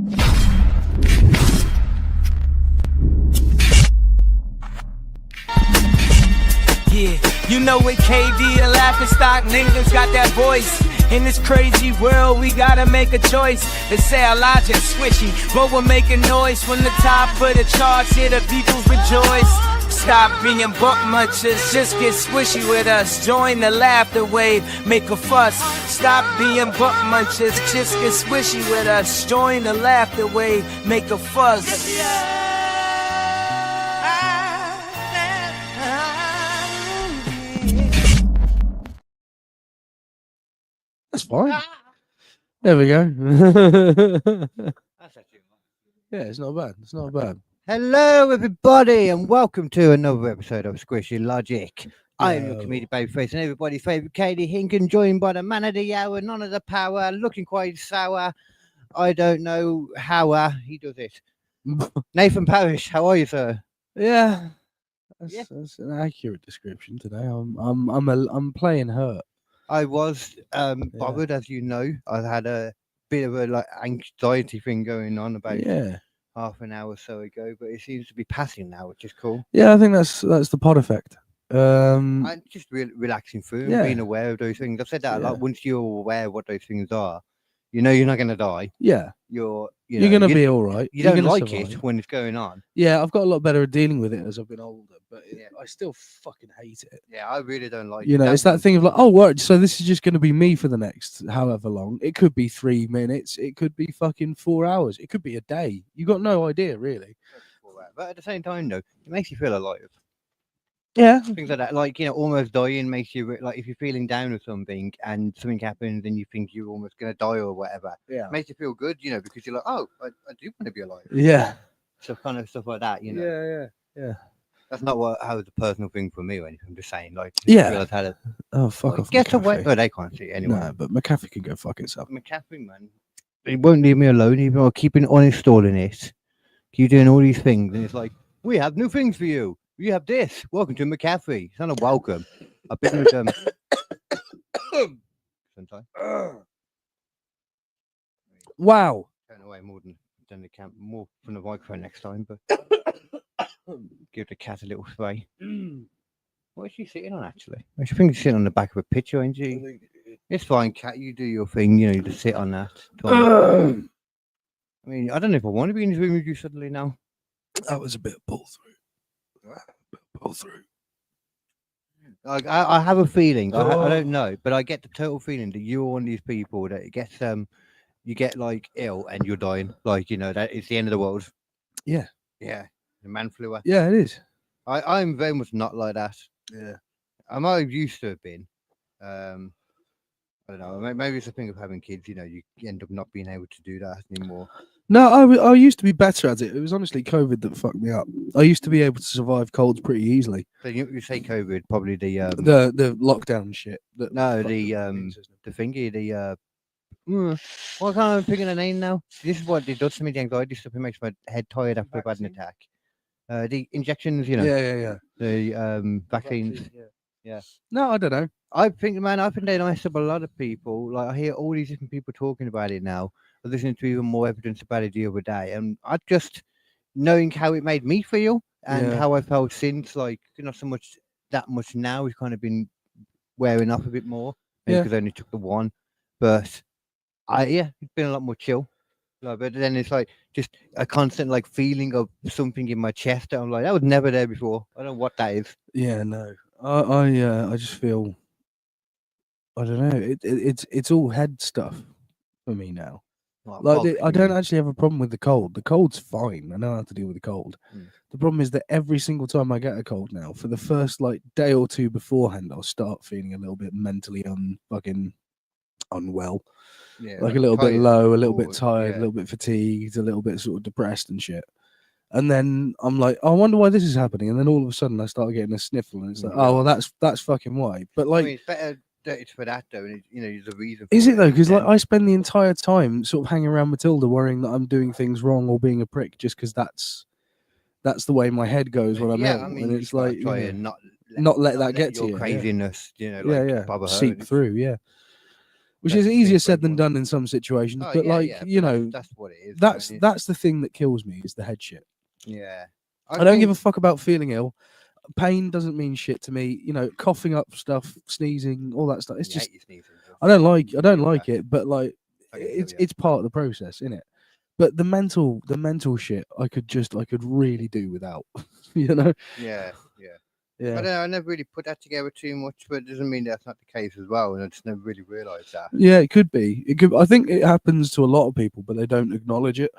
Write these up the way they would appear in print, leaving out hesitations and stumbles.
Yeah, you know with KD and laughing stock niggas got that voice. In this crazy world, we gotta make a choice. They say Elijah swishy, but we're making noise from the top of the charts. Here the people rejoice. Stop being buck munchers, just get swishy with us. Join the laughter wave, make a fuss. Stop being buck munchers, just get swishy with us. Join the laughter wave, make a fuss. That's fine. There we go. That's actually Yeah, it's not bad. It's not bad. Hello, everybody, and welcome to another episode of Squishy Logic. I am your Yo. comedic babyface and everybody's favourite Katie Hinken, joined by the man of the hour, none of the power, looking quite sour. I don't know how he does it. Nathan Parrish, how are you, sir? Yeah. Yeah. That's an accurate description today. I'm playing hurt. I was bothered, as you know. I had a bit of a anxiety thing going on about half an hour or so ago, but it seems to be passing now, which is cool. Yeah, I think that's the pod effect. I'm just relaxing through and Yeah. being aware of those things. I've said that a lot. Once you're aware of what those things are, you know you're not going to die. Yeah. You're gonna be all right. You You're don't gonna like survive. it when it's going on. Yeah, I've got a lot better at dealing with it as I've been older, but I still fucking hate it. Yeah, I really don't like it. You know, it's that thing of like, oh, right, so this is just going to be me for the next however long. It could be 3 minutes. It could be fucking 4 hours. It could be a day. You got no idea, really. But at the same time, though, it makes you feel alive. Yeah. Things like that, like, you know, almost dying makes you, like, if you're feeling down or something and something happens and you think you're almost going to die or whatever, Yeah. it makes you feel good, you know, because you're like, oh, I do want to be alive. Yeah. So kind of stuff like that, you know. Yeah. That's not how it's a personal thing for me or anything. I'm just saying, like, Yeah. realize how to Oh, fuck off. get away. McAfee. Oh, they can't see it anyway. No, but McAfee can go fuck itself. McAfee, man, he won't leave me alone, even though I keep uninstalling it. Keep doing all these things, and it's like, we have new things for you. You have this. Welcome to McAfee. It's not a welcome. I've been with them. Wow. Turn away more than the camp, more from the microphone next time, but give the cat a little spray. What is she sitting on, actually? I think she's sitting on the back of a picture, ain't she? It's fine, cat. You do your thing. You know, you just sit on that. I mean, I don't know if I want to be in this room with you suddenly now. That was a bit of pull through. Like, I have a feeling. I don't know, but I get the total feeling that you're one of these people that it gets you get like ill and you're dying. Like, you know, that it's the end of the world. Yeah. Yeah. The man flu. Yeah, it is. I'm very much not like that. Yeah. I might have used to have been. I don't know. Maybe it's a thing of having kids. You know, you end up not being able to do that anymore. No, I used to be better at it. It was honestly COVID that fucked me up. I used to be able to survive colds pretty easily. So you say COVID, probably the lockdown shit. the thingy, why can't I think of the name now? This is what it does to me. The anxiety stuff. It makes my head tired after I've had an attack. The injections, you know. Yeah. The vaccines. Yeah. No, I don't know. I think they messed up a lot of people. Like, I hear all these different people talking about it now. I was listening to even more evidence about it the other day, and I just knowing how it made me feel and how I felt since, like, not so much that much now. It's kind of been wearing off a bit more because I only took the one, but it's been a lot more chill. Like, but then it's like just a constant like feeling of something in my chest that I'm like, that was never there before. I don't know what that is. Yeah, no. I just feel, I don't know. It's all head stuff for me now. Like, I don't actually have a problem with the cold. The cold's fine. I know how to deal with the cold. The problem is that every single time I get a cold now, for the first like day or two beforehand, I'll start feeling a little bit mentally unwell. Yeah, like a little bit low, a little bit tired, a little bit fatigued, a little bit sort of depressed and shit. And then I'm like, oh, I wonder why this is happening. And then all of a sudden I start getting a sniffle, and it's like, oh, well, that's fucking why. But like, I mean, it's better that it's for that though, and you know, there's a reason. Is it though? Because like, I spend the entire time sort of hanging around Matilda, worrying that I'm doing things wrong or being a prick, just because that's the way my head goes when I'm ill. I mean, and it's like, try and not let that get to you. Craziness, you know, like, seep through. Yeah. which is easier said than done in some situations. Oh, but yeah, like, yeah, you but know, that's what it is. that's the thing that kills me is the head shit. Yeah. I don't give a fuck about feeling ill. Pain doesn't mean shit to me. You know, coughing up stuff, sneezing, all that stuff. It's just I don't like it, but like it's part of the process, isn't it? But the mental shit, I could really do without. You know? Yeah, yeah. I Yeah. don't know. I never really put that together too much, but it doesn't mean that's not the case as well. And I just never really realised that. Yeah, it could be. It could. I think it happens to a lot of people, but they don't acknowledge it.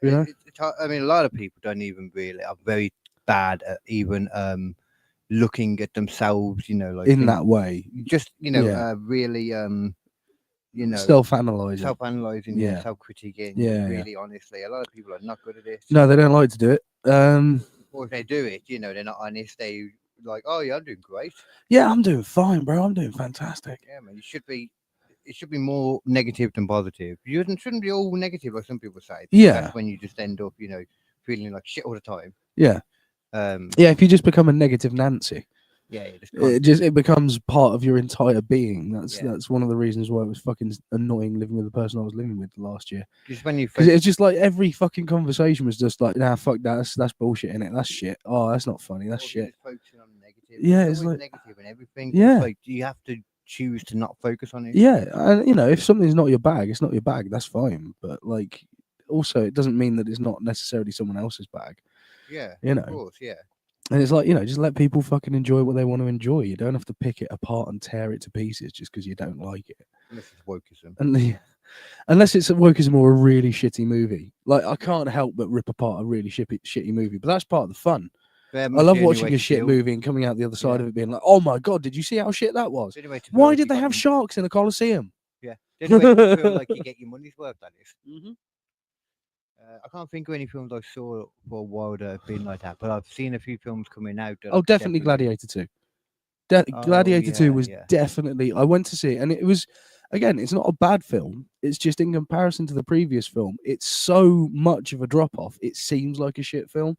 You know? It's hard. I mean, a lot of people don't even really are very bad at even looking at themselves. You know, like in that way, just really self-analyzing, yeah, self-critiquing. Yeah, really, honestly, a lot of people are not good at it. No, they don't like to do it. Or if they do it, they're not honest. They like, oh yeah, I'm doing great. Yeah, I'm doing fine, bro. I'm doing fantastic. Yeah, man, you should be. It should be more negative than positive. You shouldn't be all negative, like some people say. Yeah, that's when you just end up, feeling like shit all the time. Yeah, yeah. If you just become a negative Nancy, it becomes part of your entire being. That's one of the reasons why it was fucking annoying living with the person I was living with last year. Because it's just like every fucking conversation was just like, nah, fuck that. That's bullshit, innit? That's shit. Oh, that's not funny. That's shit. Focusing on negative. Yeah, it's like negative and everything. Yeah, it's like you have to choose to not focus on it. Yeah, and if something's not your bag, it's not your bag. That's fine. But like, also, it doesn't mean that it's not necessarily someone else's bag. Yeah, of course, yeah. And it's like, just let people fucking enjoy what they want to enjoy. You don't have to pick it apart and tear it to pieces just because you don't like it. Unless it's wokeism. Unless it's a wokeism or a really shitty movie. Like, I can't help but rip apart a really shitty movie, but that's part of the fun. I love watching a shit movie and coming out the other side of it being like, oh my God, did you see how shit that was? Why did they have sharks in a Coliseum? Yeah. The only way to feel like you get your money's worth, that is. Mm-hmm. I can't think of any films I saw for a while that have been like that, but I've seen a few films coming out. Oh, definitely Gladiator 2. Gladiator 2 was definitely, I went to see it, and it was, again, it's not a bad film. It's just in comparison to the previous film, it's so much of a drop off. It seems like a shit film.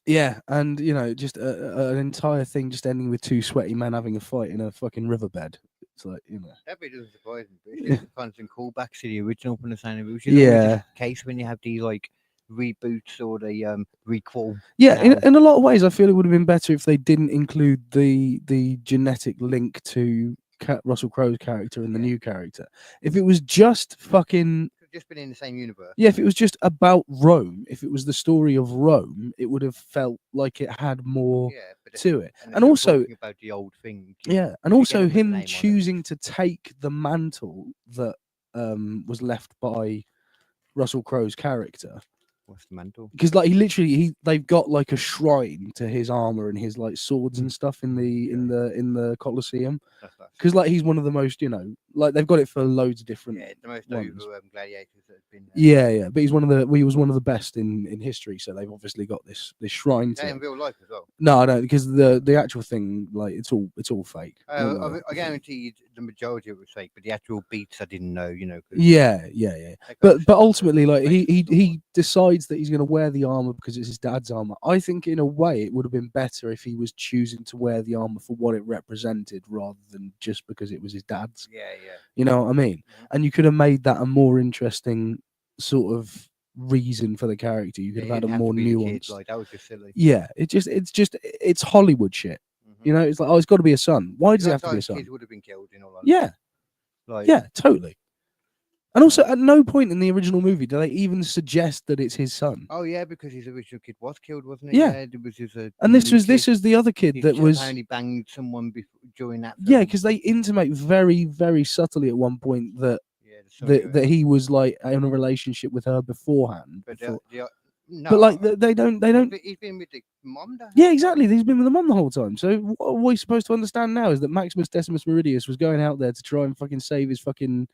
Yeah, and just an entire thing just ending with two sweaty men having a fight in a fucking riverbed. It's like, that bit doesn't surprise me, but it's just a constant callbacks to the original from the sound of it, which is always the case when you have these like reboots or the requel. Yeah, in a lot of ways, I feel it would have been better if they didn't include the genetic link to Russell Crowe's character and the new character. If it was just fucking just been in the same universe. Yeah, if it was just about Rome, if it was the story of Rome, it would have felt like it had more to it. And also about the old thing. Yeah, and also him choosing to take the mantle that was left by Russell Crowe's character. What's the mantle? Because like they've got like a shrine to his armor and his like swords and stuff in the Colosseum. Because like he's one of the most, like they've got it for loads of different. Yeah, the most over gladiators that have been. Yeah, but he was one of the best in history. So they've obviously got this shrine to. In real life as well. No, because the actual thing, like it's all fake. I guarantee you the majority of it was fake, but the actual beats I didn't know. Yeah. But ultimately, like he decides that he's going to wear the armor because it's his dad's armor. I think in a way it would have been better if he was choosing to wear the armor for what it represented rather than just because it was his dad's. Yeah. You know what I mean? Mm-hmm. And you could have made that a more interesting sort of reason for the character. You could have had a more nuanced. Like that was just silly. Yeah, it's Hollywood shit. Mm-hmm. It's like, it's got to be a son. Why does it have to be a son? Kids would have been killed in all honesty. Yeah, yeah, totally. And also, at no point in the original movie do they even suggest that it's his son. Oh yeah, because his original kid was killed, wasn't it? Yeah, it was just and this was the other kid that was apparently banged someone during that. Yeah, because they intimate very, very subtly at one point that that he was like in a relationship with her beforehand. But like they don't. He's been with the mom. Yeah, exactly. He's been with the mom the whole time. So what we're supposed to understand now is that Maximus Decimus Meridius was going out there to try and fucking save his fucking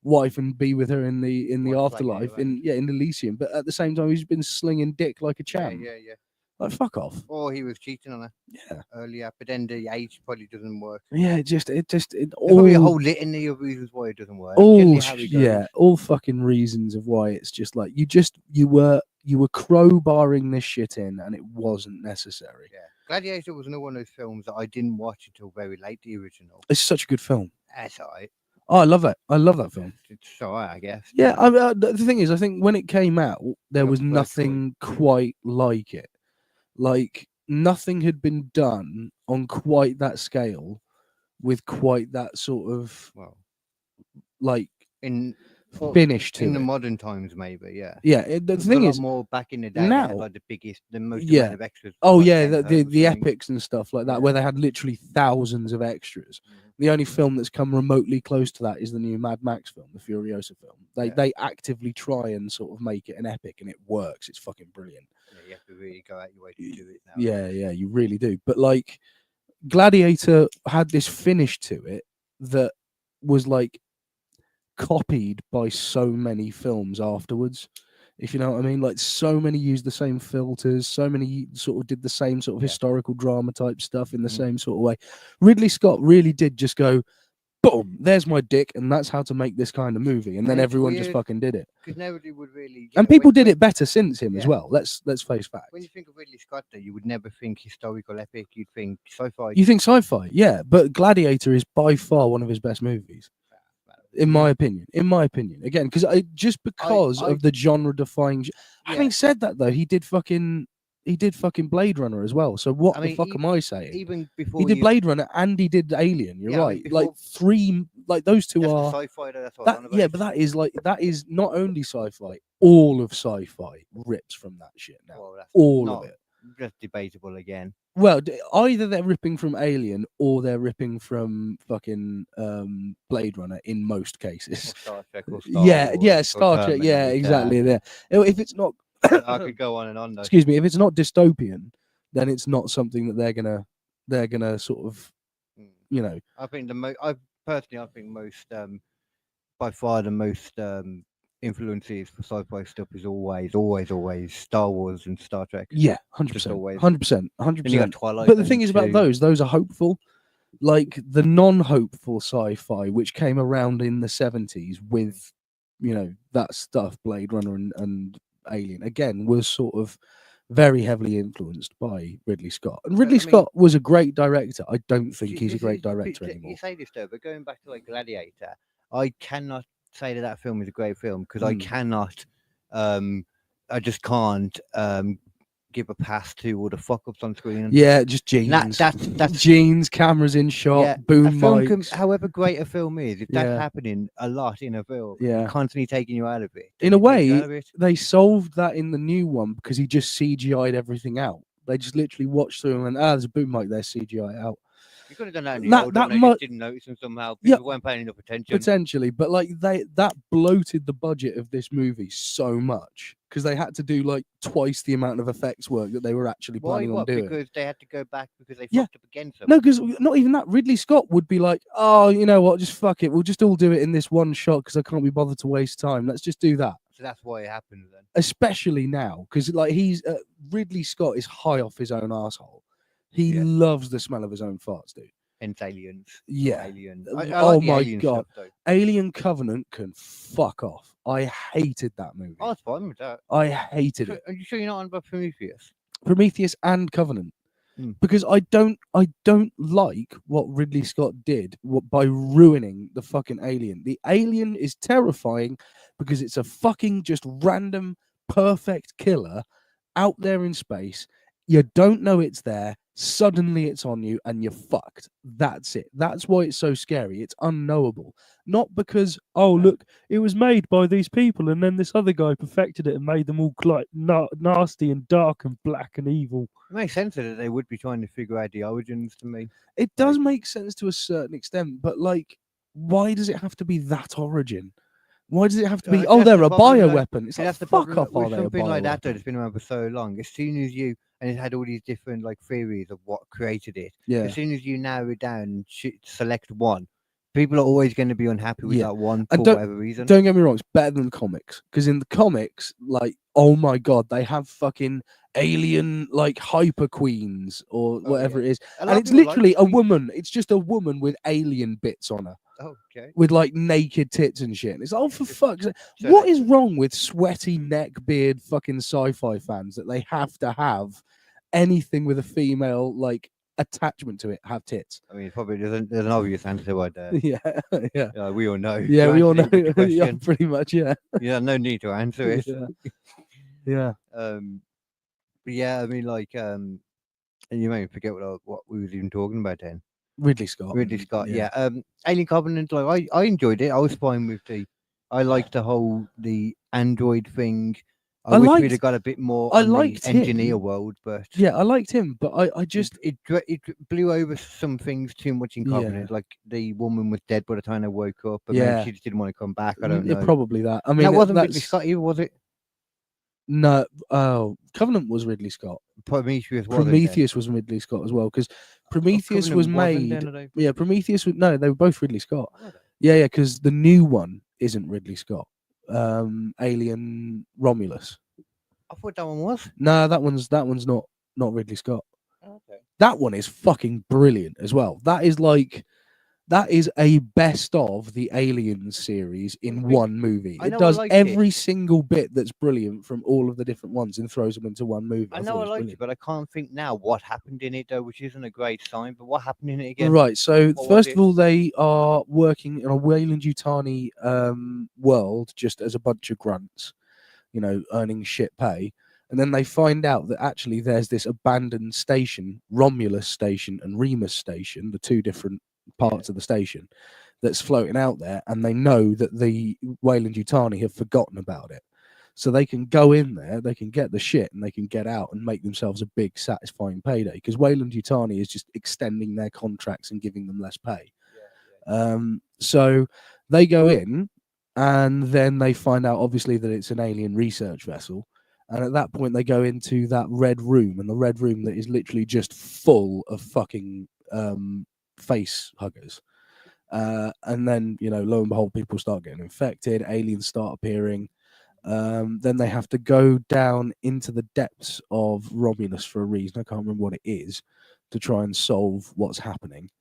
wife and be with her in the afterlife in Elysium, but at the same time he's been slinging dick like a champ. Yeah. Like fuck off. Or he was cheating on her. Earlier, but then the age probably doesn't work. Yeah, it all probably a whole litany of reasons why it doesn't work. All fucking reasons of why it's just like you were crowbarring this shit in and it wasn't necessary. Yeah. Gladiator was another one of those films that I didn't watch until very late. The original. It's such a good film. That's alright. Oh, I love that. I love that film. It's alright, I guess. Yeah, the thing is, I think when it came out, there was nothing quite like it. Like, nothing had been done on quite that scale, with quite that sort of, like, finish to in it. the modern times, maybe, yeah. Yeah, the thing is, more back in the day, now, they had, like, the most amount of extras. Oh, like yeah, the epics and stuff like that, where they had literally thousands of extras. The only film that's come remotely close to that is the new Mad Max film, the Furiosa film. They actively try and sort of make it an epic, and it works. It's fucking brilliant. Yeah, you have to really go out your way to do it now. Yeah, you really do. But, like, Gladiator had this finish to it that was, like, copied by so many films afterwards, if you know what I mean. Like, so many used the same filters, so many sort of did the same sort of historical drama type stuff in the same sort of way. Ridley Scott really did just go, boom, there's my dick, and that's how to make this kind of movie. And then everyone just fucking did it. Because nobody would really. And people did it better since him as well. Let's face facts. When you think of Ridley Scott, though, you would never think historical epic. You'd think sci-fi. You think sci-fi, yeah, but Gladiator is by far one of his best movies. In my opinion, again, because because of the genre-defying. Having said that, though, he did fucking Blade Runner as well. So what the fuck am I saying? Even before he did Blade Runner and he did Alien. You're right. Like those two are. Sci-fi, that's what but that is not only sci-fi. All of sci-fi rips from that shit now. Well, all of it. Just debatable again. Well, either they're ripping from Alien or they're ripping from fucking Blade Runner in most cases. Or Star Trek or Star Trek. Yeah, exactly. There. If it's not, I could go on and on. Though. Excuse me. If it's not dystopian, then it's not something that they're gonna sort of, you know. I think I think most by far the most influences for sci-fi stuff is always Star Wars and Star Trek. Yeah, 100%, 100%. Twilight. But the thing is about those are hopeful. Like the non-hopeful sci-fi, which came around in the 70s with, you know, that stuff, Blade Runner and Alien, again, was sort of very heavily influenced by Ridley Scott. And Ridley Scott was a great director. I don't think he's a great director anymore. You say this though, but going back to like Gladiator, I cannot say that film is a great film because I cannot, I just can't give a pass to all the fuck ups on screen. Yeah, just genes. That's genes, cameras in shot, boom mics. However great a film is, if that's happening a lot in a film, constantly taking you out of it. In a way, they solved that in the new one because he just CGI'd everything out. They just literally watched through and went, there's a boom mic there, CGI out. You could have done that in the old one, just didn't notice them somehow. People weren't paying enough attention. Potentially, but like that bloated the budget of this movie so much because they had to do like twice the amount of effects work that they were actually planning on doing. Because they had to go back because they fucked up again. No, because not even that. Ridley Scott would be like, oh, you know what, just fuck it. We'll just all do it in this one shot because I can't be bothered to waste time. Let's just do that. So that's why it happened then. Especially now, because like Ridley Scott is high off his own asshole. He loves the smell of his own farts, dude. Hence Aliens. Yeah. Alien. Oh my god. Alien Covenant can fuck off. I hated that movie. I was fine with that. I hated it. Are you sure you're not on about Prometheus? Prometheus and Covenant. Because I don't like what Ridley Scott did by ruining the fucking Alien. The Alien is terrifying because it's a fucking just random perfect killer out there in space. You don't know it's there. Suddenly it's on you and you're fucked. That's it. That's why it's so scary. It's unknowable. Not because, oh, look, it was made by these people and then this other guy perfected it and made them all like nasty and dark and black and evil. It makes sense that they would be trying to figure out the origins to me. It does make sense to a certain extent, but like, why does it have to be that origin? Why does it have to be, they're a bioweapon? It's like, fuck off, are they a bioweapon? Something like that, though, that's been around for so long. As soon as you, and it had all these different like theories of what created it. Yeah. As soon as you narrow it down and select one, people are always going to be unhappy with that one for whatever reason. Don't get me wrong, it's better than the comics. Because in the comics, like, oh my god, they have fucking alien like hyper queens or whatever it is. And it's literally a woman. It's just a woman with alien bits on her. Okay. With like naked tits and shit. And it's for fuck's sake. What is wrong with sweaty neck beard fucking sci-fi fans that they have to have anything with a female like attachment to it have tits. I mean, probably there's an obvious answer right there. Yeah. We all know. Yeah, To we all know. answer the Yeah, question, pretty much. Yeah. no need to answer it. Yeah. But yeah, I mean, like, and you made me forget what we was even talking about then. Ridley Scott. Ridley Scott, yeah. Alien Covenant, like I enjoyed it. I was fine with I liked the android thing. I wish we'd have got a bit more on the engineer world, but yeah, I liked him, but I just it blew over some things too much in Covenant. Like the woman was dead by the time I woke up, but maybe she just didn't want to come back. I don't know. Probably that. I mean, that wasn't Ridley Scott either, was it? No, Covenant was Ridley Scott. Prometheus was Ridley Scott as well, because Prometheus was made. Yeah, Prometheus was no, they were both Ridley Scott. Yeah, because the new one isn't Ridley Scott. Alien Romulus. I thought that one was. No, that one's not Ridley Scott. Okay. That one is fucking brilliant as well. That is a best of the Aliens series in one movie. It does every single bit that's brilliant from all of the different ones and throws them into one movie. I know I liked it, but I can't think now what happened in it though, which isn't a great sign. But what happened in it again? Right. So first of all, they are working in a Weyland-Yutani world just as a bunch of grunts, earning shit pay. And then they find out that actually there's this abandoned station, Romulus Station and Remus Station, the two different parts of the station that's floating out there, and they know that the Weyland-Yutani have forgotten about it. So they can go in there, they can get the shit, and they can get out and make themselves a big, satisfying payday. Because Weyland-Yutani is just extending their contracts and giving them less pay. So they go in, and then they find out, obviously, that it's an alien research vessel. And at that point, they go into that red room, and the red room that is literally just full of fucking face huggers. And then, lo and behold, people start getting infected, aliens start appearing. Then they have to go down into the depths of Romulus for a reason. I can't remember what it is, to try and solve what's happening.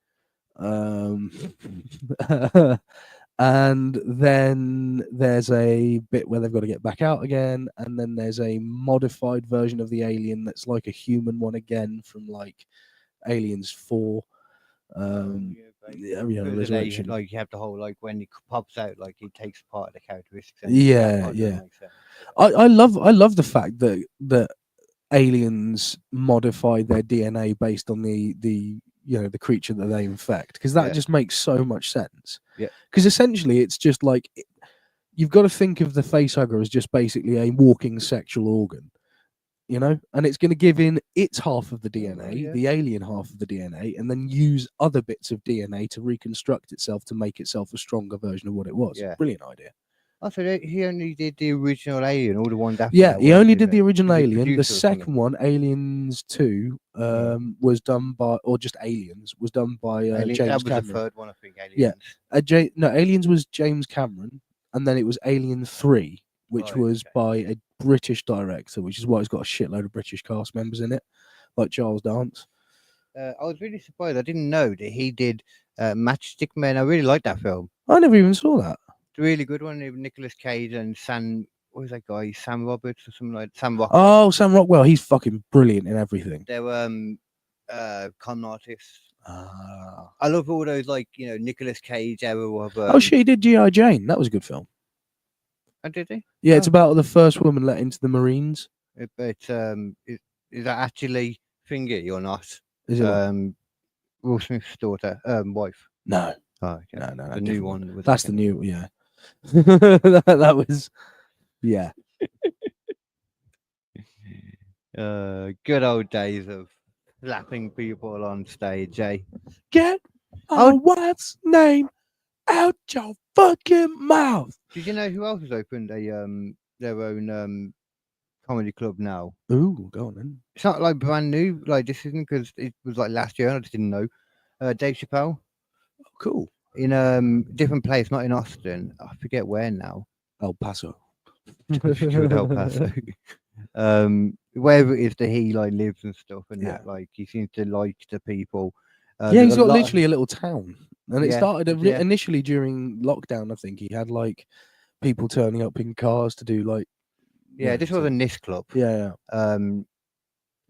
And then there's a bit where they've got to get back out again, and then there's a modified version of the alien that's like a human one again from like Aliens 4. Resurrection. Like you have the whole like when he pops out, like he takes part of the characteristics. I love the fact that aliens modify their DNA based on the the creature that they infect, because that just makes so much sense. Yeah, because essentially it's just like you've got to think of the facehugger as just basically a walking sexual organ, and it's going to give in its half of the DNA, the alien half of the DNA, and then use other bits of DNA to reconstruct itself to make itself a stronger version of what it was. Brilliant idea. Oh, so he only did the original Alien, all the ones after. Yeah, he only did the original Alien. The second one, Aliens 2, was done by, or just Aliens, was done by James Cameron. That was the third one, I think. Aliens. Yeah, Aliens was James Cameron, and then it was Alien 3, which was by a British director, which is why it's got a shitload of British cast members in it, like Charles Dance. I was really surprised. I didn't know that he did Matchstick Men. I really liked that film. I never even saw that. Really good one with Nicolas Cage and what was that guy? Sam Roberts or something like that. Sam Rockwell. Oh, Sam Rockwell. He's fucking brilliant in everything. They were con artists. I love all those Nicolas Cage era of. Oh shit, he did G.I. Jane. That was a good film. Oh, did he? Yeah, it's about the first woman let into the Marines. But is that actually Thingy or not? Is it Will Smith's daughter, wife? No. Oh, okay. No. The new one. That's the new, yeah. that was, yeah. Good old days of slapping people on stage, eh? Get our wife's name out your fucking mouth. Did you know who else has opened their own comedy club now? Ooh, go on then. It's not like brand new, like this isn't, because it was like last year and I just didn't know. Dave Chappelle. Oh, cool. In a different place, not in Austin. I forget where now. El Paso. El Paso. Wherever it is that he lives and stuff, and that he seems to like the people. He's got literally a little town, and it started initially during lockdown. I think he had people turning up in cars to do this was a NIS club. Yeah.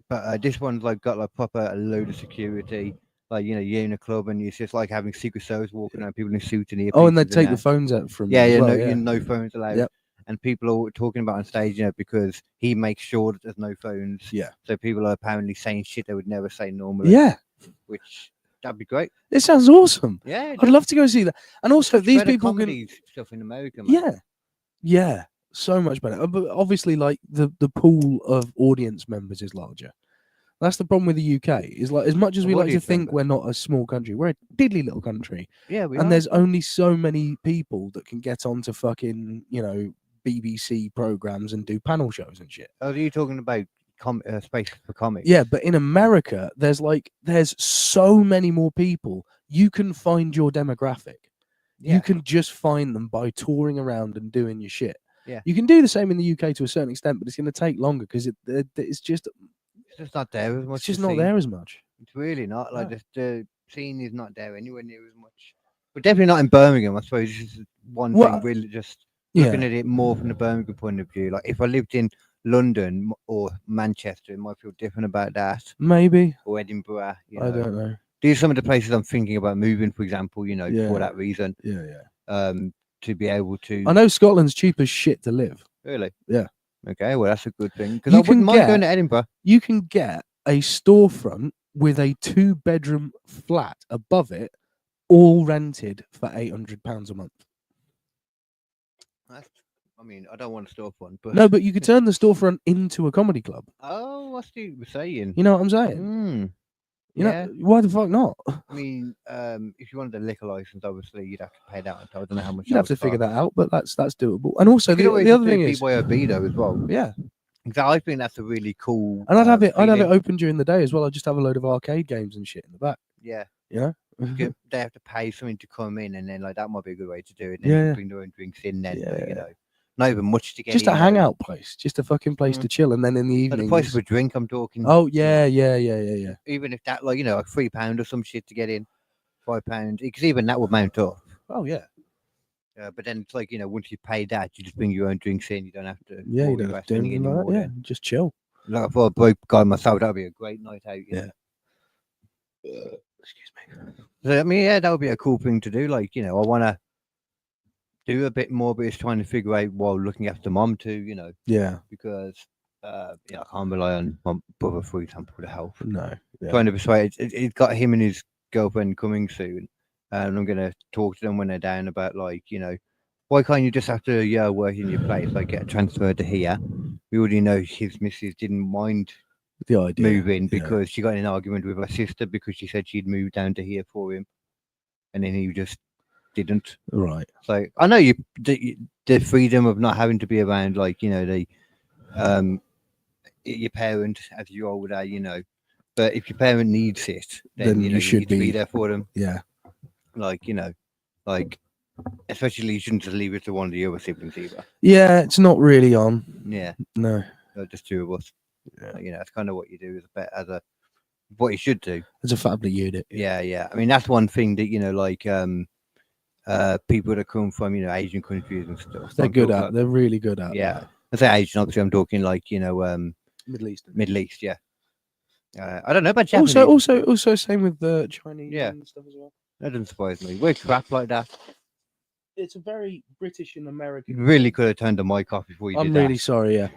But this one's like got like proper a load of security. Like you're in a club and it's just like having Secret Service walking around, people in suits and earpieces. Oh, and they take the phones out from you. Yeah, Well, no phones allowed. Yep. And people are talking about on stage, because he makes sure that there's no phones. Yeah. So people are apparently saying shit they would never say normally. Yeah. Which that'd be great. It sounds awesome. Yeah, I'd love to go see that. And also, these people can stuff in America. Man. Yeah, so much better. But obviously, like the pool of audience members is larger. That's the problem with the UK. Is like as much as we like to think we're not a small country, we're a diddly little country. Yeah, we and are. There's only so many people that can get onto fucking BBC programs and do panel shows and shit. Oh, are you talking about space for comics? Yeah, but in America, there's so many more people. You can find your demographic. Yeah. You can just find them by touring around and doing your shit. Yeah, you can do the same in the UK to a certain extent, but it's going to take longer because it's just not there as much. It's just not there as much. It's really not. Like the scene is not there anywhere near as much. But definitely not in Birmingham. I suppose this is one thing. Really, just looking at it more from the Birmingham point of view. Like if I lived in London or Manchester, it might feel different about that. Maybe. Or Edinburgh. I don't know. These are some of the places I'm thinking about moving, for example, for that reason. Yeah. To be able to. I know Scotland's cheap as shit to live. Really? Yeah. Okay, well, that's a good thing. Because I wouldn't mind going to Edinburgh. You can get a storefront with a 2-bedroom flat above it, all rented for £800 a month. I mean, I don't want a storefront, but no, but you could turn the storefront into a comedy club. Oh, what's you were saying? You know what I'm saying? You know, why the fuck not? I mean, if you wanted a liquor license, obviously you'd have to pay that. I don't know how much. You'd have to figure that out, but that's doable. And also the other thing is BYOB though as well. Yeah, I think that's a really cool. And I'd have it open during the day as well. I'd just have a load of arcade games and shit in the back. Yeah. Yeah. They have to pay something to come in, and then like that might be a good way to do it. And then bring their own drinks in. Then not even much to get. Just a hangout place, just a fucking place to chill, and then in the evening, the price of a drink. I'm talking. Oh yeah. Even if that, like £3 or some shit to get in, £5, because even that would mount up. Oh yeah. But then it's like once you pay that, you just bring your own drinks in. You don't have to. Yeah, you don't have to do anything like that. Yeah, just chill. Like for a broke guy myself, that'd be a great night out. Yeah. Excuse me. So I mean, that would be a cool thing to do. Like I want to do a bit more, but it's trying to figure out while looking after mom too. Yeah. Because I can't rely on my brother, for example, to help. No. Yeah. Trying to persuade. It's got him and his girlfriend coming soon, and I'm gonna talk to them when they're down about why can't you just after a year work in your place, like get transferred to here? We already know his missus didn't mind the idea moving because she got in an argument with her sister because she said she'd moved down to here for him, and then he just didn't. Right. So I know the freedom of not having to be around, like your parent as you're older, but if your parent needs it, then you should need to be there for them. Yeah. Especially you shouldn't just leave it to one of the other siblings either. Yeah, it's not really on. Yeah. No. Just two of us. Yeah. That's kind of what you do what you should do. As a family unit. Yeah. I mean, that's one thing that people that come from Asian countries and stuff. They're good at. They're really good at. Yeah. I say Asian, obviously. I'm talking Middle East. Middle East. Yeah. I don't know about Japanese. Also, same with the Chinese and stuff as well. That doesn't surprise me. We're crap like that. It's a very British and American. You really could have turned the mic off before you did that. I'm really sorry. Yeah.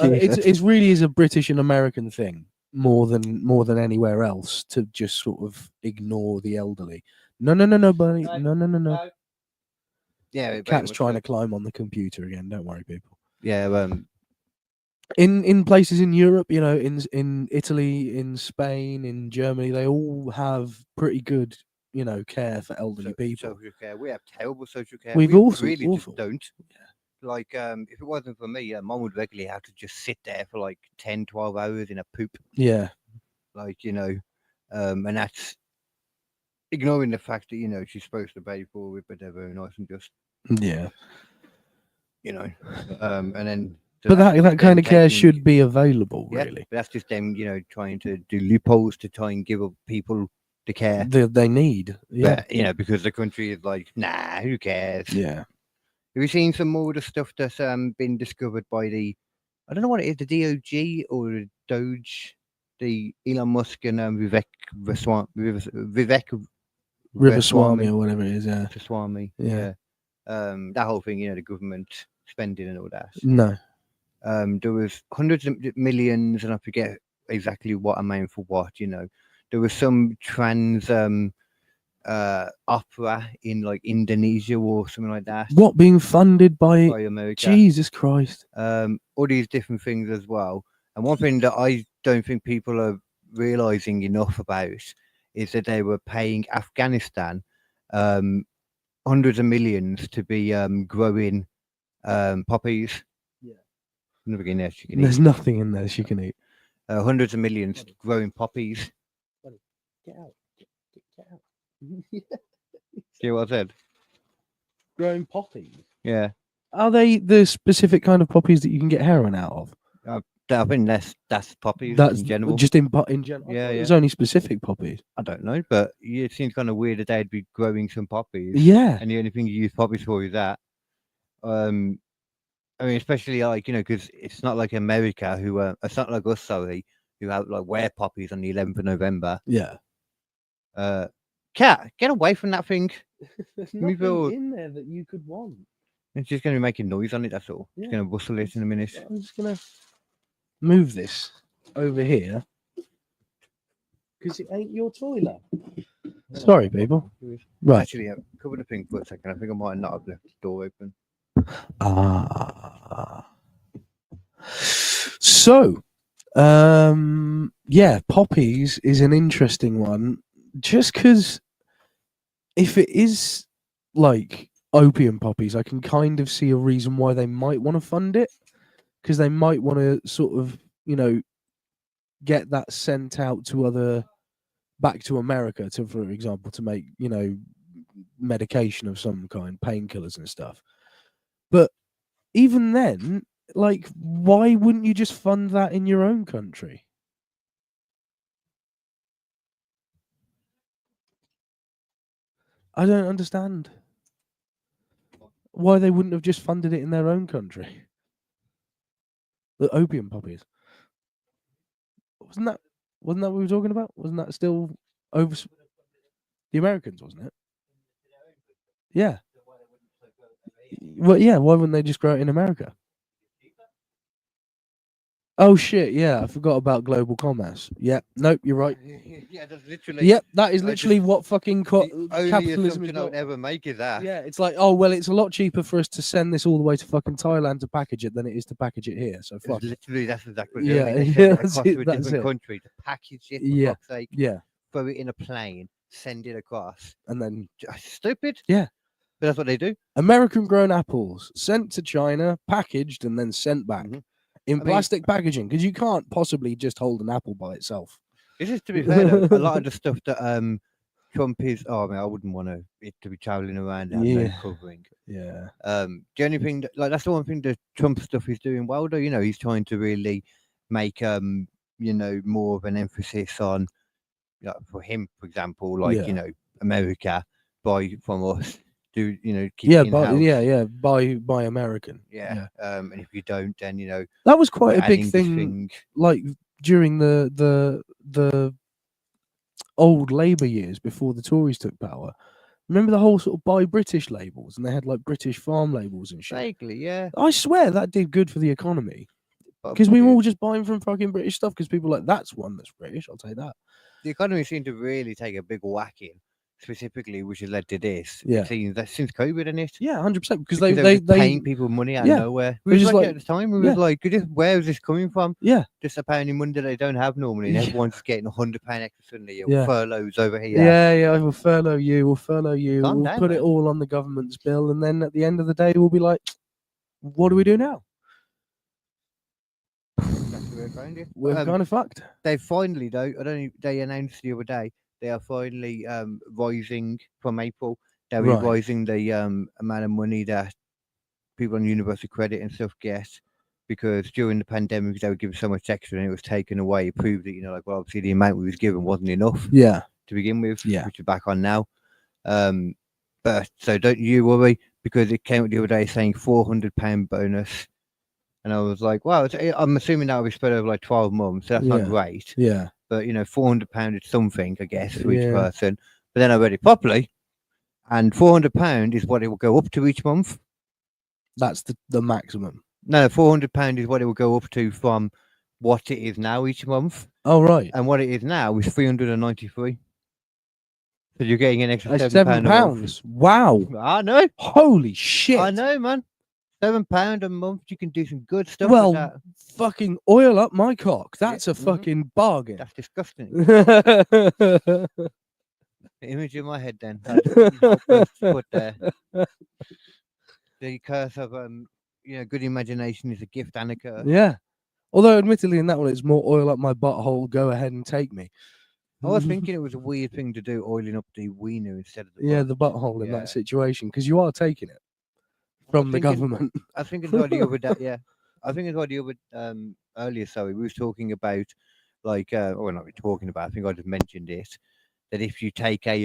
It really is a British and American thing more than anywhere else to just sort of ignore the elderly. No, buddy. No. Yeah, Cat's trying to climb on the computer again. Don't worry, people. Yeah. In places in Europe, in Italy, in Spain, in Germany, they all have pretty good, care for elderly people. Social care. We have terrible social care. We really awful. Just don't. Yeah. Like, if it wasn't for me, mom would regularly have to just sit there for like 10, 12 hours in a poop. Yeah. Like, and that's ignoring the fact that, she's supposed to pay for it, but they're very nice and just. Yeah. And then. But that kind of care should be available, really. That's just them, trying to do loopholes to try and give people the care they need. Yeah. But, because the country is like, nah, who cares? Yeah. Have you seen some more of the stuff that's been discovered by I don't know what it is, the DOG or the Doge? the Elon Musk and Vivek Riverswamy or whatever it is. Yeah. Ramaswamy. Yeah. That whole thing, the government spending and all that. No. There was hundreds of millions, and I forget exactly what amount for what. There was some trans opera in like Indonesia or something like that. What, being funded by America? Jesus Christ. All these different things as well. And one thing that I don't think people are realizing enough about is that they were paying Afghanistan hundreds of millions to be growing poppies. Yeah. Nothing in there she can There's eat. nothing in there she can eat. Hundreds of millions growing poppies. Get out. Get out. See what I said? Growing poppies. Yeah. Are they the specific kind of poppies that you can get heroin out of? I think that's poppies That's in general. just in general. Yeah, There's only specific poppies. I don't know, but it seems kind of weird that they'd be growing some poppies. Yeah. And the only thing you use poppies for is that. I mean, especially like because it's not like America who it's not like us, sorry, who have like wear poppies on the 11th of November. Yeah. Cat, get away from that thing. There's nothing in there that you could want. It's just going to be making noise on it. That's all. Yeah. It's going to rustle it in a minute. I'm just gonna move this over here because it ain't your toilet. Sorry, people. Right. Actually, cover the thing for a second. I think I might not have left the door open. So, yeah, poppies is an interesting one. Just because if it is like opium poppies, I can kind of see a reason why they might want to fund it, because they might want to sort of, get that sent out to back to America, for example, to make, medication of some kind, painkillers and stuff. But even then, like, why wouldn't you just fund that in your own country? I don't understand why they wouldn't have just funded it in their own country. The opium poppies. Wasn't that what we were talking about? Wasn't that still over the Americans, wasn't it? Yeah. Well, yeah, why wouldn't they just grow it in America? Oh shit, yeah, I forgot about global commerce. Yeah, nope, you're right. Yeah, that's literally. Yep, that is literally what fucking Only capitalism is. assumption I would ever make is that. Yeah, it's like, oh well, it's a lot cheaper for us to send this all the way to fucking Thailand to package it than it is to package it here. So fuck. Literally, that's exactly. Yeah, they yeah, send it that's across it, to a that's different it. country to package it. For Yeah, fuck's sake, yeah, throw it in a plane, send it across, and then stupid. Yeah. But that's what they do. American-grown apples sent to China, packaged, and then sent back in plastic packaging, because you can't possibly just hold an apple by itself. This is, to be fair, though, a lot of the stuff that Trump is. Oh, I mean, I wouldn't want it to be traveling around and no covering. Yeah. The only thing that's the one thing that Trump stuff is doing well, though. He's trying to really make more of an emphasis on, for him, for example, America from us. Buy American. Yeah. And if you don't, then that was quite a big thing. Like during the old Labour years before the Tories took power. Remember the whole sort of buy British labels, and they had like British farm labels and shit. Vaguely, yeah. I swear that did good for the economy, because we were all just buying from fucking British stuff. Because people were like, that's one that's British. I'll take that. The economy seemed to really take a big whacking. Specifically, which has led to this. Yeah, since COVID, in it. Yeah, 100%. Because they paying people money out of nowhere. We was like at the time, we was like, where is this coming from? Yeah, just apparently money that they don't have normally, and everyone's getting £100 extra suddenly. Furloughs over here. Yeah. We'll furlough you. We'll put it all on the government's bill, and then at the end of the day, we'll be like, what do we do now? We're kind of fucked. They finally, though, they announced the other day. They are finally rising from April. They're revising the amount of money that people on universal credit and stuff get, because during the pandemic they were given so much extra and it was taken away. It proved that, obviously the amount we was given wasn't enough. Yeah. To begin with. Yeah. Which we're back on now. But so don't you worry, because it came out the other day saying £400 bonus And I was like, wow, I'm assuming that will be spread over like 12 months. So that's not great. Yeah. But, £400 is something, I guess, for each Yeah. person. But then I read it properly. And £400 is what it will go up to each month. That's the maximum. No, £400 is what it will go up to from what it is now each month. Oh, right. And what it is now is 393. So you're getting an extra That's £7 a month. £7. Wow. I know. Holy shit. I know, man. £7 a month. You can do some good stuff Well, with that. fucking oil up my cock. That's a fucking bargain. That's disgusting. The Image in my head then. Put there. The curse of good imagination is a gift and a curse. Yeah. Although admittedly in that one it's more oil up my butthole, go ahead and take me. I was thinking it was a weird thing to do, oiling up the wiener instead of the butt. Yeah, the butthole in that situation, because you are taking it from the government. I think it's like the other day, yeah. I think it's like the other earlier, sorry, we was talking about like we're not really talking about, I think I just mentioned it, that if you take a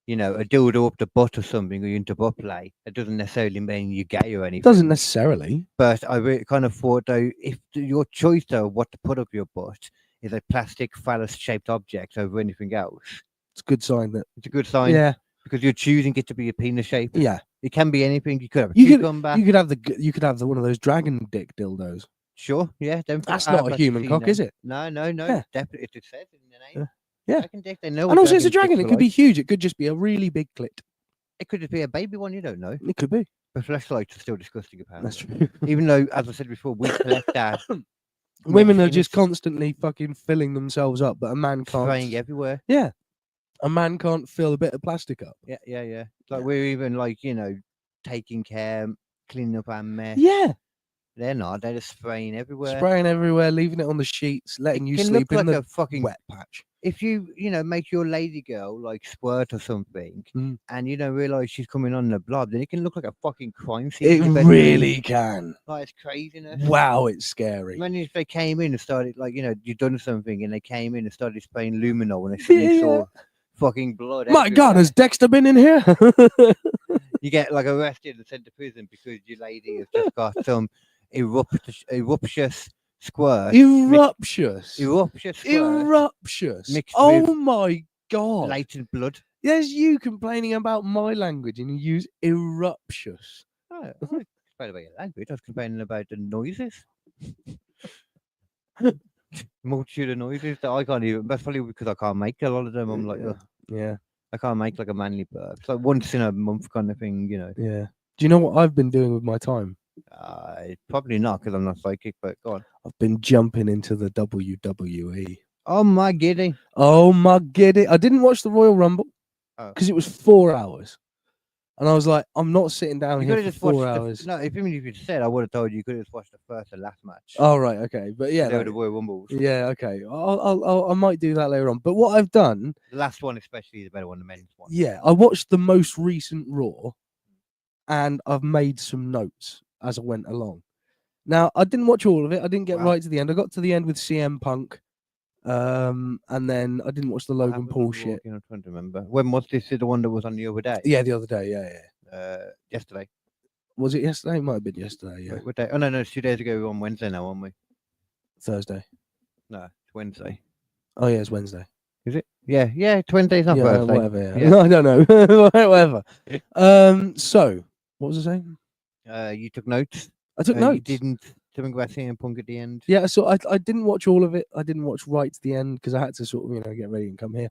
dildo up the butt or something, or you're into butt play, it doesn't necessarily mean you're gay or anything. Doesn't necessarily. But I really kind of thought though, if your choice though, what to put up your butt is a plastic phallus-shaped object over anything else, it's a good sign that it's a good sign. Yeah. Because you're choosing it to be a penis shape. Yeah. It can be anything. You could have a cucumber. You could have one of those dragon dick dildos. Sure, yeah. That's not a human cock, is it? No. Yeah. Definitely, it says in the name. Yeah. Dragon dick, they know. And also, it's a dragon. It could be huge. It could just be a really big clit. It could just be a baby one. You don't know. It could be. But fleshlights are still disgusting, apparently. That's true. Even though, as I said before, we collect that. Women are just constantly fucking filling themselves up, but a man can't. Spraying everywhere. Yeah. A man can't fill a bit of plastic up. Yeah. Like we're even taking care, cleaning up our mess. Yeah. They're not. They're just spraying everywhere. Spraying everywhere, leaving it on the sheets, letting you sleep in the fucking wet patch. If you make your lady girl like squirt or something, and you don't realize she's coming on the blob, then it can look like a fucking crime scene. It really can. Like, it's craziness. Wow, it's scary. Imagine if they came in and started you'd done something, and they came in and started spraying luminol, and they suddenly saw fucking blood. My God, has Dexter been in here? You get arrested and sent to prison because your lady has just got some eruptious squirt. Eruptious. Mixed Oh with my God. latent blood. There's you complaining about my language and you use eruptious. Oh, I was complaining about your language. I was complaining about the noises. Multitude of noises that I can't even. That's probably because I can't make a lot of them. I'm like, yeah. I can't make a manly burp. It's like once in a month kind of thing, Yeah. Do you know what I've been doing with my time? Probably not because I'm not psychic, but go on. I've been jumping into the WWE. Oh my giddy! I didn't watch the Royal Rumble because it was 4 hours, and I was like, I'm not sitting down here for 4 hours. No, if you said, I would have told you could have just watched the first and last match. Oh right, okay, but yeah, the Royal Rumbles. Yeah, okay. I might do that later on. But what I've done, the last one especially, is a better one, the men's one. Yeah, I watched the most recent Raw, and I've made some notes as I went along. Now, I didn't watch all of it. I didn't get right to the end. I got to the end with CM Punk, and then I didn't watch the Logan Paul shit. I'm trying to remember. When was this? The one that was on the other day? Yeah, the other day. Yeah. Yesterday. Was it yesterday? It might have been yesterday. Yeah. Wait, what day? Oh no, it's 2 days ago. We were on Wednesday now, aren't we? Thursday. No, it's Wednesday. Oh yeah, it's Wednesday. Is it? Yeah, it's Wednesday. It's not Thursday. Whatever. Yeah. I don't know. Whatever. So what was I saying? You took notes. I took notes. You didn't something about CM Punk at the end. Yeah, so I didn't watch all of it. I didn't watch right to the end because I had to sort of get ready and come here.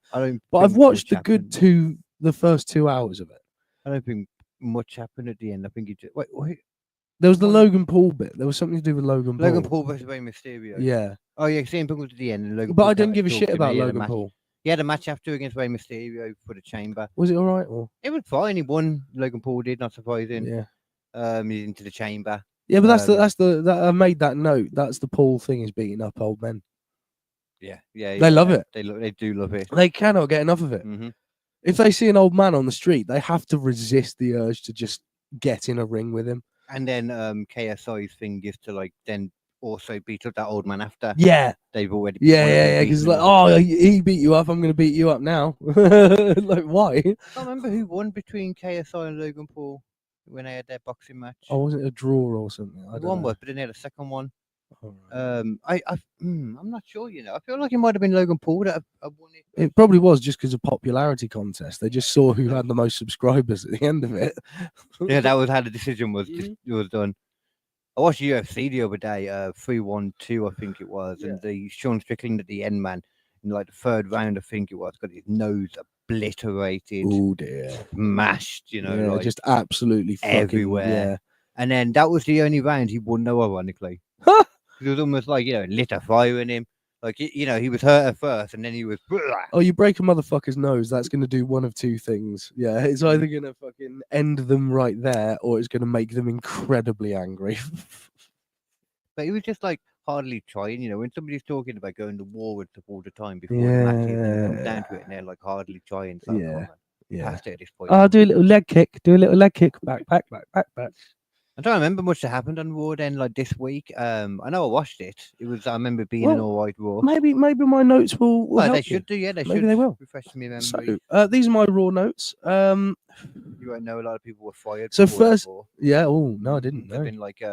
But I've watched the first 2 hours of it. I don't think much happened at the end. I think it just wait. There was the Logan Paul bit. There was something to do with Logan Paul. Logan Paul versus Rey Mysterio. Yeah. Oh yeah, CM Punk was at the end. And Logan but Paul I didn't give a shit about Logan Paul. He had a match after against Rey Mysterio for the Chamber. Was it all right? Or? It was fine. He won. Logan Paul did. Not surprising. Yeah. He's into the Chamber. Yeah, but that's I made that note. That's the Paul thing, is beating up old men. Yeah. They love it. They do love it. They cannot get enough of it. Mm-hmm. If they see an old man on the street, they have to resist the urge to just get in a ring with him. And then KSI's thing is to then also beat up that old man after. Yeah. They've already. Yeah. Because he beat you up. I'm going to beat you up now. Like, why? I can't remember who won between KSI and Logan Paul. when they had their boxing match. Oh, was it a draw or something? I don't One know. was, but then they had a second one. Oh, right. I'm not sure. I feel like it might have been Logan Paul that won it. It probably was just because of popularity contest. They just saw who had the most subscribers at the end of it. Yeah, that was how the decision was done. I watched UFC the other day, 3-1-2, I think it was, and the Sean Strickland at the end, man, in like the third round, I think it was, got his nose obliterated. Oh dear, mashed, like just absolutely fucking, everywhere. Yeah. And then that was the only round he won, though, ironically. It was almost like, lit a fire in him. Like, he was hurt at first, and then he was. Oh, you break a motherfucker's nose, that's going to do one of two things. Yeah, it's either going to fucking end them right there, or it's going to make them incredibly angry. But he was just like hardly trying, when somebody's talking about going to war with them all the time before the matches, and it comes down to it, and they're like hardly trying. So past it at this point. Oh, do a little leg kick. Back. I don't remember much that happened on Raw then, like this week. I know I watched it. I remember being an all right Raw. Maybe my notes will help they should do, yeah. Maybe they will. Refresh me memory. So, these are my Raw notes. You won't know a lot of people were fired. So first, yeah. Oh no, I didn't know. There've been like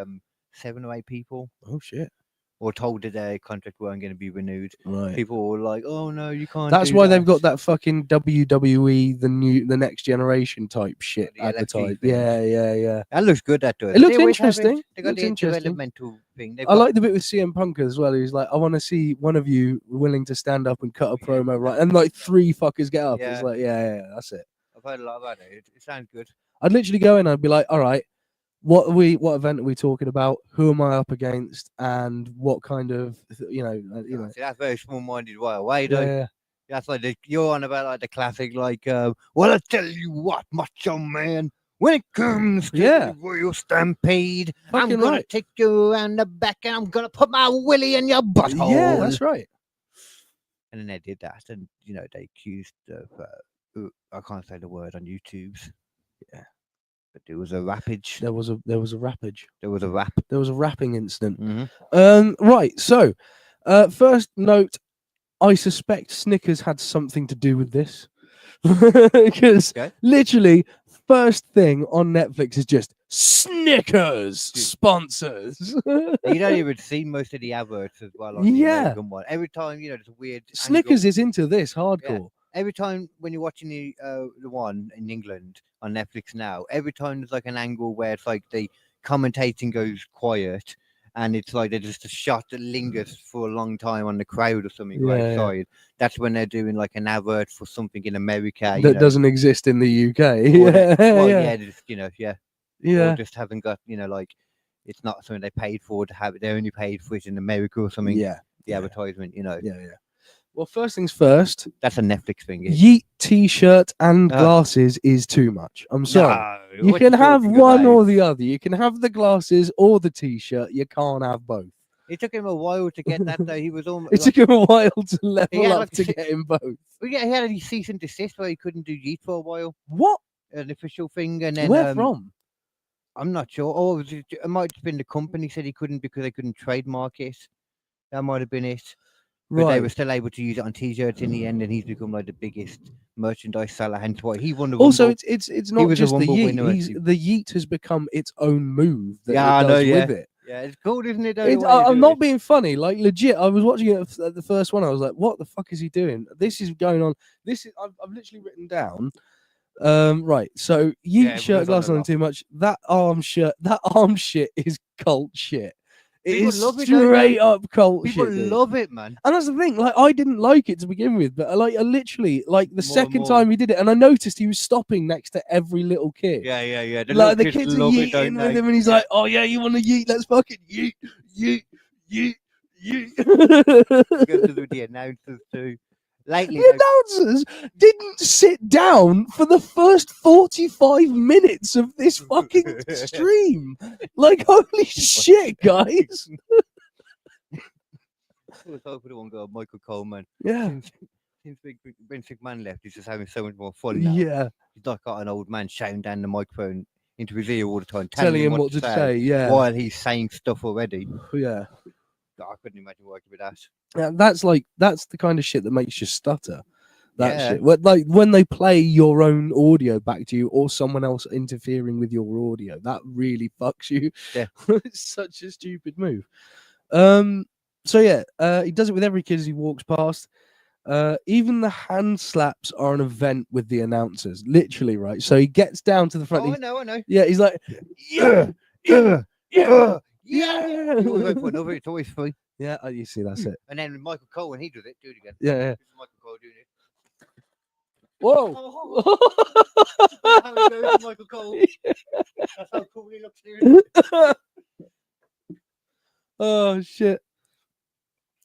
7 or 8 people. Oh shit. Or told that their contract weren't going to be renewed. Right. People were like, "Oh no, you can't." That's why they've got that fucking WWE, the next generation type shit advertised. Yeah. That looks good. That does. It looks interesting. They got the developmental thing. I like the bit with CM Punk as well. He's like, "I want to see one of you willing to stand up and cut a promo, right?" And like 3 fuckers get up. It's like, yeah, that's it. I've heard a lot about it. It sounds good. I'd literally go in. I'd be like, "All right. What event are we talking about? Who am I up against? And what kind of, See, that's very small-minded right away, though. Yeah. That's like you're on about like the classic, like, well, I tell you what, Macho Man, when it comes to the Royal Stampede, I'm gonna take you around the back and I'm gonna put my willy in your butthole. Yeah, that's right. And then they did that, and they accused of I can't say the word on YouTube's. Yeah. There was a rappage. There was a rappage. There was a rap. There was a rapping incident. Mm-hmm. Right. So, first note, I suspect Snickers had something to do with this, because literally first thing on Netflix is just Snickers sponsors. You don't even see most of the adverts as well. On the American one. Every time there's a weird. Snickers is into this hardcore. Yeah. Every time when you're watching the one in England on Netflix now, every time there's like an angle where it's like the commentating goes quiet, and it's like there's just a shot that lingers for a long time on the crowd or something outside. Yeah. That's when they're doing like an advert for something in America that doesn't exist in the UK. Or just haven't got like it's not something they paid for to have it. They only paid for it in America or something. Yeah, the advertisement. Yeah. Well, first things first. That's a Netflix thing. Yeet T-shirt and glasses is too much. I'm sorry. No, you can have one or the other. You can have the glasses or the T-shirt. You can't have both. It took him a while to get that, though. He was almost. It took him a while to level up to get him both. Well, yeah, he had a cease and desist where he couldn't do Yeet for a while. What? An official thing, and then where from? I'm not sure. Oh, it might have been the company said he couldn't because they couldn't trademark it. That might have been it. But they were still able to use it on T-shirts in the end, and he's become like the biggest merchandise seller. Hence why he won the Rumble. Also, it's not just the Yeet. The Yeet has become its own move that it does with it. Yeah, it's cool, isn't it? I'm not being funny. Like legit, I was watching it at the first one. I was like, "What the fuck is he doing? This is going on. This is." I've literally written down. Right. So Yeet shirt, glass on too much. That arm shit is cult shit. It is straight up cult shit. People love it, man. And that's the thing. Like, I didn't like it to begin with, but I literally, like, the second time he did it, and I noticed he was stopping next to every little kid. Yeah. Like, the kids are yeeting with him, and he's like, "Oh yeah, you want to yeet? Let's fucking yeet." Goes to the announcers too. Lately, the announcers didn't sit down for the first 45 minutes of this fucking stream. Like, holy shit, guys. I was hoping to one go, Michael Coleman. Yeah. Since Vince McMahon left, he's just having so much more fun now. Yeah. He's like got an old man shouting down the microphone into his ear all the time, telling him what to say. Yeah. While he's saying stuff already. Yeah. I couldn't imagine working with that. Yeah, that's the kind of shit that makes you stutter. That shit. Like when they play your own audio back to you, or someone else interfering with your audio, that really fucks you. Yeah. It's such a stupid move. So yeah, he does it with every kid as he walks past. Even the hand slaps are an event with the announcers, literally, right? So he gets down to the front. Oh, I know. Yeah, he's like, yeah. You always wait for another. It's always free. Yeah, you see, that's it. And then Michael Cole, when he does it, do it again. Yeah. This is Michael Cole doing it. Whoa! That's how it goes, Michael Cole. That's how cool he looks doing it. Oh shit!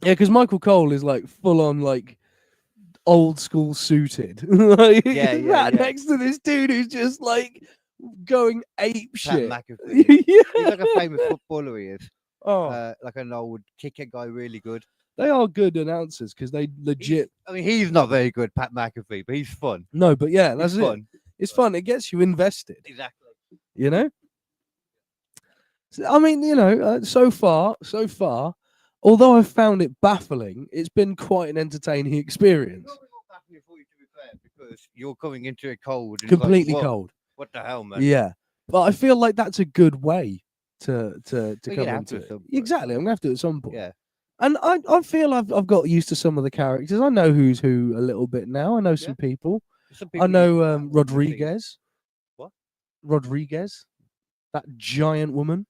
Yeah, because Michael Cole is like full on like old school suited. Like, Yeah. next to this dude who's just like going ape shit. Pat McAfee. Yeah. He's like a famous footballer. He is. Oh, Like an old kicker guy, really good. they are good announcers because they legit. He's not very good, Pat McAfee, but he's fun. No, but yeah, that's He's it. fun. It's fun. It gets you invested. Exactly. You know. I mean, so far, although I've found it baffling, it's been quite an entertaining experience. It's not baffling for you, to be fair, because you're coming into it cold. And Completely like, cold. What the hell, man? Yeah, but I feel like that's a good way to Well, come you'd have into to it. at some point. Exactly, I'm gonna have to at some point. Yeah. And I feel I've got used to some of the characters. I know who's who a little bit now. I know some people. Some I people know that wouldn't think- Rodriguez. What? Rodriguez, that giant woman.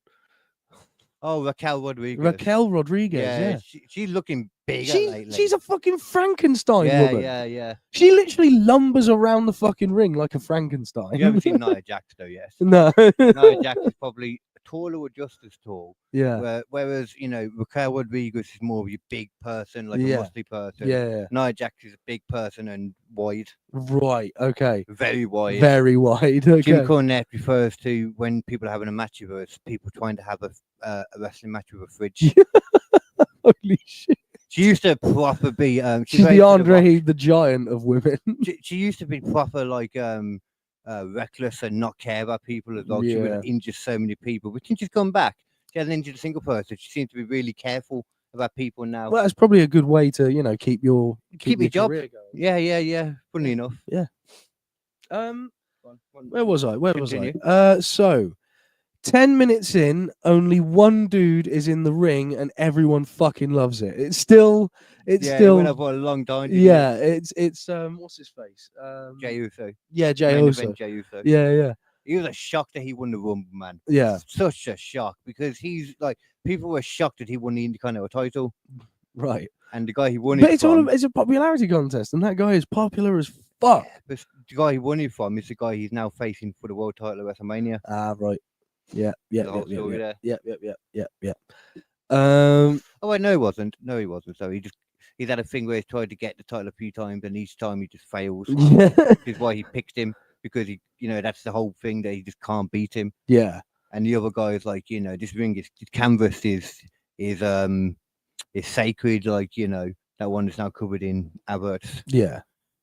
Oh, Raquel Rodriguez. Raquel Rodriguez. Yeah. She's looking bigger lately. She's a fucking Frankenstein woman. Yeah. She literally lumbers around the fucking ring like a Frankenstein. You haven't seen Nia Jax though, yes. No. Nia Jax is probably taller or just as tall. Yeah. Whereas, Raquel Rodriguez is more of a big person, like Yeah. a muscly person. Yeah. Nia Jax is a big person and wide. Right. Okay. Very wide. Very wide. Okay. Jim Cornette refers to when people are having a match with us, people trying to have a wrestling match with a fridge. Holy shit. She used to proper be She's the Andre the Giant of women. She used to be proper like reckless and not care about people as well. She Yeah. would injure so many people. But since she's come back, she hasn't injured a single person. She seems to be really careful about people now. Well, that's probably a good way to, keep your job. career going. Yeah. Funny enough. Yeah. Where was I? Continue. So 10 minutes in, only one dude is in the ring and everyone fucking loves it. It's still It went up for a long time. didn't yeah, it's what's his face? it? Jey Uso. Yeah, Jey Main Uso. event Jey Uso. Yeah. He was a shock that he won the Rumble, man. Yeah. Such a shock because he's like people were shocked that he won the Intercontinental title, Right. and the guy he won But it from. it's a popularity contest, and that guy is popular as fuck. But the guy he won it from is the guy he's now facing for the world title at WrestleMania. Ah, right. Yeah. The whole story there. Yeah. Oh, wait, no, he wasn't. So he's had a thing where he's tried to get the title a few times, and each time he just fails. Yeah. Which is why he picked him because he, that's the whole thing that he just can't beat him. Yeah. And the other guy is like, this ring this canvas is sacred, like that one is now covered in adverts. Yeah.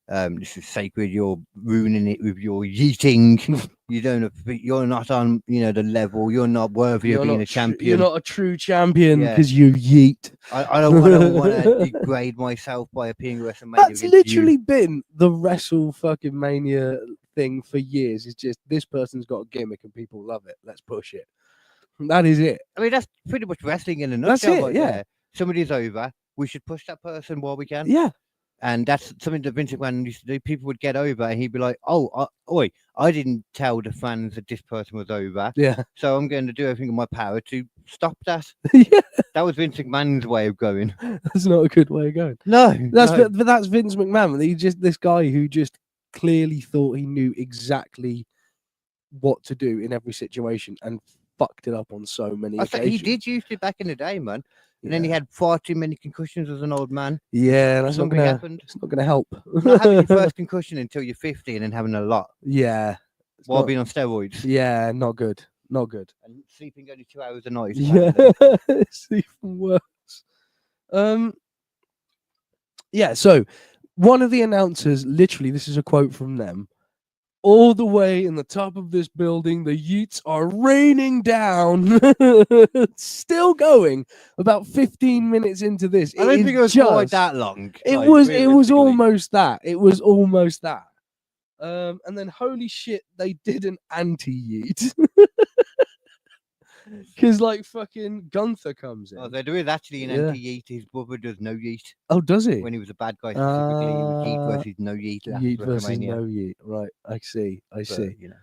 This is sacred. You're ruining it with your yeeting. You're not on, the level. You're not worthy of being a champion. You're not a true champion Yeah. because you yeet. I don't want to degrade myself by appearing at WrestleMania. That's against literally you. been the Wrestle fucking Mania thing for years. It's just this person's got a gimmick and people love it. Let's push it. That is it. I mean, that's pretty much wrestling in a That's nutshell. it, right yeah. there. Somebody's over. We should push that person while we can. Yeah. And that's something that Vince McMahon used to do. People would get over, and he'd be like, I didn't tell the fans that this person was over. Yeah. So I'm going to do everything in my power to stop that. Yeah. That was Vince McMahon's way of going. That's not a good way of going. No. But that's Vince McMahon. He's just this guy who just clearly thought he knew exactly what to do in every situation and fucked it up on so many occasions. He did use it back in the day, man. And then he had far too many concussions as an old man. Yeah, that's not gonna happened. It's not gonna help. Not having your first concussion until you're 50 and then having a lot Yeah. while being on steroids. Yeah, not good. Not good. And sleeping only 2 hours a night. Yeah, it's even worse. Yeah, so one of the announcers, literally, this is a quote from them. all the way in the top of this building. The utes are raining down. Still going. About 15 minutes into this. I don't think it was quite that long. It like, was realistically. almost that. It was almost that. And then holy shit, they did an anti-yeet. Because like fucking Gunther comes in. Oh, there is actually an anti-yeet. His brother does no yeet. Oh, does he? When he was a bad guy, specifically, it was yeet versus no yeet. Yeet versus no yeet. Right, I see. You know,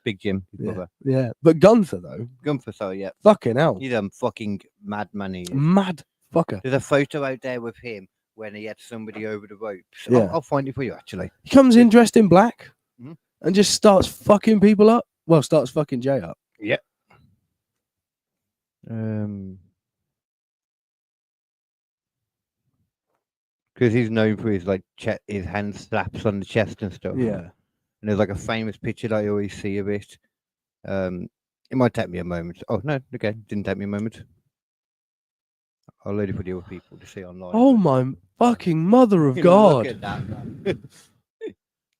Big Jim, his brother. Yeah, but Gunther though. Gunther, sorry, yeah. Fucking hell. He's fucking madman. He is. Mad fucker. There's a photo out there with him when he had somebody over the ropes. Yeah. I'll find it for you actually. He comes in dressed in black Mhm. and just starts fucking people up. Well, starts fucking Jay up. Yep. Because he's known for his like his hand slaps on the chest and stuff. Yeah. And there's like a famous picture that I always see of it. It might take me a moment. Oh no, okay, didn't take me a moment. I'll load it for the other people to see online. Oh my fucking mother of Look God. at that, man.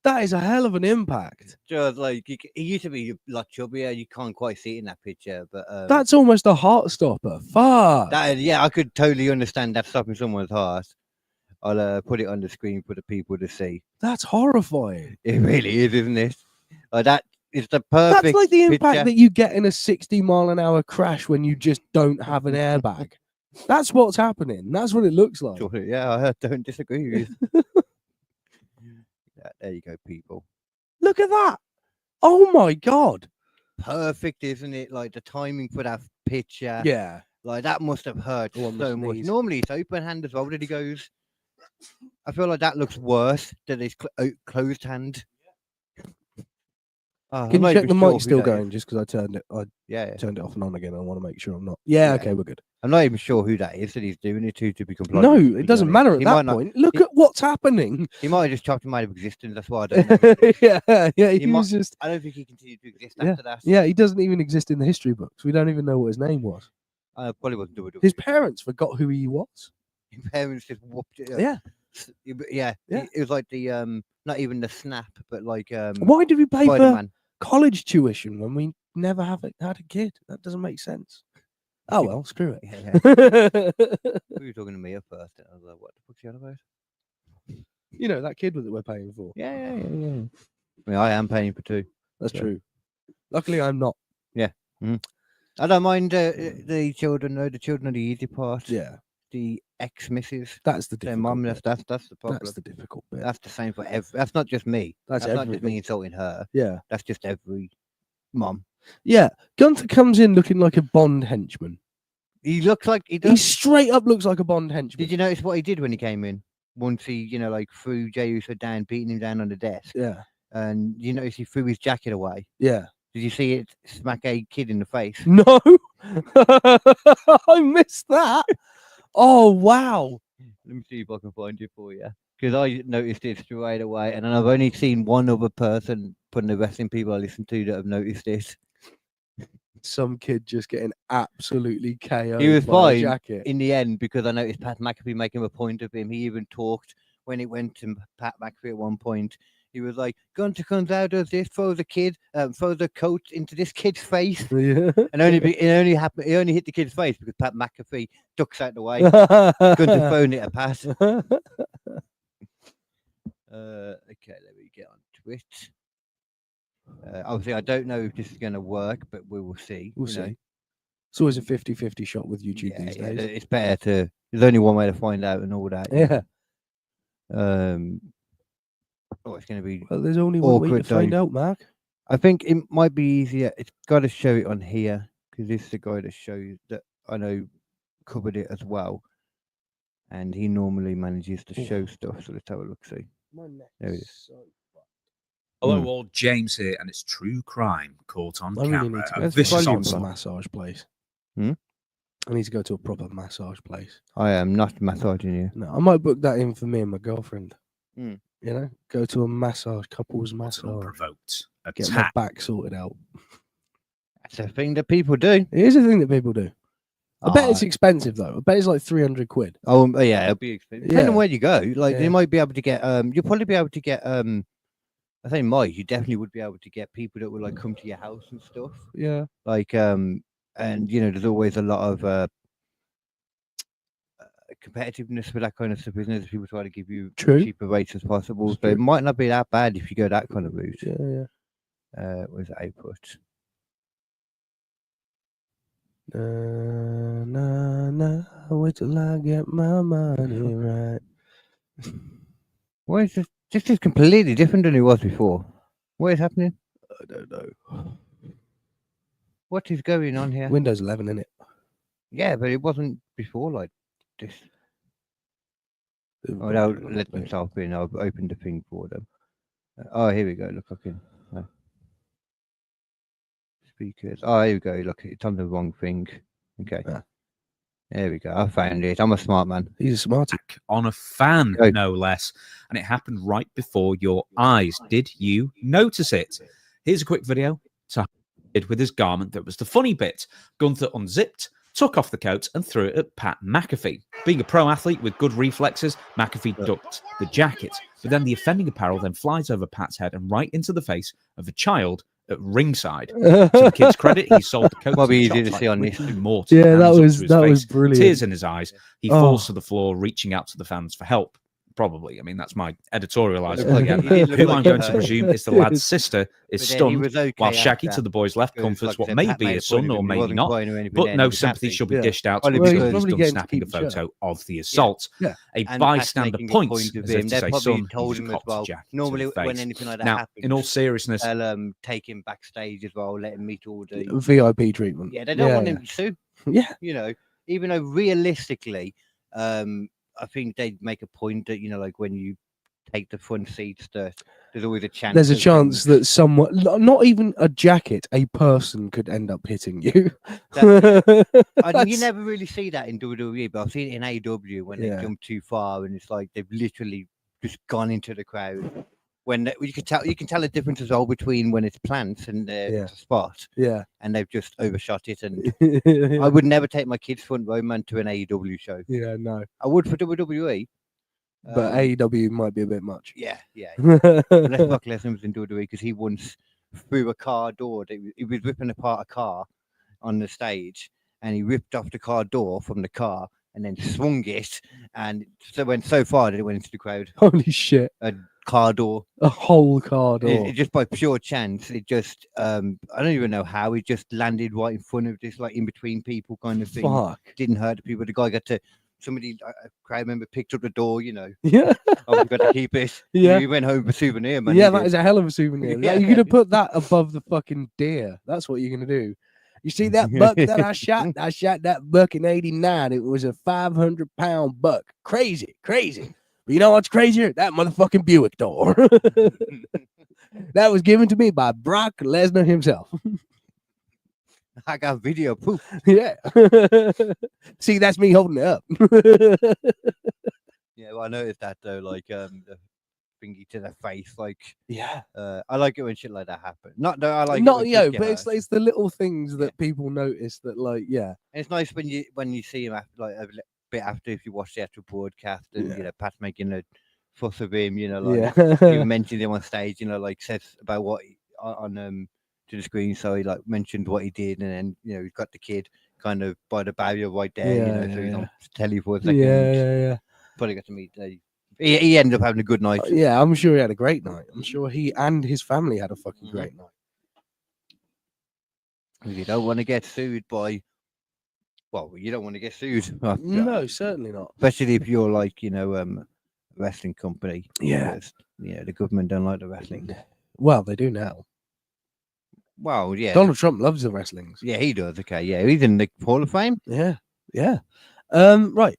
That is a hell of an impact. Just like he used to be a lot chubbier. You can't quite see it in that picture, but That's almost a heart stopper. Fuck. yeah, I could totally understand that stopping someone's heart. I'll put it on the screen for the people to see. That's horrifying. It really is, isn't it? That is the perfect. That's like the impact picture. that you get in a 60-mile-an-hour crash when you just don't have an airbag. That's what's happening. That's what it looks like. Sure, yeah, I don't disagree with you. Yeah, there you go, people. Look at that. Oh my God. Perfect, isn't it? Like the timing for that picture. Yeah. Like that must have hurt Oh, on so the much. sneeze. Normally it's open hand as well that he goes. I feel like that looks worse than his closed hand. Can you check the mic's still going? Just because I turned it yeah. turned it off and on again. I want to make sure I'm not. Yeah, okay, we're good. I'm not even sure who that is that he's doing it to be compliant. No, it doesn't matter at that point. Look at what's happening. He might have just chopped him out of existence. That's why I don't know. yeah. He was just. I don't think he continued to exist after that. Yeah, he doesn't even exist in the history books. We don't even know what his name was. Probably wasn't WWE. His parents forgot who he was. His parents just whooped it. Yeah. It was like the not even the snap, but like Why did we pay Spider-Man. for college tuition when we never had a kid? That doesn't make sense. Oh well, screw it. Who were you talking to me at first? I was like, what the fuck's he on about? You know, that kid that we're paying for. Yeah. I mean, I am paying for two. That's true. Luckily, I'm not. Yeah. I don't mind the children. No, the children are the easy part. Yeah. The ex-misses. That's the Their difficult mum. bit. That's the problem. That's the difficult bit. That's the same for every. That's not just me. That's not just everything. me insulting her. Yeah. That's just every mum. Yeah. Gunther comes in looking like a Bond henchman. He looks like he does. He straight up looks like a Bond henchman. Did you notice what he did when he came in? Once he, like threw Jey Uso down, beating him down on the desk. Yeah. And you notice he threw his jacket away. Yeah. Did you see it smack a kid in the face? No. I missed that. Oh wow. Let me see if I can find it for you. Because I noticed it straight away, and I've only seen one other person from the wrestling people I listen to that have noticed it. Some kid just getting absolutely KO'd. He was by fine a jacket. in the end because I noticed Pat McAfee making a point of him. He even talked when it went to Pat McAfee at one point. He was like, Gunther comes out of this, throws the coat into this kid's face. Yeah. And it only hit the kid's face because Pat McAfee ducks out the way. Gunther throwing it at Pat. Okay, let me get on to it. Obviously, I don't know if this is going to work, but we will see. We'll see. It's always a 50-50 shot with YouTube these days. It's better to. There's only one way to find out and all that. Yeah. It's going to be. Well, there's only one way to find out, Mark. I think it might be easier. It's got to show it on here because this is the guy that shows that I know covered it as well, and he normally manages to show stuff. So let's have a look. See. There it is. Hello, all. James here, and it's true crime caught on camera. Need to A go vicious to a onslaught. massage place. I need to go to a proper massage place. I am not massaging you. No, I might book that in for me and my girlfriend. You know, go to a massage, couples massage. Unprovoked Get my back sorted out. That's a thing that people do. It is a thing that people do. I bet it's expensive though. I bet it's like 300 quid. Oh yeah, it'll be expensive. Depending on where you go, like you might be able to get. You'll probably be able to get I think Mike, you definitely would be able to get people that would like come to your house and stuff. Yeah. Like and there's always a lot of competitiveness with that kind of stuff, isn't it? People try to give you True. cheaper rates as possible. That's So it true. might not be that bad if you go that kind of route. Yeah. Where's the output? Nah, wait till I get my money right. Why is this? This is completely different than it was before. What is happening? I don't know. What is going on here? Windows 11, innit? Yeah, but it wasn't before like this. Oh, they'll let themselves in. I've opened the thing for them. Oh, here we go. Look, I can. Speakers. Oh, here we go. Look, it's on the wrong thing. Okay. Ah. There we go. I found it. I'm a smart man. He's a smarty. On a fan, Good. no less. And it happened right before your eyes. Did you notice it? Here's a quick video to did with his garment that was the funny bit. Gunther unzipped, took off the coat and threw it at Pat McAfee. Being a pro athlete with good reflexes, McAfee ducked the jacket. But then the offending apparel then flies over Pat's head and right into the face of a child at ringside. To the kid's credit, he sold the coat. Might be to the easy to see on this. Morton, Yeah, hands that up was to his that was face, brilliant. tears in his eyes. He Oh. falls to the floor, reaching out to the fans for help. Probably. I mean, that's my editorializing Looked like- again. he did look Who like I'm going to her. presume is the lad's sister, is But then he stunned, was okay while Shaggy, after. to the boy's left, Because, comforts like I what said, may Pat be made a his son point of or him. He maybe wasn't not. crying or anything But then, no he was sympathy happy. shall be Yeah. dished out Only because because- he's Probably done getting to snapping a keep each photo of the assault. Yeah. A And Pat's bystander making a points point of as if him. to They say, probably son, told he's him a as cop's well. jacket to Normally, the when face. anything like that Now, happens, in all seriousness, they'll take him backstage as well, let him meet all the. VIP treatment. Yeah, they don't want him to sue. Yeah. You know, even though realistically, I think they'd make a point that like when you take the front seats, there's always a chance. There's a of chance things. that someone, not even a jacket, a person could end up hitting you. I mean, you That's- never really see that in WWE, but I've seen it in AEW when Yeah. they jump too far, and it's like they've literally just gone into the crowd. When you can tell the difference as well between when it's plants and it's a spot, Yeah. and they've just overshot it. And I would never take my kids front row man to an AEW show. Yeah, no. I would for WWE, But AEW might be a bit much. yeah. Unless Brock Lesnar was in WWE, because he once threw a car door. He was ripping apart a car on the stage, and he ripped off the car door from the car and then swung it, and so went so far that it went into the crowd. Holy shit. A car door. A whole car door. It just by pure chance, it just I don't even know how it just landed right in front of this, like in between people kind of thing. Fuck. Didn't hurt the people. The guy got to somebody, a crowd member picked up the door. Yeah. I've got to keep it. Yeah. He went home for souvenir, man. Yeah, he that did. is a hell of a souvenir. Yeah. You're gonna put that above the fucking deer. That's what you're gonna do. You see that buck that I shot? I shot that buck in '89. It was a 500-pound buck. Crazy. But you know what's crazier? That motherfucking Buick door. That was given to me by Brock Lesnar himself. I got video proof. Yeah. See, that's me holding it up. Yeah, well, I noticed that though, like the thingy to the face, like Yeah. I like it when shit like that happens. Not that I like Not it when yo, kids get but it's hurt. it's the little things that people notice that, like, yeah. And it's nice when you see him after, like a bit after, if you watch the actual broadcast, and Yeah. Pat's making a fuss of him, like Yeah. you mentioned him on stage, like says about what on to the screen, so he like mentioned what he did, and then he's got the kid kind of by the barrier right there, so he's on telly for a second. Yeah. Probably got to meet. He ended up having a good night. Yeah, I'm sure he had a great night. I'm sure he and his family had a fucking Mhm. great night. You don't want to get sued by. Well, you don't want to get sued. No, certainly not. Especially if you're like a wrestling company. Yeah. because, the government don't like the wrestling. Well, they do now. Well, yeah, Donald Trump loves the wrestlings. yeah, he does. Okay, yeah, he's in the Hall of Fame. Yeah. Right.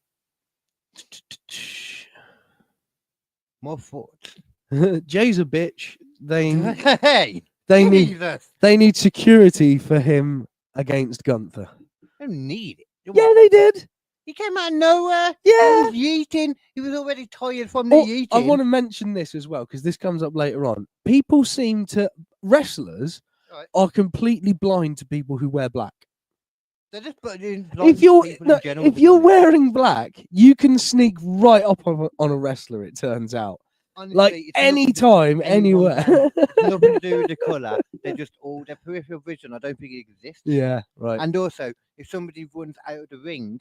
More thoughts. Jay's a bitch. Hey, They need Jesus. they need security for him against Gunther. They don't need it. Yeah, they did. He came out of nowhere. Yeah. He was yeeting. He was already tired from the Oh, yeeting. I want to mention this as well because this comes up later on. People seem to wrestlers Right. are completely blind to people who wear black. They're just putting If you're wearing black, you can sneak right up on a wrestler. It turns out Honestly, Like it's nothing to- anytime, anyone anywhere. can. It's nothing to do with the colour. They're just all their peripheral vision. I don't think it exists. Yeah, right. And also, if somebody runs out of the ring,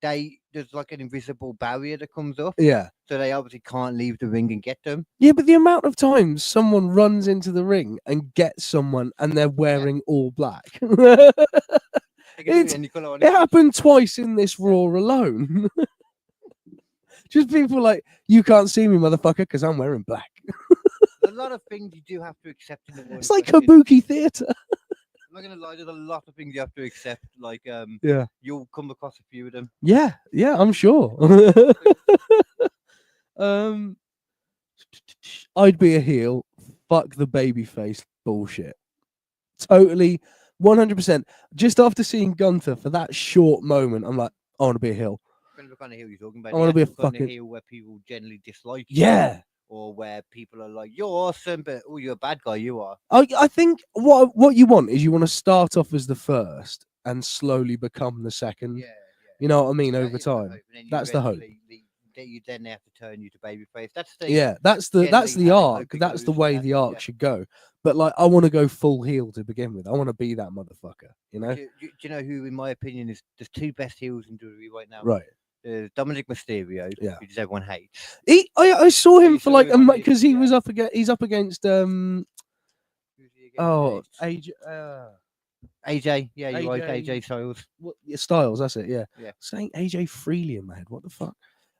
there's like an invisible barrier that comes up. Yeah. So they obviously can't leave the ring and get them. Yeah, but the amount of times someone runs into the ring and gets someone and they're wearing all black. They can do It's- any colour on It happened twice in this Raw alone. Just people like, you can't see me, motherfucker, because I'm wearing black. There's a lot of things you do have to accept in the world. It's like kabuki theatre. I'm not gonna lie, there's a lot of things you have to accept. Like Yeah. you'll come across a few of them. Yeah, I'm sure. I'd be a heel. Fuck the babyface bullshit. Totally, 100%. Just after seeing Gunther for that short moment, I'm like, I want to be a heel. Depends what kind of heel you're talking about. I wanna be a The actual kind of fucking- heel where people generally dislike you. Yeah. Or where people are like, you're awesome, but oh, you're a bad guy. You are. I think what you want is you want to start off as the first and slowly become the second. Yeah. You know what I mean? That Over is the hope, time. and then you That's the hope. eventually you then have to turn you to babyface. That's the Yeah, that's the generally how arc. it That's the goes, way and the arc yeah. should go. But like, I want to go full heel to begin with. I want to be that motherfucker. You know? Do you know who, in my opinion, is the two best heels in WWE right now? Right. There's Dominic Mysterio, Yeah. who just everyone hates. I saw him you for saw like him on because he yeah. was he's up against Who's he against? AJ AJ, yeah, you're right, AJ. AJ Styles. what Styles, that's it, yeah. Yeah. Saying AJ Freely in my head. What the fuck?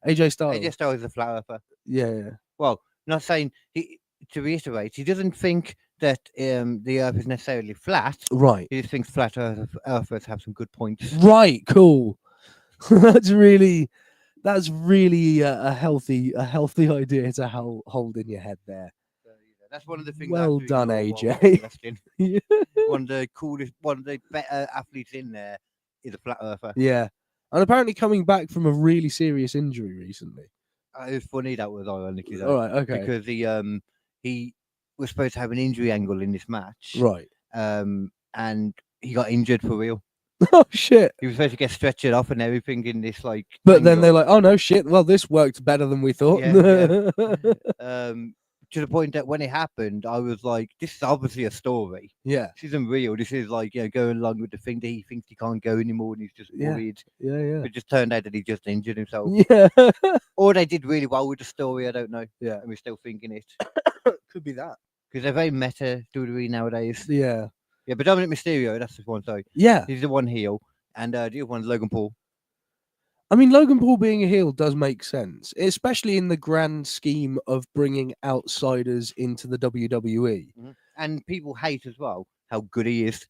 AJ Styles. AJ Styles is a flat earther. Yeah. Well, not saying to reiterate, he doesn't think that the earth is necessarily flat. Right. He just thinks flat earthers have some good points. Right, cool. that's really a healthy idea to hold in your head there. So, that's one of the things. Well I have to done, ignore while AJ. watching wrestling. One of the coolest, one of the better athletes in there is a flat earther. Yeah. And apparently coming back from a really serious injury recently. It was funny, that was ironically All though, right, okay. because he was supposed to have an injury angle in this match, Right. and he got injured for real. Oh shit. He was supposed to get stretchered off and everything in this like. But then they're angle. like, oh no shit, well this worked better than we thought. Yeah. To the point that when it happened, I was like, this is obviously a story. yeah. This isn't real. This is like, going along with the thing that he thinks he can't go anymore and he's just Yeah. worried. Yeah. But it just turned out that he just injured himself. Yeah. Or they did really well with the story, I don't know. Yeah. And we're still thinking it. Could be that. Because they're very meta WWE nowadays. Yeah. Yeah, but Dominic Mysterio, that's the one, sorry. Yeah. He's the one heel. And the other one's Logan Paul. I mean, Logan Paul being a heel does make sense, especially in the grand scheme of bringing outsiders into the WWE. And people hate as well how good he is.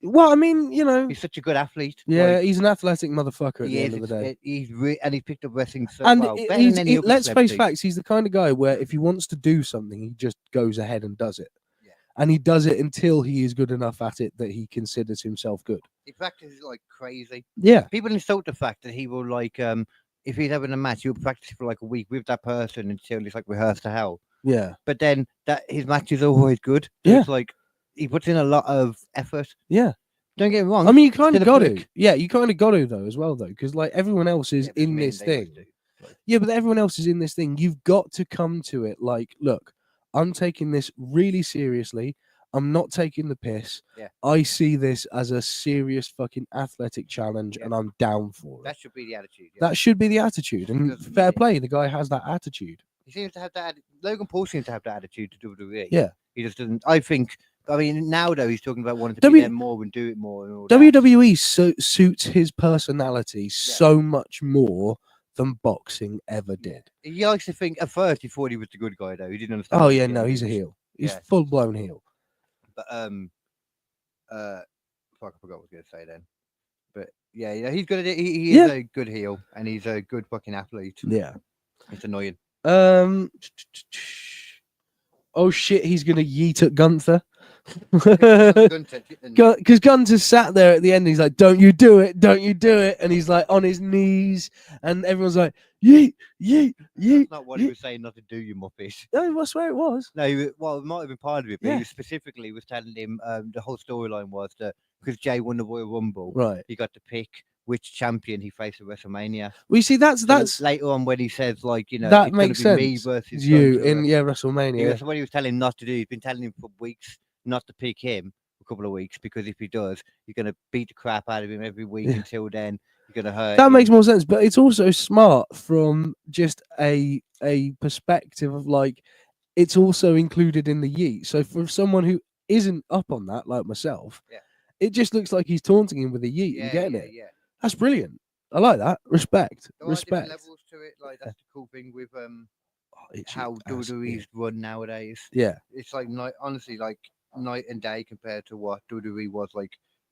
Well, I mean, you know, He's such a good athlete. yeah, like, he's an athletic motherfucker at he the is. end of the day. And he's picked up wrestling so And well. Better than any other let's face celebrity. facts, he's the kind of guy where if he wants to do something, he just goes ahead and does it. Yeah. And he does it until he is good enough at it that he considers himself good. He practices like crazy. Yeah. People insult the fact that he will like if he's having a match, he'll practice for like a week with that person until it's like rehearsed to hell. Yeah. But then that his match is always good. So Yeah. It's like he puts in a lot of effort. Yeah. Don't get me wrong. I mean, you kind of still a got to. prick. Yeah, you kind of got to, though, as well, though, because like everyone else is Yeah, but in men, this they always thing. do. Yeah, but everyone else is in this thing. You've got to come to it like, look, I'm taking this really seriously. I'm not taking the piss. Yeah. I see this as a serious fucking athletic challenge, Yeah. and I'm down for it. That should be the attitude. Yeah. That should be the attitude, and Because, fair yeah. play. The guy has that attitude. He seems to have that. Logan Paul seems to have that attitude to WWE. Yeah. He just doesn't. I think. I mean, now though he's talking about wanting to W- be there more and do it more. And all that. WWE suits his personality so much more than boxing ever did. He likes to think. At first, he thought he was the good guy though. He didn't understand. Oh what yeah, the no, end he's a was. heel. He's Yeah. full blown heel. But fuck, I forgot what I was going to say then. But yeah, he's good at it. He Yeah. is a good heel, and he's a good fucking athlete. Yeah. It's annoying. Oh shit, he's gonna yeet at Gunther. Gunther, Because Gunther sat there at the end. He's like, "Don't you do it? Don't you do it?" And he's like on his knees, and everyone's like, "Yeet, yeet, yeet." That's not what he was saying. Not to do, you muppet. No, I swear it was. No, well, it might have been part of it, but Yeah. he was telling him the whole storyline was that because Jay won the Royal Rumble, Right. he got to pick which champion he faced at WrestleMania. We see that's Later on when he says like, you know, that it's makes gonna be me sense. versus You so-and-so. in WrestleMania. That's what he was telling him not to do. He's been telling him for weeks not to pick him a couple of weeks, because if he does, you're gonna beat the crap out of him every week until then. You're gonna hurt That him. makes more sense, but it's also smart from just a perspective of like it's also included in the yeet. So for someone who isn't up on that, like myself, it just looks like he's taunting him with a yeet and getting it. Yeah. That's brilliant. I like that. Respect. There are different Respect. levels to it. Like that's the cool thing with It's how WWE's run nowadays. Yeah. It's like honestly like night and day compared to what WWE was like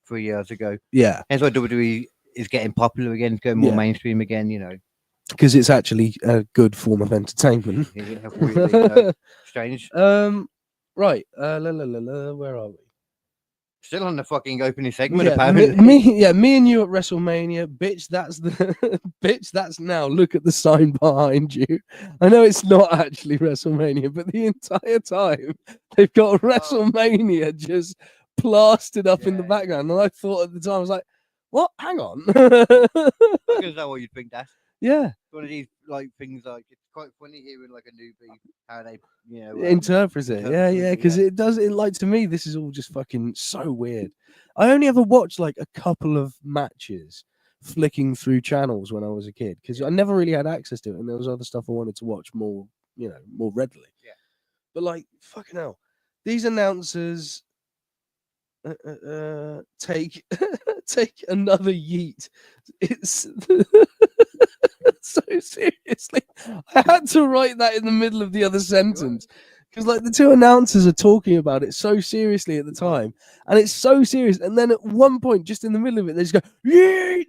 3 years ago. Yeah. That's why WWE is getting popular again, it's going more mainstream again, you know. Because it's actually a good form of entertainment. Really, you know, strange. Right. Where are we? Still on the fucking opening segment, Yeah, apparently. me and you at WrestleMania, bitch. That's the bitch. That's now. Look at the sign behind you. I know it's not actually WrestleMania, but the entire time they've got WrestleMania just plastered up in the background. And I thought at the time, I was like, "What? Hang on." Is that what you think? That's yeah. One of these like things. Like it's quite funny hearing like a newbie how they, you know, interprets it. Yeah, because it does. It like to me, this is all just fucking so weird. I only ever watched like a couple of matches flicking through channels when I was a kid because I never really had access to it, and there was other stuff I wanted to watch more, you know, more readily. Yeah. But like, fucking hell, these announcers take take another yeet. It's so seriously. I had to write that in the middle of the other sentence because like the two announcers are talking about it so seriously at the time, and it's so serious, and then at one point just in the middle of it they just go yeet.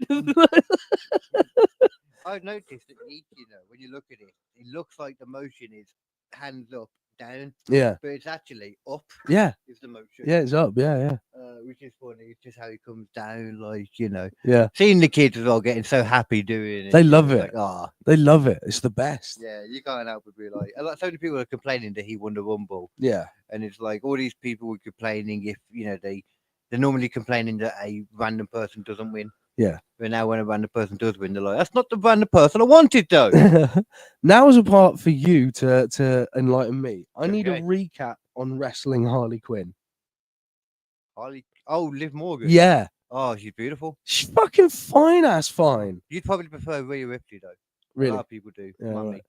I've noticed that yeet, you know, when you look at it, it looks like the motion is hands up, down. Yeah. But it's actually up. Yeah. Is the motion. Yeah, it's up. Yeah. Which is funny. It's just how it comes down, like, you know. Yeah. Seeing the kids as well getting so happy doing it. They love it. Like, oh. They love it. It's the best. Yeah, you can't help but be like, so many people are complaining that he won the Rumble. Yeah. And it's like all these people were complaining if, you know, they're normally complaining that a random person doesn't win. Yeah. But now when a random person does win, they're like, that's not the random person I wanted, though. Now is a part for you to enlighten me. I need a recap on wrestling Harley Quinn. Liv Morgan. Yeah. Oh, she's beautiful. She's fucking fine ass fine. You'd probably prefer Rhea Ripley, though. Really? A lot of people do. Yeah, right.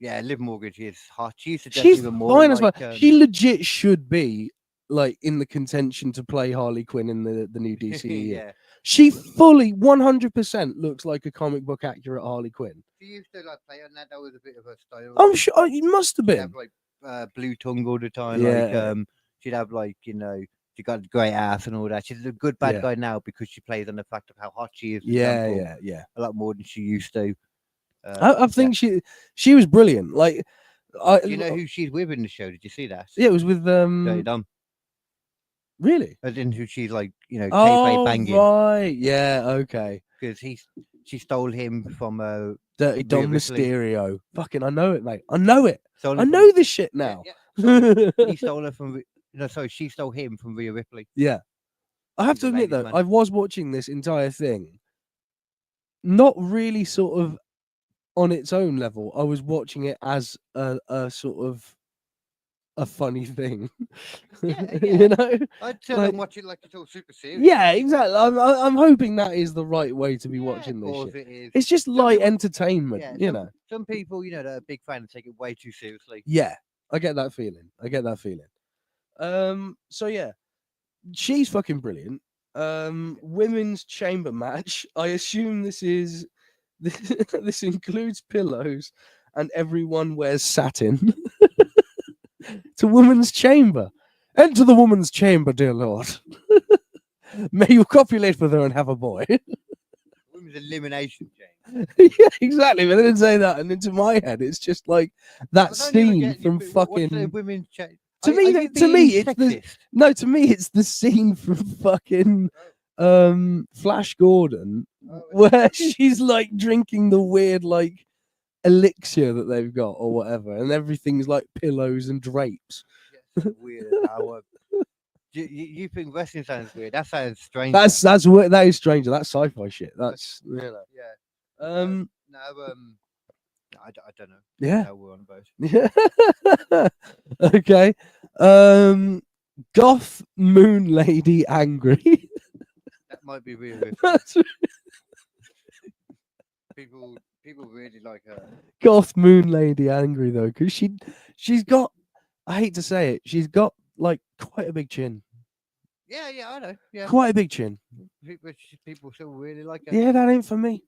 Yeah, Liv Morgan, she is hot. She's even more fine like, as well. She legit should be like in the contention to play Harley Quinn in the new DCE. Yeah. She fully 100% looks like a comic book accurate Harley Quinn. She used to like play on that. That was a bit of her style. I'm sure it must have been. She'd have like blue tongue all the time. Yeah. Like she'd have like, you know, she got a great ass and all that. She's a good bad guy now because she plays on the fact of how hot she is. Yeah. A lot more than she used to. I think she was brilliant. Like, do you know who she's with in the show? Did you see that? Yeah, it was with Dirty Dom. Really? As in who she's like, you know, oh, banging. Right. Yeah. Okay. Because she stole him from Dirty Dom Mysterio. Fucking, I know it, mate. I know it. I know from, this shit now. Yeah. He stole her from. No, sorry, she stole him from Rhea Ripley. Yeah. I have to admit though, I was watching this entire thing, not really sort of on its own level. I was watching it as a sort of a funny thing. Yeah. You know, I'd tell them watch it like it's all super serious. Yeah, exactly. I'm hoping that is the right way to be watching this shit. It is. It's just light entertainment, you know. Some people, you know, that are big fans take it way too seriously. Yeah, I get that feeling. So yeah, she's fucking brilliant. Women's chamber match. I assume this includes pillows and everyone wears satin. It's a woman's chamber. Enter the woman's chamber, dear Lord. May you copulate with her and have a boy. Women's elimination chamber. Yeah, exactly. But they didn't say that, and into my head, it's just like that scene from fucking. Women's chamber. To me, it's the scene from fucking Flash Gordon, where she's like drinking the weird like elixir that they've got or whatever, and everything's like pillows and drapes. Weird. You think wrestling sounds weird? That sounds strange. That's what that is stranger. That's sci-fi shit. That's yeah. um No, I don't know. yeah. How we're on about. Yeah. Okay. Goth moon lady angry. That might be weird. That's People really like her. Goth moon lady angry though, because she's got. I hate to say it, she's got like quite a big chin. Yeah, I know. Yeah, Quite a big chin. People still really like her. Yeah, that ain't for me.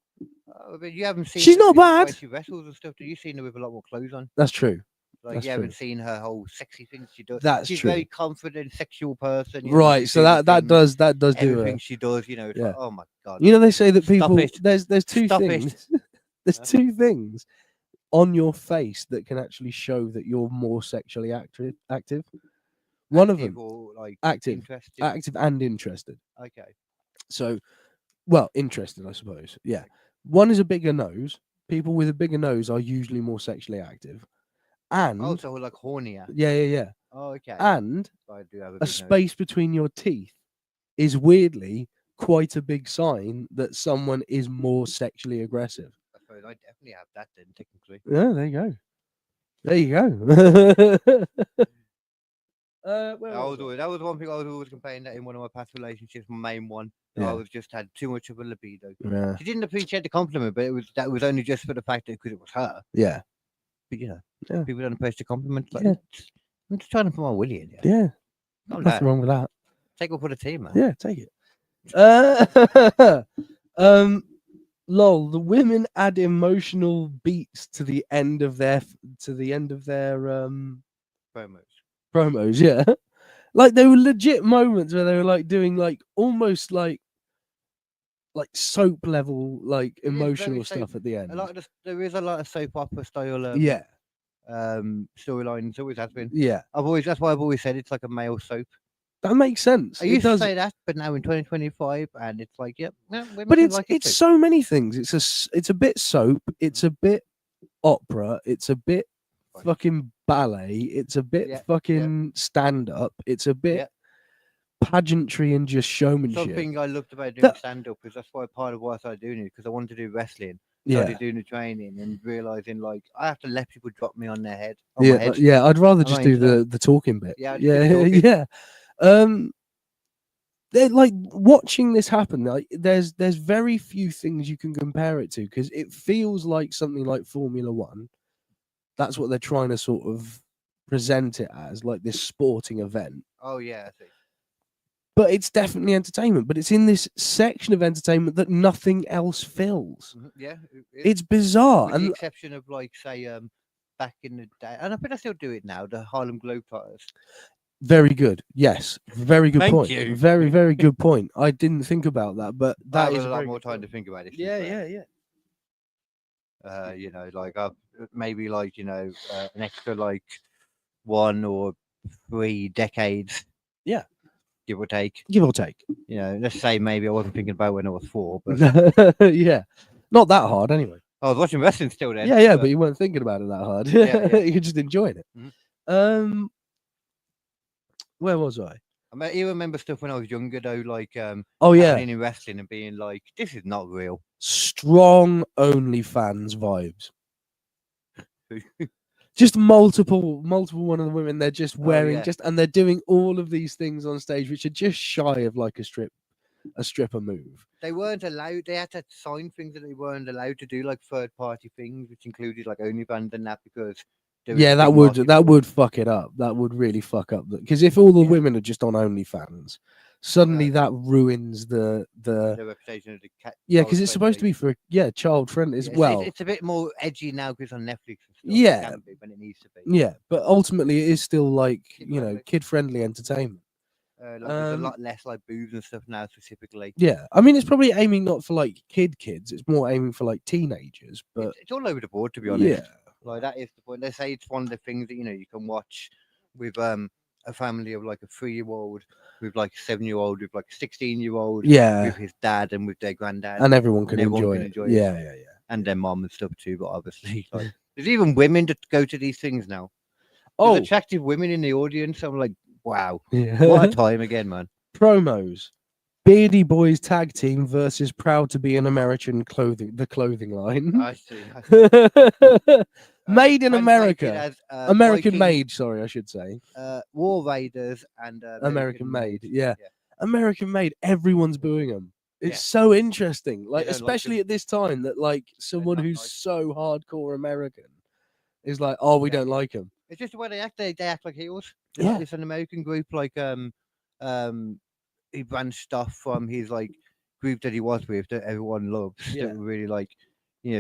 But you haven't seen. She's her not when bad. she wrestles and stuff. You've seen her with a lot more clothes on. That's true. Like That's you haven't true. seen her whole sexy things she does. That's She's true. very confident, sexual person. You know, Right. she's So doing that things, does do everything it. she does. You know, it's Yeah. like, oh my god. You know, they say that Stop people it. there's two Stop it. things. There's two things on your face that can actually show that you're more sexually active. One of them, Or, like active, interested. active and interested. Okay. So, well, interested, I suppose. Yeah. One is a bigger nose. People with a bigger nose are usually more sexually active. And Oh, so like hornier. yeah. Oh, okay. And I do have a a big nose. space between your teeth is weirdly quite a big sign that someone is more sexually aggressive. I suppose I definitely have that then, technically. Yeah, there you go. There you go. Where was I? That was one thing I was always complaining that in one of my past relationships, my main one, that Yeah. I was just had too much of a libido. Yeah. She didn't appreciate the compliment, but that was only just for the fact that because it was her. Yeah. But you know, Yeah. people don't appreciate the compliment. Like, Yeah. I'm just trying to put my willy in. Yeah. Not Nothing that. wrong with that. Take up for the team, man. Yeah, take it. Lol, the women add emotional beats to the end of their Promos. yeah. Like there were legit moments where they were like doing like almost like soap level like It is very emotional stuff soap- at the end. There is a lot of soap opera style. Yeah. Storylines. Always has been. Yeah. That's why I've always said it's like a male soap. That makes sense. I It used to does. say that, but now in 2025, and it's like, yep, yeah, women But do it's like it it's too. so many things. It's a bit soap. It's a bit opera. It's a bit Right. fucking ballet. It's a bit Yeah, fucking stand up. It's a bit Yeah. pageantry and just showmanship. Something I loved about doing That- stand up is that's why part of why I started doing it because I wanted to do wrestling. Yeah, Started doing the training and realizing like I have to let people drop me on their head. On yeah, my head. yeah. I'd rather I just mean, do the talking bit. Yeah, just do the yeah, talking. yeah. They're like watching this happen. Like, there's very few things you can compare it to because it feels like something like Formula One. That's what they're trying to sort of present it as, like this sporting event. Oh yeah, I see. But it's definitely entertainment. But it's in this section of entertainment that nothing else fills. Yeah, It's bizarre. with the And exception of like say back in the day, and I think I still do it now. The Harlem Globetrotters. very good. Yes. Very good Thank point. you. Very, very good point. I didn't think about that, but I that have is a a lot very more good time point. to think about it. Yeah. You know, like I've maybe like you know an extra like 1 or 3 decades. Yeah. Give or take. Give or take. You know, let's say maybe I wasn't thinking about when I was 4, but Yeah. Not that hard anyway. I was watching wrestling still then. Yeah, but you weren't thinking about it that hard. Yeah. You're just enjoying it. Mhm. Where was I? You remember stuff when I was younger though, like Oh yeah. happening in wrestling and being like, this is not real. Strong OnlyFans vibes. Just multiple one of the women they're just wearing yeah. and they're doing all of these things on stage which are just shy of like a stripper move. They weren't allowed. They had to sign things that they weren't allowed to do, like third-party things, which included like OnlyFans and that because. there was Yeah, a that big would market that for it. would fuck it up. That would really fuck up because if all the Yeah. women are just on OnlyFans, suddenly Right. that ruins the the reputation of the cat. yeah, because it's supposed to be for child friendly as well. It's a bit more edgy now because it's on Netflix. And stuff. Yeah. It can be when it needs to be. Yeah, but ultimately it is still like Kid-friendly. kid friendly entertainment. Like there's a lot less like boobs and stuff now specifically. Yeah, I mean it's probably aiming not for like kids. It's more aiming for like teenagers. But It's all over the board to be honest. yeah, Like that is the point. They say it's one of the things that you can watch with a family of like a 3-year-old, with like a 7-year-old, with like a 16-year-old, yeah, with his dad and with their granddad, and everyone can everyone enjoy can it. enjoy it. Yeah. and their mom and stuff too. But obviously, like there's even women that go to these things now. Oh, There's attractive women in the audience. I'm like, Wow. Yeah. What a time again, man. Promos. Beardy Boys tag team versus Proud to be an American clothing line. I see. Made in Translated America. as, American Viking, made, sorry, I should say. War Raiders and American made. Yeah. Yeah. American made. Everyone's booing them. It's Yeah. so interesting. Like, don't like especially them. at this time that like someone not who's like so hardcore American is like, oh, we Yeah. don't like him. It's just the way they act. They act like heroes. Yeah. It's an American group. Like he ran stuff from his like group that he was with that everyone loves. Yeah. That were really like,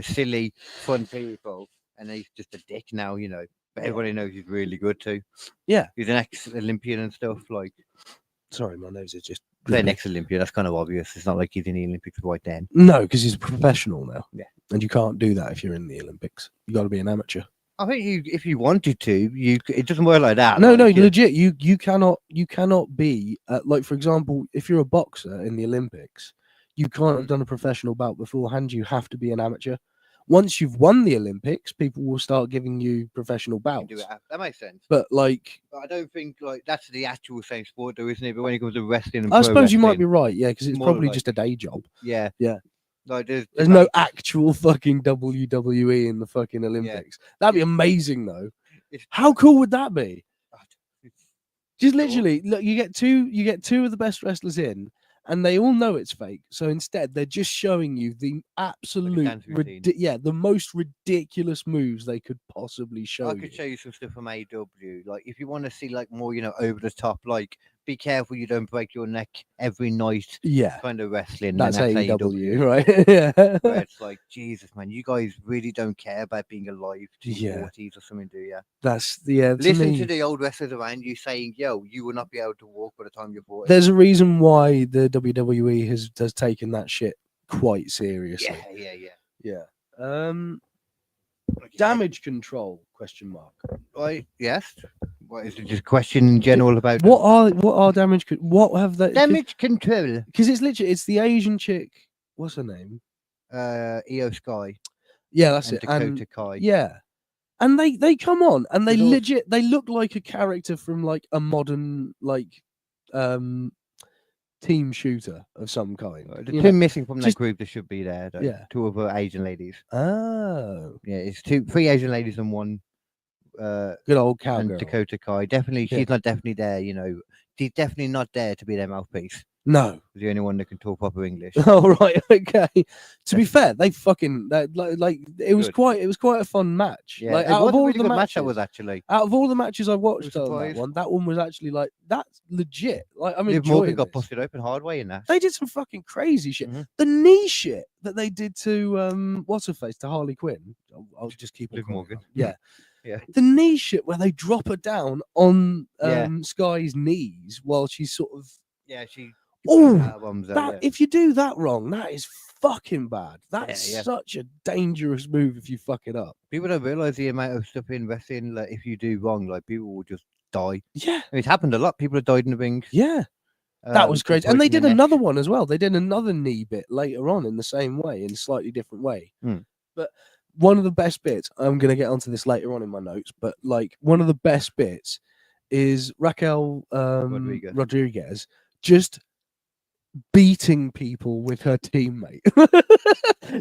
silly, fun people. And he's just a dick now, But everybody knows he's really good too. Yeah. He's an ex-Olympian and stuff. Like, Sorry, my nose is just an ex-Olympian. That's kind of obvious. It's not like he's in the Olympics right then. no, because he's a professional now. Yeah. And you can't do that if you're in the Olympics. You got to be an amateur. I think if you wanted to, it doesn't work like that. No, like, legit. You cannot be like, for example, if you're a boxer in the Olympics, you can't have done a professional bout beforehand. You have to be an amateur. Once you've won the Olympics, people will start giving you professional you can bouts. do it. That makes sense. But like, But I don't think like that's the actual same sport, though, isn't it? But when it comes to wrestling, and I pro suppose you might be wrestling, right. Yeah, because it's more probably like- just a day job. Yeah, Yeah. Like There's like, no actual fucking WWE in the fucking Olympics. That'd be amazing, though. It's- How cool would that be? it's- Just Sure. literally, look, you get two of the best wrestlers in, and they all know it's fake. So instead, they're just showing you the absolute, dance routine. the most ridiculous moves they could possibly show I you. could show you some stuff from AEW. Like if you want to see like more, over the top, like be careful you don't break your neck every night Yeah, kind of wrestling. that's then AEW, right? Yeah, Where it's like, Jesus, man, you guys really don't care about being alive to your Yeah. 40s or something, do you? that's To Listen me, to the old wrestlers around you saying, yo, you will not be able to walk by the time you're 40. there's a reason why the WWE has taken that shit quite seriously. Yeah. Yeah. Damage control? Question mark. Right, yes. What is it? Just question in general about What are damage? What have they? damage control? Because it's the Asian chick. What's her name? Io Sky Yeah, that's and it. Dakota And Kai. yeah, and they come on and they There's also- legit they look like a character from like a modern like team shooter of some kind. The you two know? missing from that just- group that should be there. Though. Yeah. Two other Asian ladies. Oh, Yeah, it's three Asian ladies and one good old and cowgirl. Dakota Kai. Definitely, Yeah. she's not definitely there. She's definitely not there to be their mouthpiece. No. The only one that can talk proper English. Oh right, okay. To be fair, they fucking like it was Good. quite a fun match. Yeah, Like it out was of a all really the good matches, match that was actually. out of all the matches I watched was on that surprised. one, that one was actually like that's legit. Like I'm Liv Morgan enjoying got this. busted open hard way in that. They did some fucking crazy shit. Mhm. The knee shit that they did to what's her face, to Harley Quinn. I'll just keep on Liv calling Morgan. her. Yeah. Yeah. The knee shit where they drop her down on Yeah. Sky's knees while she's sort of Yeah, she. oh Bombs out, that yeah. if you do that wrong, that is fucking bad. That's yeah. such a dangerous move if you fuck it up. People don't realize the amount of stuff in wrestling. Like if you do wrong, like people will just die. Yeah, I mean, it's happened a lot. People have died in the ring. yeah. That was crazy. And they did breaking their another neck. one as well. They did another knee bit later on in the same way, in a slightly different way. Hmm. But one of the best bits, I'm going to get onto this later on in my notes, but like one of the best bits is Raquel Rodriguez just beating people with her teammate.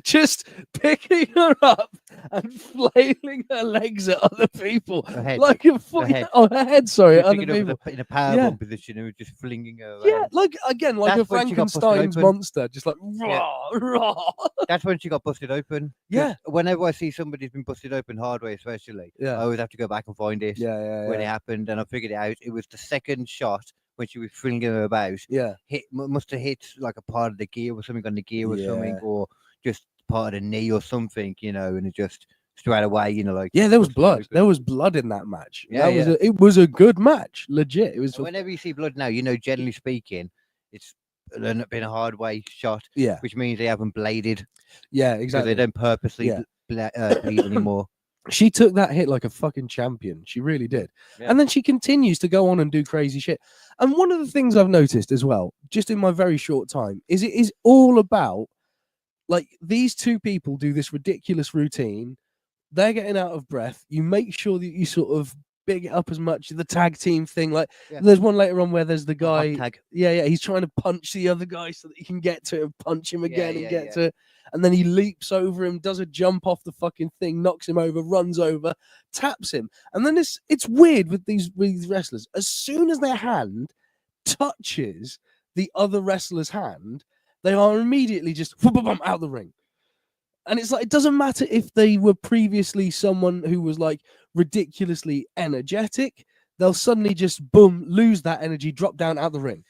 Just picking her up and flailing her legs at other people. Her head. Like a head. Oh, her head, sorry, at Just other picking her up people. in a power Yeah. bomb position and was just flinging her around. Yeah, like again, like That's a when she got busted Frankenstein's open. monster, just like raw, raw. That's when she got busted open. 'Cause Yeah. Whenever I see somebody's been busted open hard way, especially, Yeah. I always have to go back and find it Yeah, when it happened, and I figured it out. It was the second shot when she was flinging her about. yeah. Must have hit like a part of the gear or something on the gear or something, Yeah. or just part of the knee or something, and it just straight away, like Yeah, there was busted blood. open. There was blood in that match. Yeah, it was a good match. Legit. It was. And whenever you see blood now, generally speaking, it's been a hard way shot, Yeah. which means they haven't bladed Yeah. because Exactly. they don't purposely Yeah. bleed anymore. She took that hit like a fucking champion. She really did. Yeah. And then she continues to go on and do crazy shit. And one of the things I've noticed as well, just in my very short time, is it is all about like these two people do this ridiculous routine. They're getting out of breath. You make sure that you sort of big it up as much. The tag team thing, like Yeah. there's one later on where there's the A hot guy. tag. Yeah, he's trying to punch the other guy so that he can get to him, punch him again, and yeah, get yeah. to it. And then he leaps over him, does a jump off the fucking thing, knocks him over, runs over, taps him. And then it's weird with these wrestlers. As soon as their hand touches the other wrestler's hand, they are immediately just out the ring. And it's like, it doesn't matter if they were previously someone who was like ridiculously energetic, they'll suddenly just boom, lose that energy, drop down out the ring.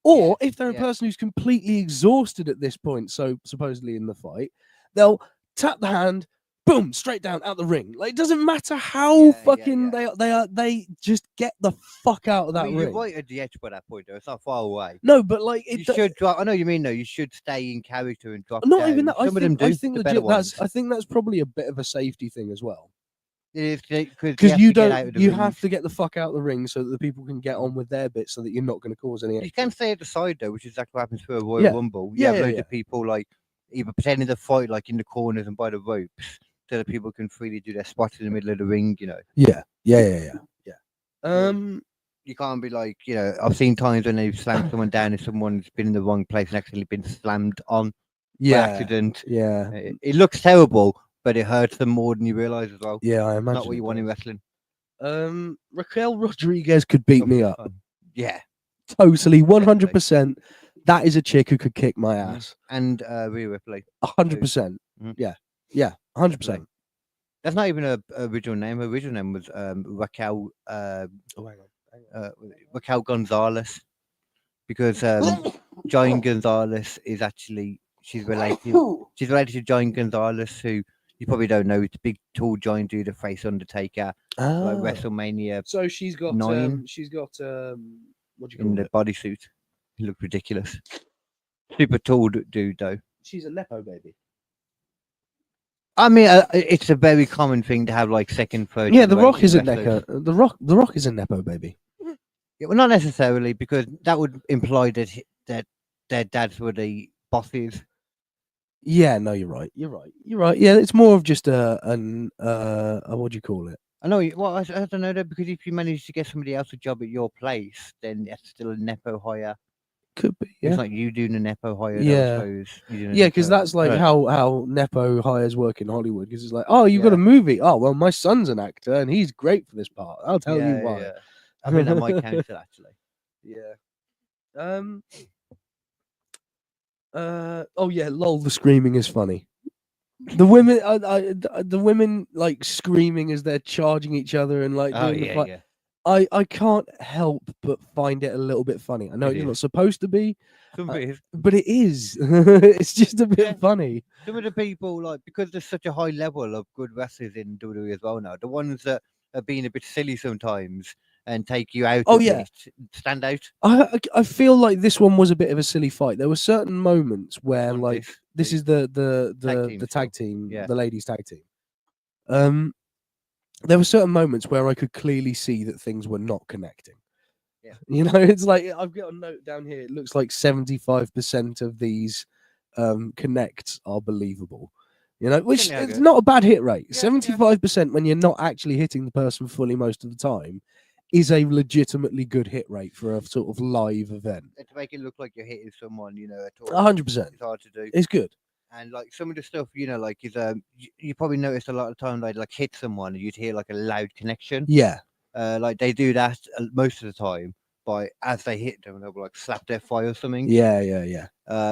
Or if they're a person who's completely exhausted at this point, so supposedly in the fight, they'll tap the hand, boom, straight down out the ring. Like, it doesn't matter how fucking they just get the fuck out of that ring. You're right at the edge by that point, though. It's not far away. No, but like you should drop. I know what you mean, though. You should stay in character and drop. Not down. even that. Some of them do. I think legit. I think that's probably a bit of a safety thing as well. Because you have to get the fuck out of the ring so that the people can get on with their bit, so that you're not going to cause any. You can stay at the side though, which is exactly what happens for a Royal Rumble. You have loads of people like either pretending to fight like in the corners and by the ropes, so that people can freely do their spots in the middle of the ring. You know. Yeah. You can't be like, you know, I've seen times when they've slammed someone down if someone's been in the wrong place and accidentally been slammed on by accident. Yeah. It looks terrible, but it hurts them more than you realise as well. Yeah, I imagine. Not what you want in wrestling. Raquel Rodriguez could beat me up. Yeah. Totally, 100%. That is a chick who could kick my ass. And Rhea Ripley. 100%. Yeah, 100%. That's not even her original name. Her original name was Raquel. Raquel Gonzalez, because Giant Gonzalez is actually she's related to Giant Gonzalez, who you probably don't know. It's a big, tall, giant dude, a face Undertaker, like WrestleMania. So she's got 9. She's got what do you call in the bodysuit. He looked ridiculous. Super tall dude though. She's a nepo baby. I mean, it's a very common thing to have like second, third. Yeah, The Rock is a nepo. The Rock is a nepo baby. Yeah, well, not necessarily, because that would imply that their dads were the bosses. Yeah, no, you're right. You're right. Yeah, it's more of just a what do you call it? I know. Well, I don't know though, because if you manage to get somebody else a job at your place, then that's still a nepo hire. Could be. Yeah. It's like you doing a nepo hire. Yeah. I suppose. Yeah, because that's like how nepo hires work in Hollywood. Because it's like, oh, you've got a movie. Oh, well, my son's an actor and he's great for this part. I'll tell you why. Yeah. I mean, that might count actually. Yeah. Oh yeah, lol. The screaming is funny. The women, the women like screaming as they're charging each other and like doing the fight. I can't help but find it a little bit funny. I know it's not supposed to be, but it is. It's just a bit funny. Some of the people, like, because there's such a high level of good wrestlers in WWE as well now, the ones that are being a bit silly sometimes and take you out. Stand out. I feel like this one was a bit of a silly fight. There were certain moments where, like, this is the tag team, the ladies tag team. There were certain moments where I could clearly see that things were not connecting. Yeah. You know, it's like I've got a note down here. It looks like 75% of these connects are believable. You know, which it's not a bad hit rate. 75% when you're not actually hitting the person fully most of the time is a legitimately good hit rate for a sort of live event. To make it look like you're hitting someone, you know, at all. 100%. It's hard to do. It's good. And like some of the stuff, you know, like is you probably noticed a lot of time they'd like hit someone and you'd hear like a loud connection. Yeah. Like they do that most of the time by as they hit them, they'll like slap their thigh or something. Yeah.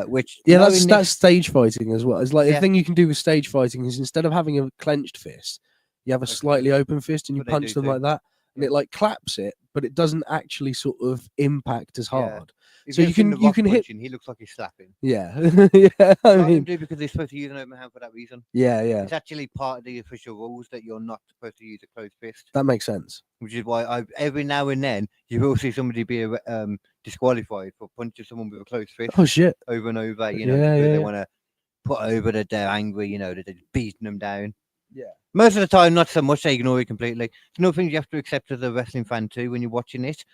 Which that's stage fighting as well. It's like the thing you can do with stage fighting is instead of having a clenched fist, you have a slightly open fist and you punch them like that, and it like claps it, but it doesn't actually sort of impact as hard. So you can hit. He looks like he's slapping. Yeah, yeah. I mean, do because they're supposed to use an open hand for that reason. Yeah. It's actually part of the official rules that you're not supposed to use a closed fist. That makes sense. Which is why every now and then you will see somebody be disqualified for punching someone with a closed fist. Oh shit! Over and over, you know, because they want to put over that they're angry, you know, that they're beating them down. Yeah. Most of the time, not so much. They ignore it completely. It's another thing you have to accept as a wrestling fan too when you're watching it,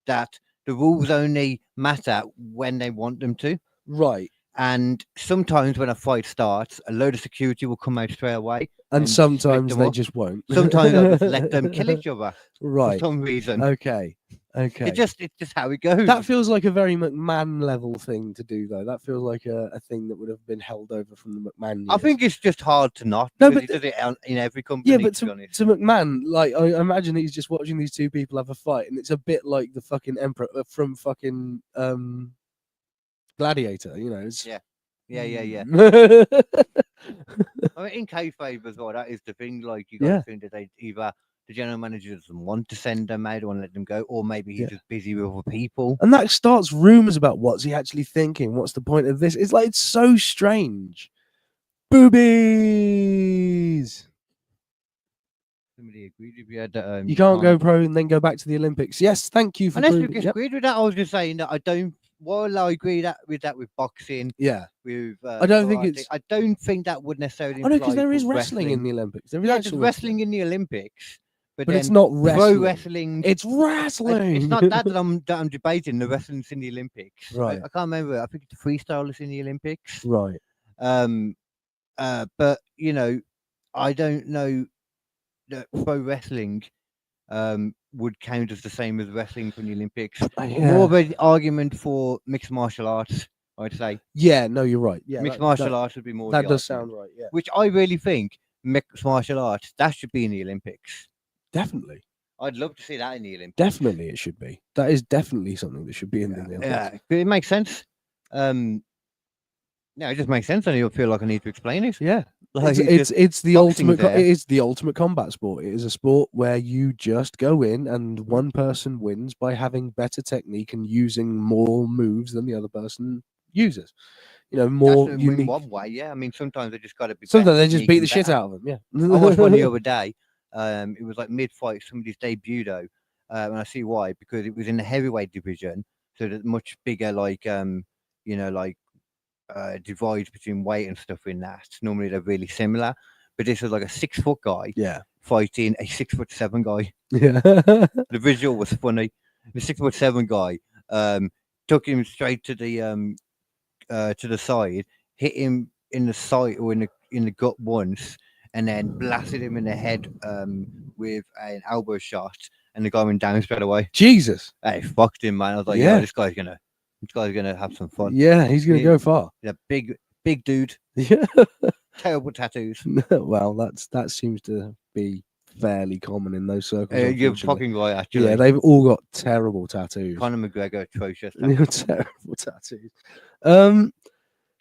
that the rules only matter when they want them to. Right. And sometimes when a fight starts, a load of security will come out straight away And split sometimes them they up. just won't. Sometimes I just let them kill each other for Right. some reason. Okay. Okay. It's just how it goes. That feels like a very McMahon level thing to do, though. That feels like a thing that would have been held over from the McMahon years. I think it's just hard to not. No, Because but he does it in every company. yeah, but to be honest. to McMahon, like I imagine he's just watching these two people have a fight, and it's a bit like the fucking Emperor from fucking Gladiator. You know? It's... Yeah. I mean, in kayfabe as well, that is the thing. Like, you got to think that they either the general manager doesn't want to send them out, or let them go, or maybe he's just busy with other people. And that starts rumors about what's he actually thinking. What's the point of this? It's like it's so strange. Boobies. Somebody agreed with you that you can't go pro and then go back to the Olympics. Yes, thank you for. Unless we disagreed with that, I was just saying that I don't. While I agree with boxing, with I don't think karate, it's. I don't think that would necessarily. I know, because there is wrestling in the Olympics. There is actual wrestling in the Olympics, but it's not wrestling. Pro wrestling. It's wrestling. It's not that I'm debating. The wrestling's in the Olympics. Right. I can't remember. I think the freestyle is in the Olympics. Right. But you know, I don't know that pro wrestling would count as the same as wrestling from the Olympics. More of an argument for mixed martial arts, I'd say. Yeah, no, you're right. Yeah, mixed martial arts would be more. That does sound right. Yeah, which I really think mixed martial arts that should be in the Olympics. Definitely. I'd love to see that in the Olympics. Definitely, it should be. That is definitely something that should be in the Olympics. Yeah, it makes sense. Yeah, it just makes sense. I don't feel like I need to explain it. Yeah. Like, it's the ultimate. It is the ultimate combat sport. It is a sport where you just go in and one person wins by having better technique and using more moves than the other person uses. You know, more unique. One way, yeah. I mean, sometimes they just got to be. Sometimes they just beat the shit out of them. Yeah. I watched one the other day. It was like mid-fight, somebody's debut though, and I see why, because it was in the heavyweight division, so there's much bigger, like divides between weight and stuff in that. Normally they're really similar, but this was like a 6 foot guy fighting a 6'7" guy. Yeah. The visual was funny. The 6'7" guy took him straight to the side, hit him in the side or in the gut once, and then blasted him in the head with an elbow shot, and the guy went down straight away. Jesus. Hey, fucked him, man. I was like, yeah, this guy's gonna have some fun. Yeah, he's gonna go far. Yeah, big dude. Yeah. Terrible tattoos. Well, that seems to be fairly common in those circles. You're fucking right, actually. Yeah, they've all got terrible tattoos. Conor McGregor, atrocious. Terrible tattoos.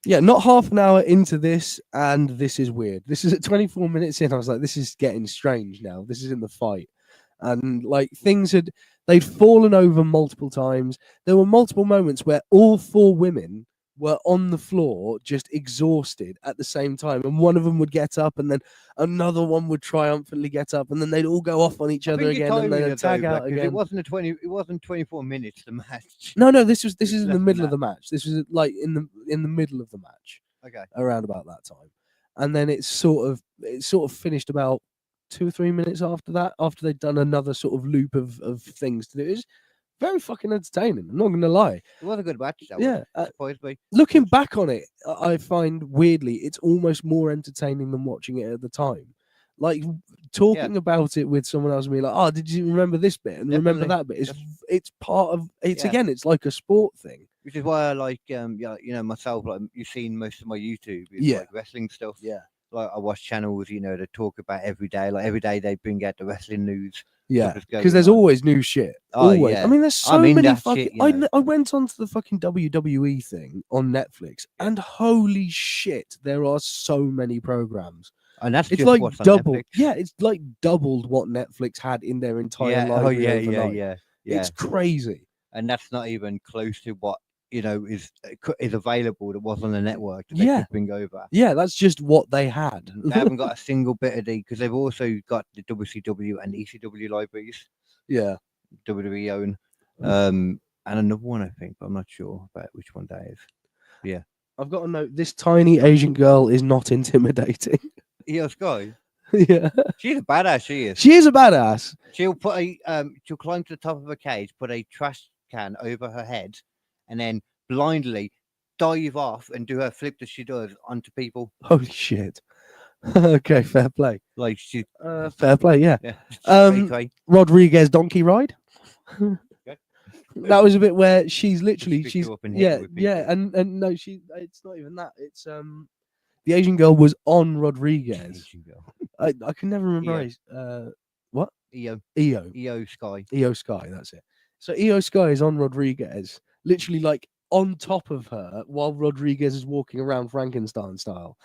Yeah, not half an hour into this, and this is weird. This is at 24 minutes in. I was like, this is getting strange now. This is in the fight. And like they'd fallen over multiple times. There were multiple moments where all 4 women were on the floor, just exhausted at the same time. And one of them would get up, and then another one would triumphantly get up, and then they'd all go off on each other again, and then tag out again. It wasn't 24 minutes the match. No, this is in the middle of the match. This was like in the middle of the match. Okay. Around about that time. And then it sort of finished about 2 or 3 minutes after that, after they'd done another sort of loop of things to do. It was very fucking entertaining. I'm not going to lie. It was a good match. Looking back on it, I find weirdly it's almost more entertaining than watching it at the time. Like talking about it with someone else and be like, "Oh, did you remember this bit and remember that bit?" It's part of it's again. It's like a sport thing. Which is why I like myself. Like you've seen most of my YouTube is like wrestling stuff. Yeah. Like I watch channels, that talk about every day. Like every day they bring out the wrestling news. Yeah, because there's always new shit. Always. Yeah. I mean, there's so many fucking. I went onto the fucking WWE thing on Netflix, and holy shit, there are so many programs. And that's it's just like what's double. On Netflix. Yeah, it's like doubled what Netflix had in their entire library. Yeah. It's crazy, and that's not even close to what is available that was on the network that they could bring over. Yeah, that's just what they had. They haven't got a single bit of because they've also got the WCW and ECW libraries. Yeah, WWE own, and another one I think, but I'm not sure about which one that is. Yeah, I've got to note this tiny Asian girl is not intimidating. Io Sky. Yeah, she's a badass. She is. She is a badass. She'll put she'll climb to the top of a cage, put a trash can over her head, and then blindly dive off and do her flip that she does onto people. Holy shit. Okay, fair play. Like she, Fair play. Yeah. yeah. Rodriguez donkey ride. Okay. That was a bit where she's literally Stick she's you up and hit you with yeah, people. and no, it's not even that. It's the Asian girl was on Rodriguez. Asian girl. I can never remember. EO. His, what? EO. EO Sky. EO Sky. That's it. So EO Sky is on Rodriguez, literally like on top of her while Rodriguez is walking around Frankenstein style,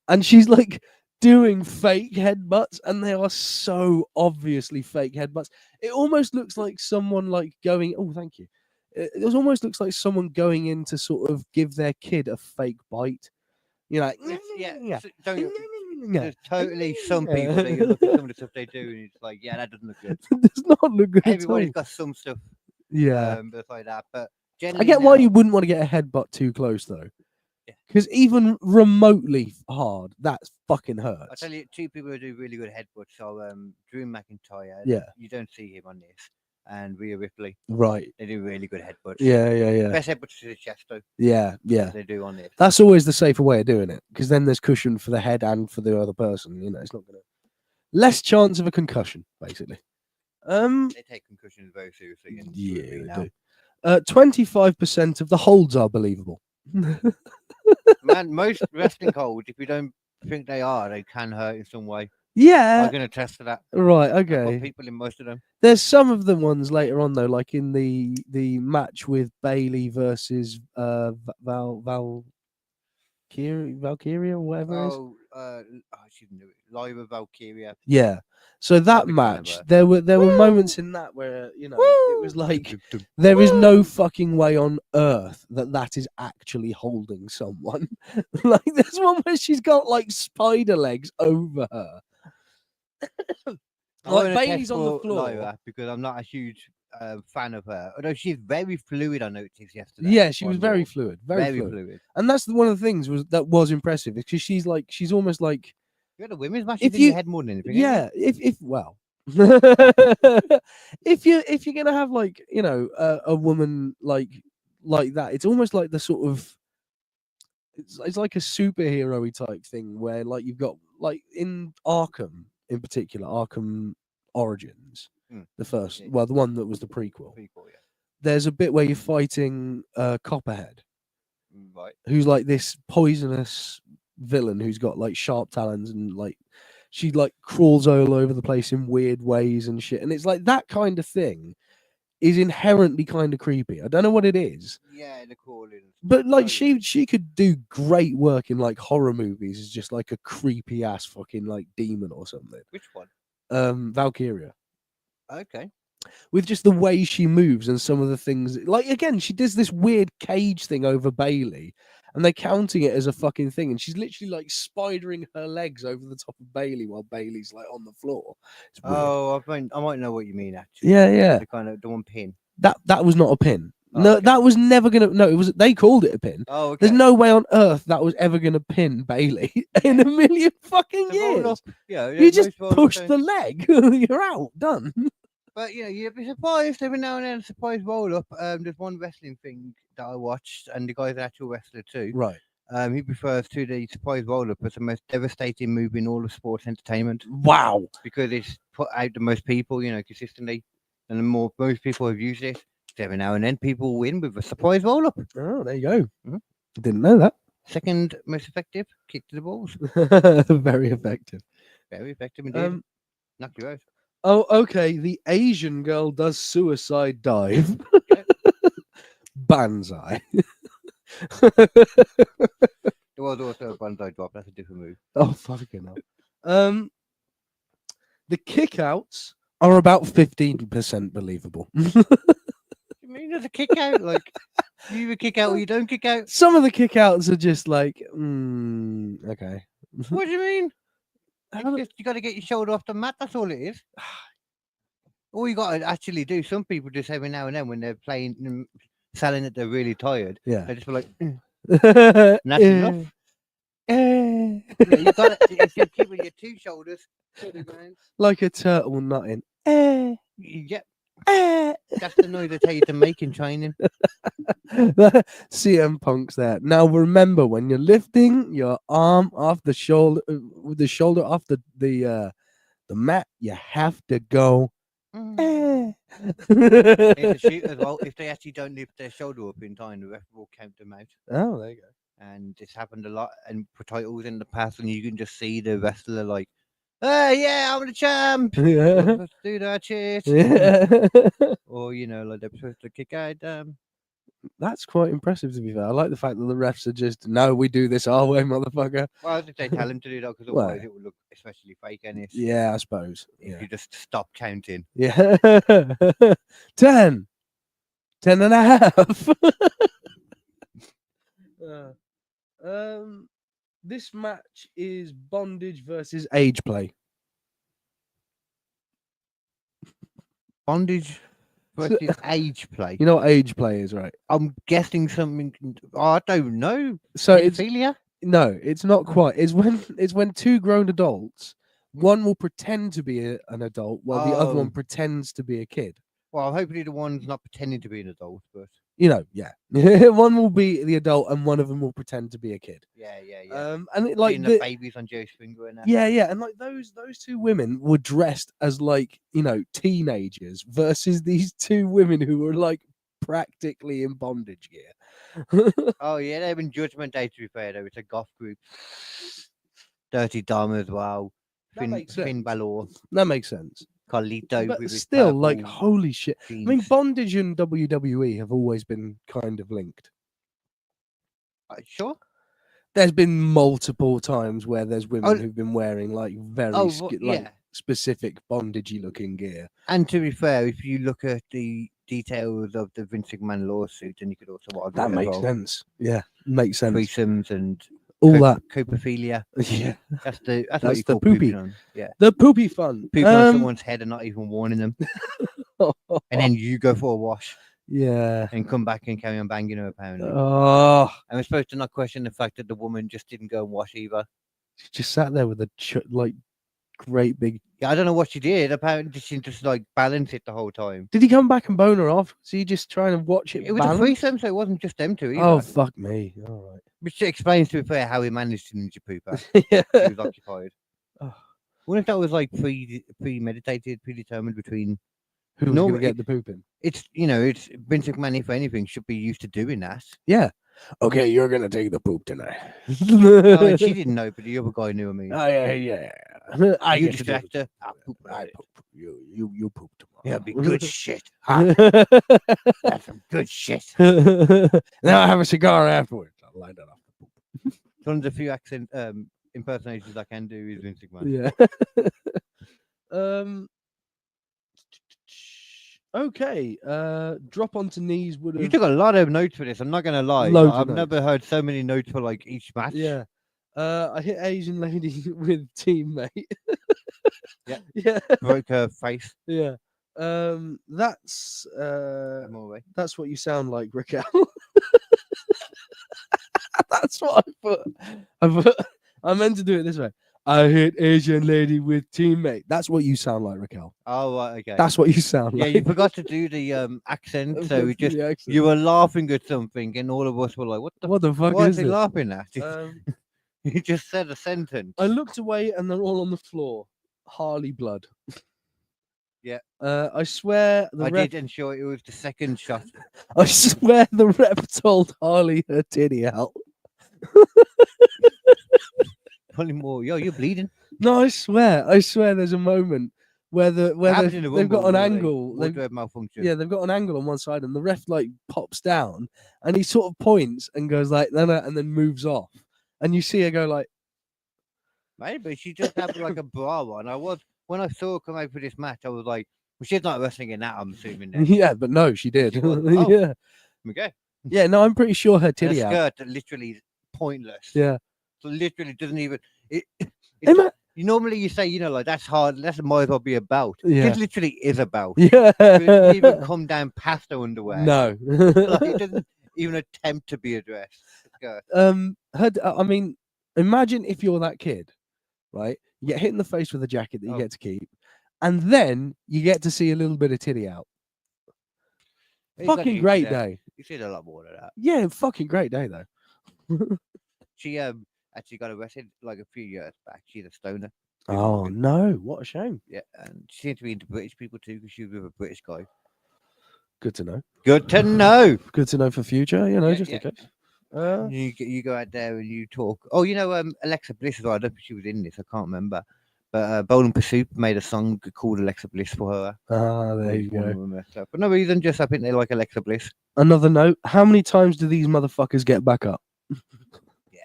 and she's like doing fake headbutts, and they are so obviously fake headbutts. It almost looks like someone like going. Oh, thank you. It almost looks like someone going in to sort of give their kid a fake bite. You know, like, Yeah. There's totally some people that you look at some of the stuff they do, and it's like, yeah, that doesn't look good. It does not look good at all. Everybody's got some stuff, Yeah, that's like that. But I generally, get why now- you wouldn't want to get a headbutt too close though, Yeah. because even remotely hard, that fucking I hurts. tell you, two people who do really good headbutts. So, Drew McIntyre. Yeah. You don't see him on this, and Rhea Ripley. Right. They do really good headbutts. Yeah. Best headbutts to the chest, though. Yeah. They do on this. That's always the safer way of doing it, because then there's cushion for the head and for the other person. You know, it's not gonna less chance of a concussion, basically. They take concussions very seriously. In Yeah, WWE they now. do. 25% of the holds are believable. Man, most wrestling holds, if you don't think they are, they can hurt in some way. Yeah. I'm gonna test for that. Right. I've got Okay. people in most of them. There's some of the ones later on though, like in the match with Bailey versus Valkyria or whatever it is. She knew it. Lyra Valkyria. Yeah. So that big fan of match, her. there were moments in that where it was like there is no fucking way on earth that is actually holding someone. Like there's one where she's got like spider legs over her. I Like wanna Bailey's test on the for floor. Lyra because I'm not a huge fan of her. Although she's very fluid, I noticed yesterday. Yeah, she was on very Raw. fluid, very fluid. fluid. And that's one of the things that was impressive because she's almost like You got the women's matches If in you- your head more than anything. ain't yeah. If well, if you're gonna have like a woman like that, it's almost like the sort of it's like a superhero-y type thing where like you've got like in Arkham in particular, Arkham Origins, Mm. the first, Yeah. well, the one that was the prequel. People, yeah. There's a bit where you're fighting Copperhead, Right. who's like this poisonous villain who's got like sharp talons and like she like crawls all over the place in weird ways and shit. And it's like that kind of thing is inherently kind of creepy. I don't know what it is, Yeah, the calling. but like Totally. she could do great work in like horror movies as just like a creepy ass fucking like demon or something. Which one? Valkyria. Okay. With just the way she moves and some of the things, like again, she does this weird cage thing over Bailey, and they're counting it as a fucking thing, and she's literally like spidering her legs over the top of Bailey while Bailey's like on the floor. It's weird. Oh, I might know what you mean actually. Yeah. The kind of the one pin. That was not a pin. Oh, No, okay. that was never gonna. No, it was. They called it a pin. Oh, okay. There's no way on earth that was ever gonna pin Bailey in a million fucking The roll years. up, yeah, You just most roll-ups push don't- the leg. You're out. Done. But you'd be surprised every now and then. A surprise roll up. There's one wrestling thing that I watched, and the guy's an actual wrestler too. Right. He refers to the surprise roll up as the most devastating move in all of sports entertainment Wow. because it's put out the most people, consistently, and the more most people have used it. Every now and then, people win with a surprise roll up. Oh, there you go. Mhm. Didn't know that. Second most effective, kick to the balls. Very effective. Very effective indeed. Knock you out. Oh, okay. The Asian girl does suicide dive. Banzai. There was also a banzai drop. That's a different move. Oh, fucking hell. The kickouts are about 15% believable. You mean there's a kick out? Like you either kick out or you don't kick out? Some of the kickouts are just like, okay. What do you mean? How It's the- just, you got to get your shoulder off the mat. That's all it is. All you got to actually do. Some people just every now and then when they're playing, selling it, they're really tired. Yeah. They just feel like, That's enough. You got if you're keeping your two shoulders, turn around, like a turtle nutting. yep, That's the noise they tell you to make in training. CM Punk's there. Now remember, when you're lifting your arm off the shoulder, with the shoulder off the mat, you have to go. In the shoot as well, if they actually don't lift their shoulder up in time, the ref will count them out. Oh, there you go. And this happened a lot, and for titles in the past, and you can just see the wrestler like, "Hey, yeah, I'm the champ. Yeah. Let's do that shit." Yeah. Or like they're supposed to kick out. That's quite impressive, to be fair. I like the fact that the refs are just, no, we do this our way, motherfucker. Well, if they tell him to do that, because Well, otherwise it would look especially fake, and if Yeah, I suppose. you just stop counting. Yeah. 10. 10 and a half. This match is bondage versus age play. Bondage versus age play. You know what age play is, right? I'm guessing something. I don't know. So it's Pedophilia? no, it's not quite. It's when two grown adults, one will pretend to be an adult while the other one Oh. pretends to be a kid. Well, hopefully the one's not pretending to be an adult, but You know, yeah. One will be the adult and one of them will pretend to be a kid. yeah. And it, like Seeing the babies on Joe's finger and that. yeah, and like those two women were dressed as like, you know, teenagers versus these two women who were like practically in bondage gear. Oh yeah, they've been Judgment Day, to be fair though. It's a goth group. Dirty Dom as well. That Finn makes sense. Balor, That makes sense. Carlito But with his still, like, purple holy shit. I mean, jeans. bondage and WWE have always been kind of linked. Sure. There's been multiple times where there's women Oh, who've been wearing like very Oh, well, yeah. specific bondagey looking gear. And to be fair, if you look at the details of the Vince McMahon lawsuit, then you could also argue That as makes well. sense. Yeah, makes sense. Threesomes and All that. copophilia. Yeah, That's what That's you the call poopy. pooping on. Yeah. the poopy fun. Pooping on someone's head and not even warning them. Oh, And then you go for a wash yeah. and come back and carry on banging her, apparently. Oh, And we're supposed to not question the fact that the woman just didn't go and wash either. she just sat there with a like great big. Yeah, I don't know what she did. Apparently, she just like balance it the whole time. Did he come back and bone her off? So you just trying to watch it? It was balance? a threesome, so it wasn't just them two either. Oh fuck me! All right. Which explains, to be fair, how he managed to ninja poop her. Yeah. He was occupied. Oh. What if that was like premeditated, predetermined between? Who was No, going to get the pooping? It's it's Vince McMahon, if anything, should be used to doing that. Yeah. Okay, you're going to take the poop tonight. Oh, and she didn't know, but the other guy knew. I mean, Oh, yeah. I you get to do distract it. her. I'll poop I right. poop. You poop tomorrow. Yeah, be good shit. Ah, that's some good shit. Then I'll have a cigar afterwards. I'll light it off. It's one of the few accent impersonations I can do is Vince McMahon. Yeah. Okay. Drop onto knees would You have. took a lot of notes for this. I'm not gonna lie. Loads of I've never heard so many notes for like each match. Yeah. I hit Asian lady with teammate. Yeah. Yeah. Broke her face. Yeah. That's More way. that's what you sound like, Raquel. That's what I put. I meant to do it this way. I hit Asian lady with teammate. That's what you sound like, Raquel. Oh, right, okay. That's what you sound Yeah, like. you forgot to do the accent, so we just The accent. you were laughing at something, and all of us were like, What the fuck what is is he it? laughing at?" Um, You just said a sentence. I looked away and they're all on the floor. Harley blood. Yeah. I swear the I rep. did ensure it was the second shot. I swear the rep told Harley her titty out. Probably more. Yo, you're bleeding. No, I swear there's a moment where Happened in the they've got Rumble, an really. angle. They've, Wardrobe malfunction. yeah, they've got an angle on one side and the ref like pops down and he sort of points and goes like, no, and then moves off. And you see her go like, Maybe she just had like a bra on. When I saw her come out for this match, I was like, well, she's not wrestling in that, I'm assuming. Then. yeah, but no, she did. She was. Oh. Yeah. Okay. Yeah, no, I'm pretty sure her And a titty out. skirt that literally is pointless. Yeah. So literally doesn't even. Emma- You normally you say, like that's hard. That might as well be a belt. Yeah. This literally is a belt. Yeah. It doesn't even come down past her underwear. No. Like, it doesn't even attempt to be a dress. Skirt. I mean, imagine if you're that kid, right? You get hit in the face with a jacket that you Oh. get to keep, and then you get to see a little bit of titty out. Fucking great day. You said a lot more than that. Yeah, fucking great day though. She actually got arrested like a few years back. She's a stoner. Oh no, what a shame. Yeah, and she seemed to be into British people too because she was with a British guy. Good to know. Good to know. Good to know for future, you know, Yeah, just yeah. in case. You go out there and you talk. Oh, you know, Alexa Bliss as well. I don't think she was in this. I can't remember. But Bold Pursuit made a song called Alexa Bliss for her. There you go. For no reason, just I think they like Alexa Bliss. Another note: how many times do these motherfuckers get back up? Yeah.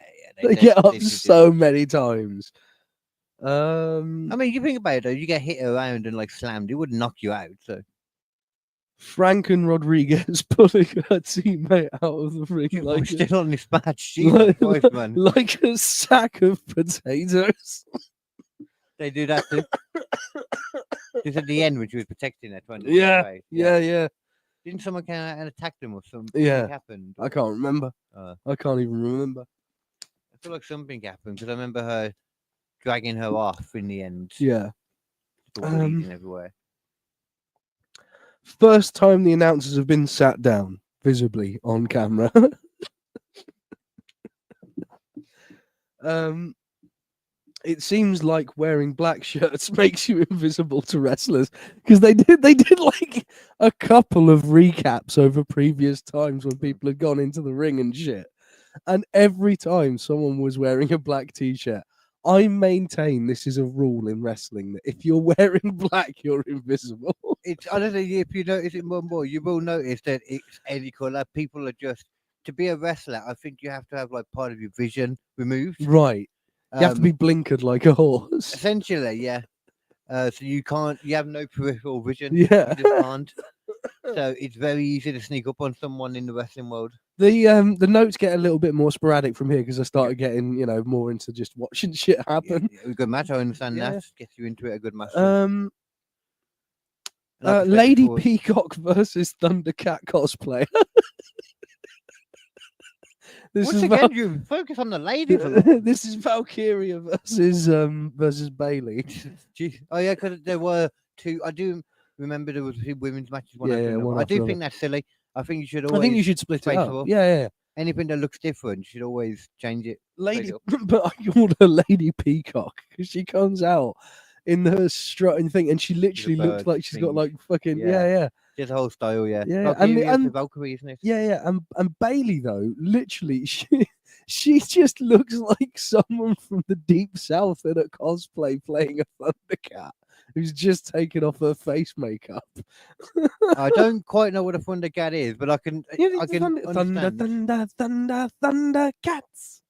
They get up so many times. I mean, you think about it though. You get hit around and like slammed, it would knock you out. So. Franken Rodriguez pulling her teammate out of the ring like still on this match. Jesus Christ, man. Like a sack of potatoes. They do that too. Just at the end when she was protecting her. Yeah. Didn't someone come out and attack them or something? Yeah. Happened? I can't remember. I can't even remember. I feel like something happened because I remember her dragging her off in the end. Yeah. Bleeding everywhere. First time the announcers have been sat down visibly on camera. It seems like wearing black shirts makes you invisible to wrestlers because they did like a couple of recaps over previous times when people had gone into the ring and shit, and every time someone was wearing a black t-shirt. I maintain this is a rule in wrestling that if you're wearing black, you're invisible. I don't know if you notice it more and more. You will notice that it's any color. People are just to be a wrestler. I think you have to have like part of your vision removed. Right. You have to be blinkered like a horse. Essentially, yeah. So you can't. You have no peripheral vision. Yeah. You just can't. So it's very easy to sneak up on someone in the wrestling world. The notes get a little bit more sporadic from here because I started getting more into just watching shit happen. Yeah, a good match. I understand that gets you into it. A good match. Lady Peacock versus Thundercat cosplayer. You focus on the ladies. This is Valkyria versus Bailey. Oh yeah, because there were two. I do remember there was 2 women's matches. I do think that's silly. I think you should always. I think you should split it up. Yeah. Anything that looks different, you should always change it. Lady, but I called her Lady Peacock because she comes out in her strutting thing, and she literally looks like she's got like fucking yeah. Just the whole style, yeah. And Valkyrie, isn't it? Yeah. And Bailey though, literally, she just looks like someone from the deep south in a cosplay playing a Thundercat who's just taken off her face makeup. I don't quite know what a Thundercat is, but I can understand. Thundercats.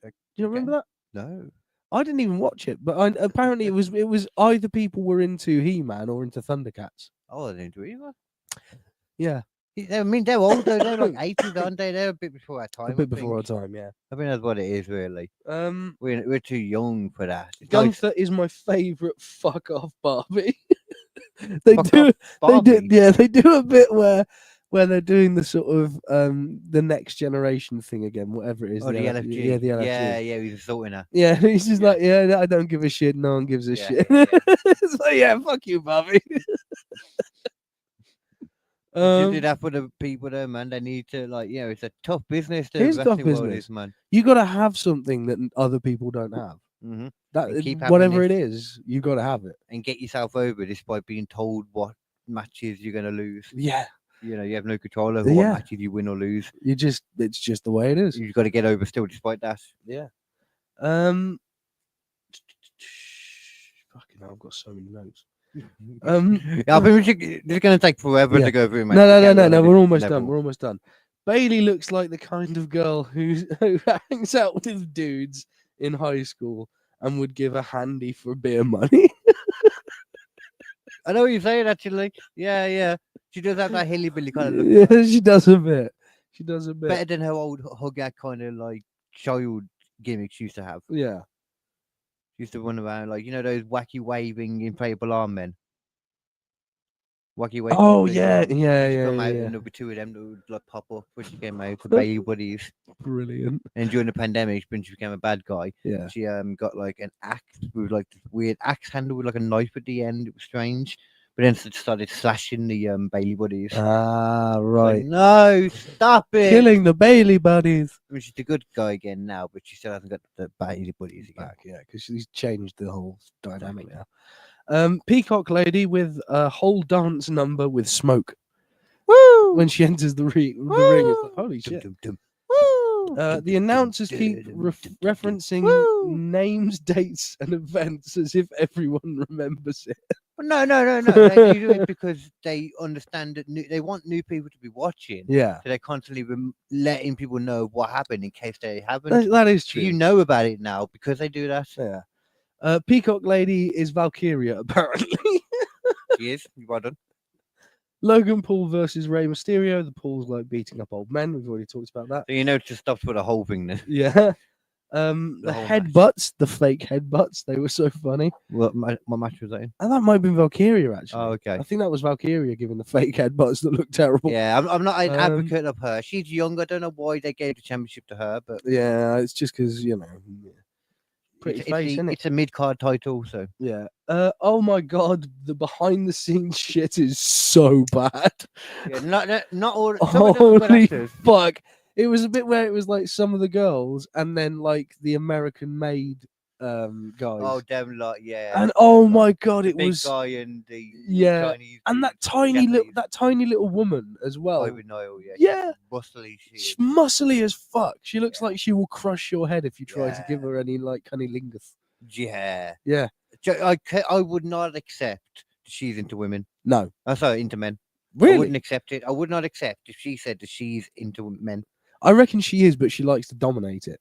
Do you remember that? No. I didn't even watch it, but apparently it was either people were into He-Man or into Thundercats. Oh, they're into either. Yeah. I mean, they're old though. They're like 80s, aren't they? They're a bit before our time. A bit before our time, yeah. I think that's what it is, really. We're too young for that. Gunther is my favourite fuck off Barbie. They do a bit where they're doing the sort of the next generation thing again, whatever it is. Oh, the LFG. Yeah, the LFG. Yeah, he's assaulting her. Yeah, he's just like, I don't give a shit. No one gives a shit. It's like, fuck you, Bobby. You do that for the people there, man. They need to, like, it's a tough business. It's tough business, man. You got to have something that other people don't have. Mm-hmm. That whatever it is, you got to have it and get yourself over despite being told what matches you're gonna lose. Yeah. You have no control over what matches you win or lose. It's just the way it is. You've got to get over still despite that. Yeah. Fucking hell, I've got so many notes. I think it's going to take forever to go through. No. We're almost done. Bailey looks like the kind of girl who hangs out with dudes in high school and would give a handy for beer money. I know what you're saying, actually. Yeah. She does have that hilly-billy kind of look. Yeah, she does a bit. Better than her old hugger kind of like child gimmicks she used to have. Yeah. She used to run around like, those wacky waving inflatable arm men. Wacky waving. Oh, yeah. Come out and there'll be 2 of them that would like pop up when she came out for Bailey Buddies. Brilliant. And during the pandemic, when she became a bad guy, she got like an axe with like this weird axe handle with like a knife at the end. It was strange. but then started slashing the Bailey buddies. Ah, Like, right. no, stop it! Killing the Bailey buddies. I mean, she's a good guy again now, but she still hasn't got the Bailey buddies again. Back, yeah, because she's changed the whole dynamic now. Peacock Lady with a whole dance number with smoke. Woo! When she enters the ring, it's like, holy shit. Dum, dum, dum. Woo! The announcers keep referencing Woo! names, dates, and events as if everyone remembers it. But no. They do it because they understand that they want new people to be watching. Yeah, So they're constantly letting people know what happened in case they haven't. that is So true. you know about it now because they do that. Yeah. Peacock Lady is Valkyria, apparently. She is. Well done. Logan Paul versus Rey Mysterio. The Paul's like beating up old men. We've already talked about that. So you know to stop for the whole thing then. Yeah. The whole headbutts, the fake headbutts, they were so funny. What match was that in? And that might have been Valkyria, actually. Oh, okay. I think that was Valkyria giving the fake headbutts that looked terrible. Yeah, I'm not an Um, advocate of her. She's young. I don't know why they gave the championship to her, but Yeah, it's just because, pretty face, isn't it? it's a mid-card title, so Yeah. Oh my god, the behind the scenes shit is so bad. yeah, not all. Some of them are good Holy actors. fuck. It was a bit where it was like some of the girls and then like the American made guys. Oh, them lot, yeah. And oh my god, the it big was guy and the yeah, Chinese and dude, that tiny little woman as well. Ivan Niall, yeah. Yeah. Bustly she is. She's muscly as fuck. She looks Yeah. like she will crush your head if you try to give Yeah. her any like cunnilingus. Yeah. Yeah. I would not accept that she's into women. No. I'm sorry, into men. I Really? wouldn't accept it. I would not accept if she said that she's into men. I reckon she is, but she likes to dominate it.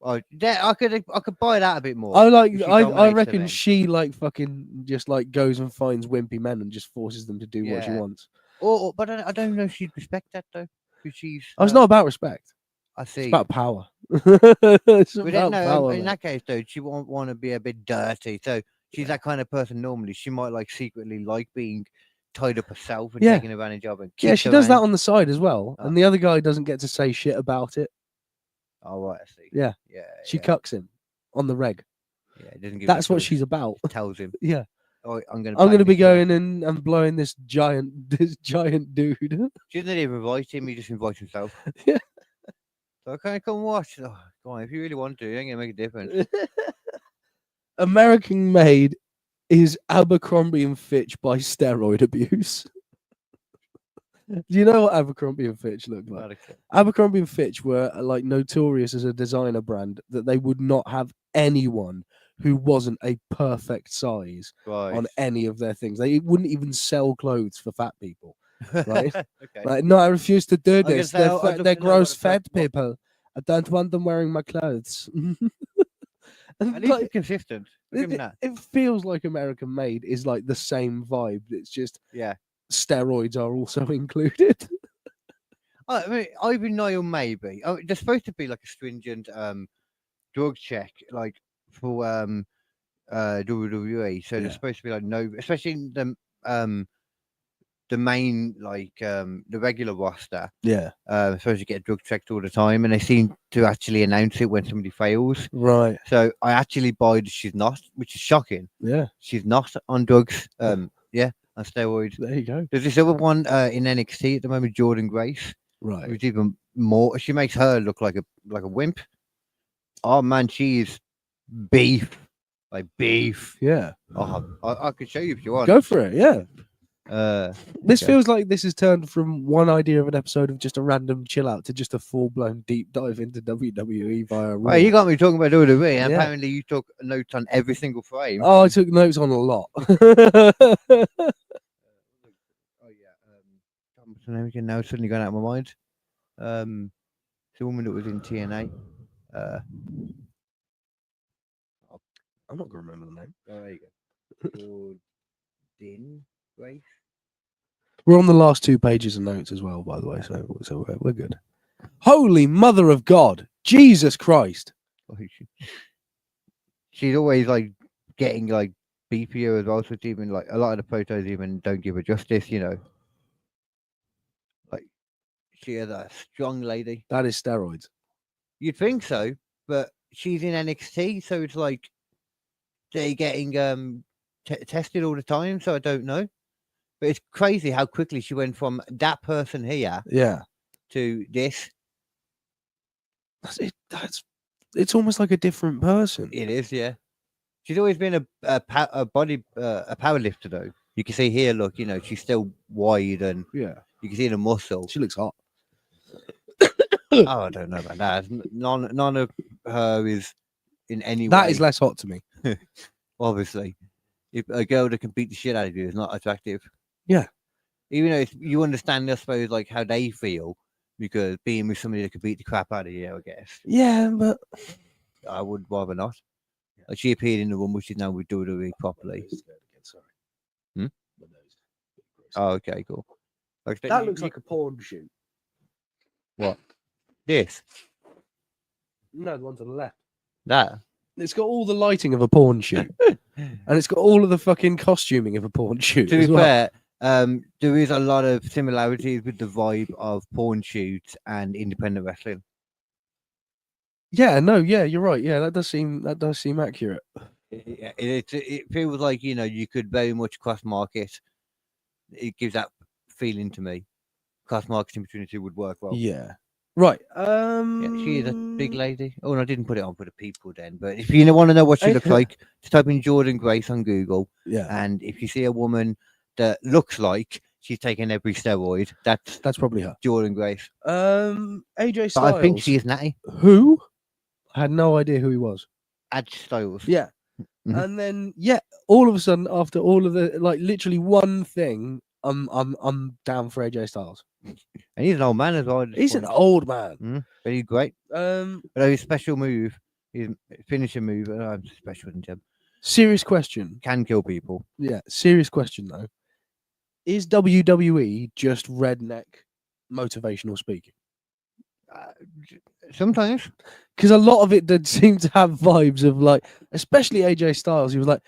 Oh, I could buy that a bit more. I like if she I dominates the reckon men. she like fucking just like goes and finds wimpy men and just forces them to do what she Yeah. wants. But I don't know if she'd respect that though. Because she's. Oh, it's not about respect. I It's see. about power. It's We about don't know. power. In mate. that case, though, she won't want to be a bit dirty. So she's that kind of person. Normally, she might like secretly like being tied up herself and Yeah. taken advantage of. And Yeah, kicked she does that around. on the side as well, Oh. and the other guy doesn't get to say shit about it. Oh, right, I see. Yeah. Yeah. She yeah, cucks him on the reg. Yeah, it doesn't give. her a That's what choice. she's about. Just tells him. Yeah, Oh, I'm gonna. I'm bang gonna be this guy." going in and blowing this giant dude. She doesn't even invite him. He just invites himself. Yeah. So I can't come watch. Oh, go on, if you really want to, it ain't gonna make a difference. American Made is Abercrombie and Fitch by steroid abuse. Do you know what Abercrombie and Fitch looked like? Not a clue. Abercrombie and Fitch were like notorious as a designer brand that they would not have anyone who wasn't a perfect size Right. on any of their things. They wouldn't even sell clothes for fat people. right? Okay. Like, no, I refuse to do was gonna this. say, They're, I'd love they're to know what gross a fat what- people. I don't want them wearing my clothes. And At least like, it's consistent. I'll give him that. it feels like American Made is like the same vibe. It's just Yeah. steroids are also included. I mean, Ivan Niall maybe. Oh, there's supposed to be like a stringent drug check, like for WWE. So Yeah. there's supposed to be like no, especially in the main like the regular roster. Yeah. Supposed to get drug checked all the time, and they seem to actually announce it when somebody fails. Right. So I actually buy that she's not, which is shocking. Yeah. She's not on drugs. Yeah, on steroids. There you go. There's this other one in NXT at the moment, Jordan Grace. Right. Who's even more. She makes her look like a wimp. Oh man, she is beef, like beef. Yeah. Oh, I could show you if you want. Go for it. Yeah. This okay. feels like this has turned from one idea of an episode of just a random chill out to just a full blown deep dive into WWE via Raw. Well, you got me talking about WWE. And Yeah. apparently, you took notes on every single frame. Oh, I took notes on a lot. Oh yeah. What's her name again? Now it's suddenly gone out of my mind. It's a woman that was in TNA. I'm not gonna remember the name. Oh, there you go. Jordan Grace. We're on the last 2 pages of notes as well, by the way, so we're good. Holy Mother of God, Jesus Christ! Oh, she's always like getting like beefier as well. So it's even like a lot of the photos even don't give her justice, you know. Like she is a strong lady. That is steroids. You'd think so, but she's in NXT, so it's like they're getting tested all the time, so I don't know. But it's crazy how quickly she went from that person here Yeah. to this. It's almost like a different person. It is, yeah. She's always been a power lifter, though. You can see here, look, she's still wide, and Yeah. you can see the muscle. She looks hot. Oh, I don't know about that. None of her is in any way. That is less hot to me. Obviously. If a girl that can beat the shit out of you is not attractive. Yeah. Even though you understand, I suppose, like how they feel, because being with somebody that could beat the crap out of you, I guess. Yeah, but I would rather not. Like she appeared in the one which is now with WWE properly. Hmm? Oh, okay, cool. Like that looks like a porn shoot. what? This? No, the one to the left. That? It's got all the lighting of a porn shoot, and it's got all of the fucking costuming of a porn shoot. To as be well. fair, there is a lot of similarities with the vibe of porn shoots and independent wrestling. Yeah, no, yeah, you're right. Yeah, that does seem accurate. It feels like you could very much cross market. It gives that feeling to me. Cross marketing between the two would work well. Yeah. Right. Yeah, she is a big lady. Oh, and I didn't put it on for the people then. But if you want to know what she looks like, just type in Jordan Grace on Google. Yeah. And if you see a woman that looks like she's taken every steroid, that's probably her. Jordan Grace. AJ Styles. But I think she is natty. Who? I had no idea who he was. Ad Styles. Yeah. Mhm. And then all of a sudden, after all of the literally one thing, I'm down for AJ Styles. And he's an old man as well. He's an old man. But he's great. Um, But his special move, his finishing move, special in him, serious question. can kill people. Yeah, serious question though. Is WWE just redneck motivational speaking? Sometimes. Because a lot of it did seem to have vibes of especially AJ Styles. He was like,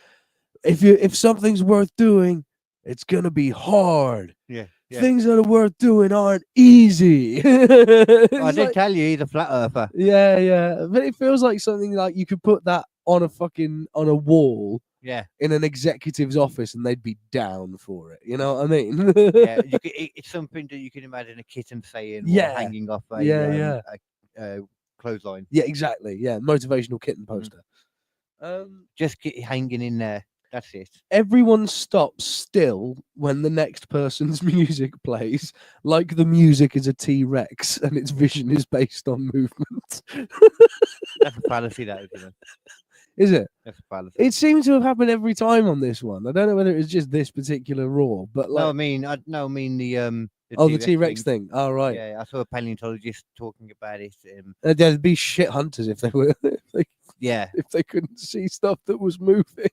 if something's worth doing, it's gonna be hard. Yeah. Things that are worth doing aren't easy. I did tell you he's a flat earther. Yeah. But it feels like something like you could put that on a wall. Yeah. In an executive's office, and they'd be down for it. You know what I mean? Yeah. It's something that you can imagine a kitten saying. Yeah. Or hanging off a clothesline. Yeah, exactly. Yeah, motivational kitten poster. Just get hanging in there. That's it. Everyone stops still when the next person's music plays, like the music is a T-Rex and its vision is based on movement. That's a fallacy, that is. Is it? That's a fallacy. It seems to have happened every time on this one. I don't know whether it was just this particular Raw, but No, I mean the the T-Rex thing. Oh, right. Yeah, I saw a paleontologist talking about it. There'd be shit hunters if they were. Yeah, if they couldn't see stuff that was moving.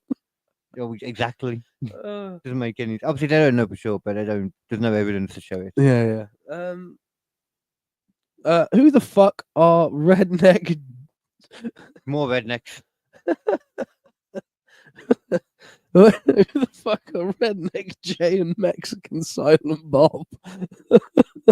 Oh, exactly. Doesn't make any. Obviously, they don't know for sure, but they don't. There's no evidence to show it. Yeah. Who the fuck are redneck? More rednecks. Who the fuck are redneck Jay and Mexican Silent Bob?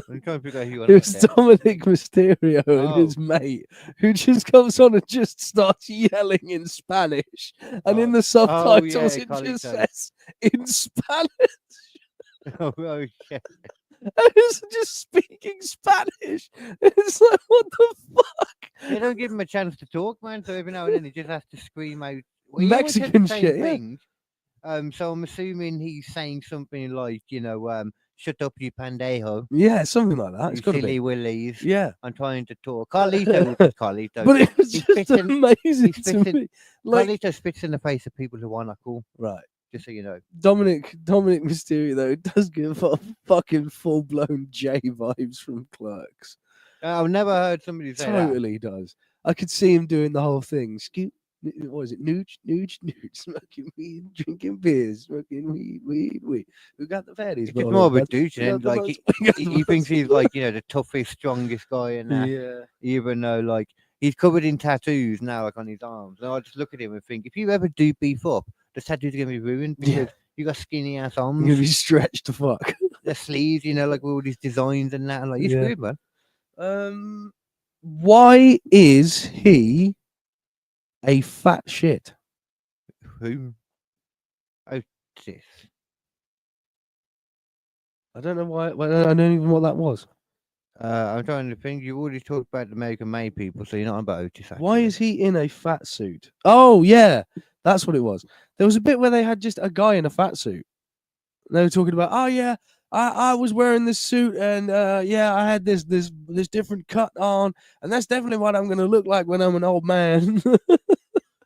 I'm trying to figure out who. It was Dominic Mysterio and his mate, who just comes on and just starts yelling in Spanish, and in the subtitles it just says in Spanish. Oh shit! It's just speaking Spanish. It's like, what the fuck? They don't give him a chance to talk, man. So every now and then he just has to scream out Mexican shit. Thing. So I'm assuming he's saying something like, shut up, you pandejo. Yeah, something like that. You It's got to silly be. willies. Yeah. I'm trying to talk. Carlito was Carlito. But it was He just spits in- amazing he to spits in- me. Like, Carlito spits in the face of people who are not cool. right. Just so you know. Dominic Mysterio though does give off fucking full blown J vibes from Clerks. I've never heard somebody say that. Totally does. I could see him doing the whole thing. What is it? Nooch, smoking weed, drinking beers, smoking weed. Who got the fatties? It's just more of a douche, and like he thinks he's like the toughest, strongest guy in there. Yeah. Even though like he's covered in tattoos now, like on his arms. And I just look at him and think, if you ever do beef up, the tattoos are gonna be ruined because you got skinny ass You're arms. gonna be stretched to fuck. The sleeves, like with all these designs and that. And like, you're screwed, man. Why is he a fat shit? Who? Oh, What's this? I don't know why. Well, I don't even know what that was. I'm trying to think. You've already talked about the American-made people, so you're not on about Otis. Why actually. is he in a fat suit? Oh yeah, that's what it was. There was a bit where they had just a guy in a fat suit. They were talking about, oh yeah, I was wearing this suit and yeah, I had this different cut on, and that's definitely what I'm gonna look like when I'm an old man.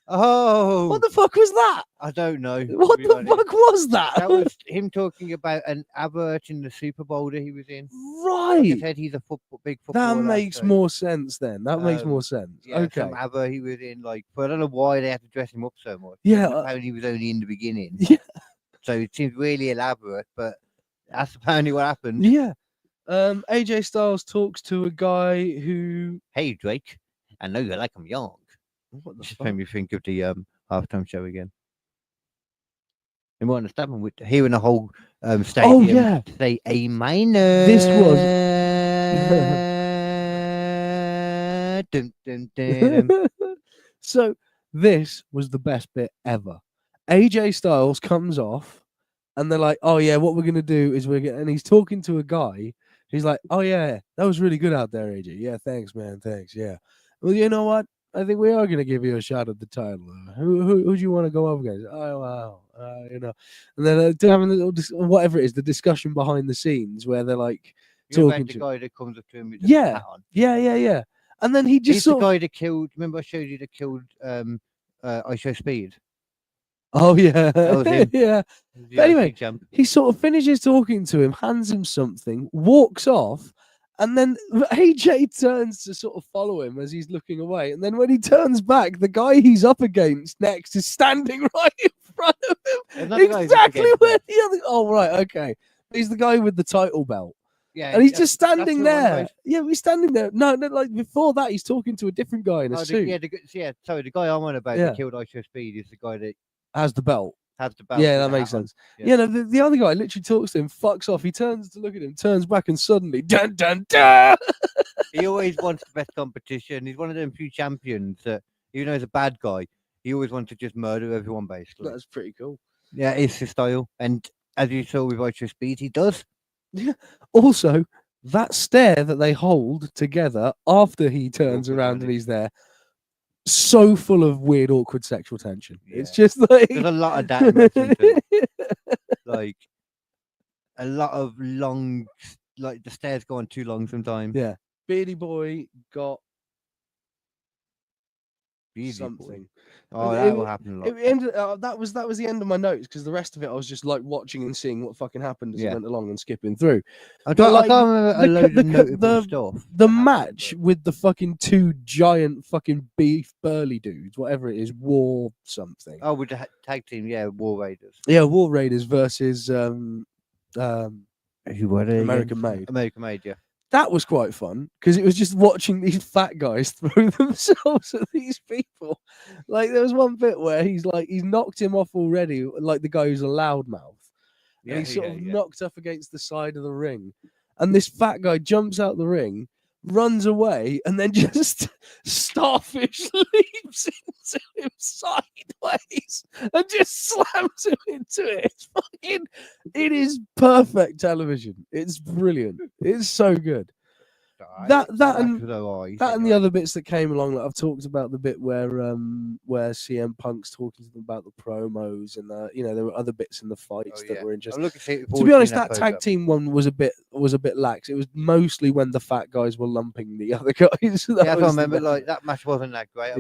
Oh, What the fuck was that? I don't know. to What be the honest. fuck was that? That was him talking about an advert in the Super Bowl that he was in. Like I right. said, he's a big That footballer. makes so, more sense then. That makes more sense. Yeah, Okay. some advert he was in. Like, but I don't know why they had to dress him up so much. Yeah, And apparently he was only in the beginning. Yeah. So it seems really elaborate, but that's apparently what happened. Yeah. AJ Styles talks to a guy who. Hey Drake, I know you like him young. What the Just fuck? made me think of the halftime show again. You might understand with hearing the whole stadium yeah. say A minor. This was. Dun, dun, dun, dun. So this was the best bit ever. AJ Styles comes off, and they're like, "Oh yeah, what we're gonna do is and he's talking to a guy. He's like, "Oh yeah, that was really good out there, AJ. Yeah, thanks, man. Thanks. Yeah. Well, you know what? I think we are gonna give you a shot at the title. Who do you want to go up against? Oh wow, you know." And then they're having whatever it is, the discussion behind the scenes where they're like You know talking about the to. guy that comes up to him with the Yeah. hat on. Yeah. And then he just He's the sort of. guy that killed. Remember, I showed you that killed I Show Speed. Oh yeah, That was him. yeah. The But anyway, IC champ. he sort of finishes talking to him, hands him something, walks off, and then AJ turns to sort of follow him as he's looking away. And then when he turns back, the guy he's up against next is standing right in front of him. Another guy's up Exactly against where him. the other. Oh right, okay. He's the guy with the title belt. Yeah, And he's that's- just standing that's the one there. guy- Yeah, he's standing there. No, like before that, he's talking to a different guy in a Oh, suit. Sorry, the guy I'm on about Yeah. that killed I Show Speed is the guy that Has the belt. has the belt. Yeah, with that the makes hat on. sense. Yeah. Yeah, no, the other guy literally talks to him, fucks off. He turns to look at him, turns back, and suddenly, dun dun dun. He always wants the best competition. He's one of them few champions that, even though he's a bad guy, he always wants to just murder everyone, basically. That's pretty cool. Yeah, it's his style. And as you saw with I Show Speed, he does. Also, that stare that they hold together after he turns Awkward, around isn't and it? he's there, so full of weird, awkward sexual tension. It's Yeah. just like There's a lot of that in that scene too. Like a lot of long, like the stairs go on too long sometimes. Yeah. Beardy Boy got Beardy something. Boy. Oh, It- that it- will happen a lot. It ended, that was the end of my notes because the rest of it I was just like watching and seeing what fucking happened as it Yeah. went along and skipping through. I but, like, can't remember a the load co- of notable stuff. The that happened, match but- with the fucking two giant fucking beef burly dudes, whatever it is, War something. Oh, with the tag team, yeah, War Raiders. Yeah, War Raiders versus Who were they? American again? Made. American Made, yeah. That was quite fun because it was just watching these fat guys throw themselves at these people. Like there was one bit where he's knocked him off already, like the guy who's a loudmouth. And he's sort of knocked up against the side of the ring. And this fat guy jumps out the ring, runs away, and then just starfish leaps into him sideways and just slams him into it. It is perfect television. It's brilliant. It's so good. That and the other bits that came along, like I've talked about the bit where CM Punk's talking to them about the promos and there were other bits in the fights that were interesting. To be honest, that tag team one was a bit lax. It was mostly when the fat guys were lumping the other guys. I remember that match wasn't that great.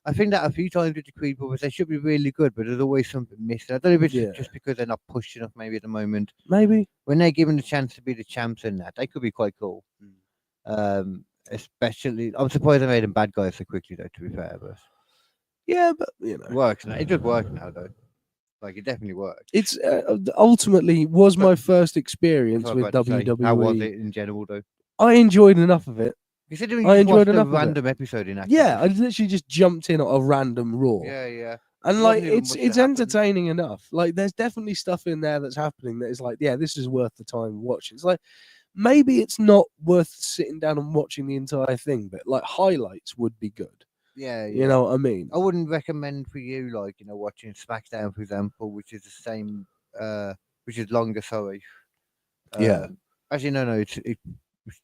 I think that a few times with the Creed Brothers, they should be really good, but there's always something missing. I don't know if it's just because they're not pushed enough maybe at the moment. Maybe when they're given the chance to be the champs in that, they could be quite cool. Especially, I'm surprised they made them bad guys so quickly, though. To be fair, but but it works now. It does work now, though. Like it definitely works. It's ultimately was my first experience with WWE. How was it in general, though? I enjoyed enough of it. Considering I you enjoyed watched a enough of it. random episode in that. Yeah, I literally just jumped in at a random Raw. Yeah. And Wasn't like even it's much that happened. entertaining enough. Like there's definitely stuff in there that's happening that is like, yeah, this is worth the time watching. It's like maybe it's not worth sitting down and watching the entire thing, but like highlights would be good. Yeah. You know what I mean? I wouldn't recommend for you, like, watching SmackDown, for example, which is the same which is longer. Sorry. Yeah. Actually, no. It's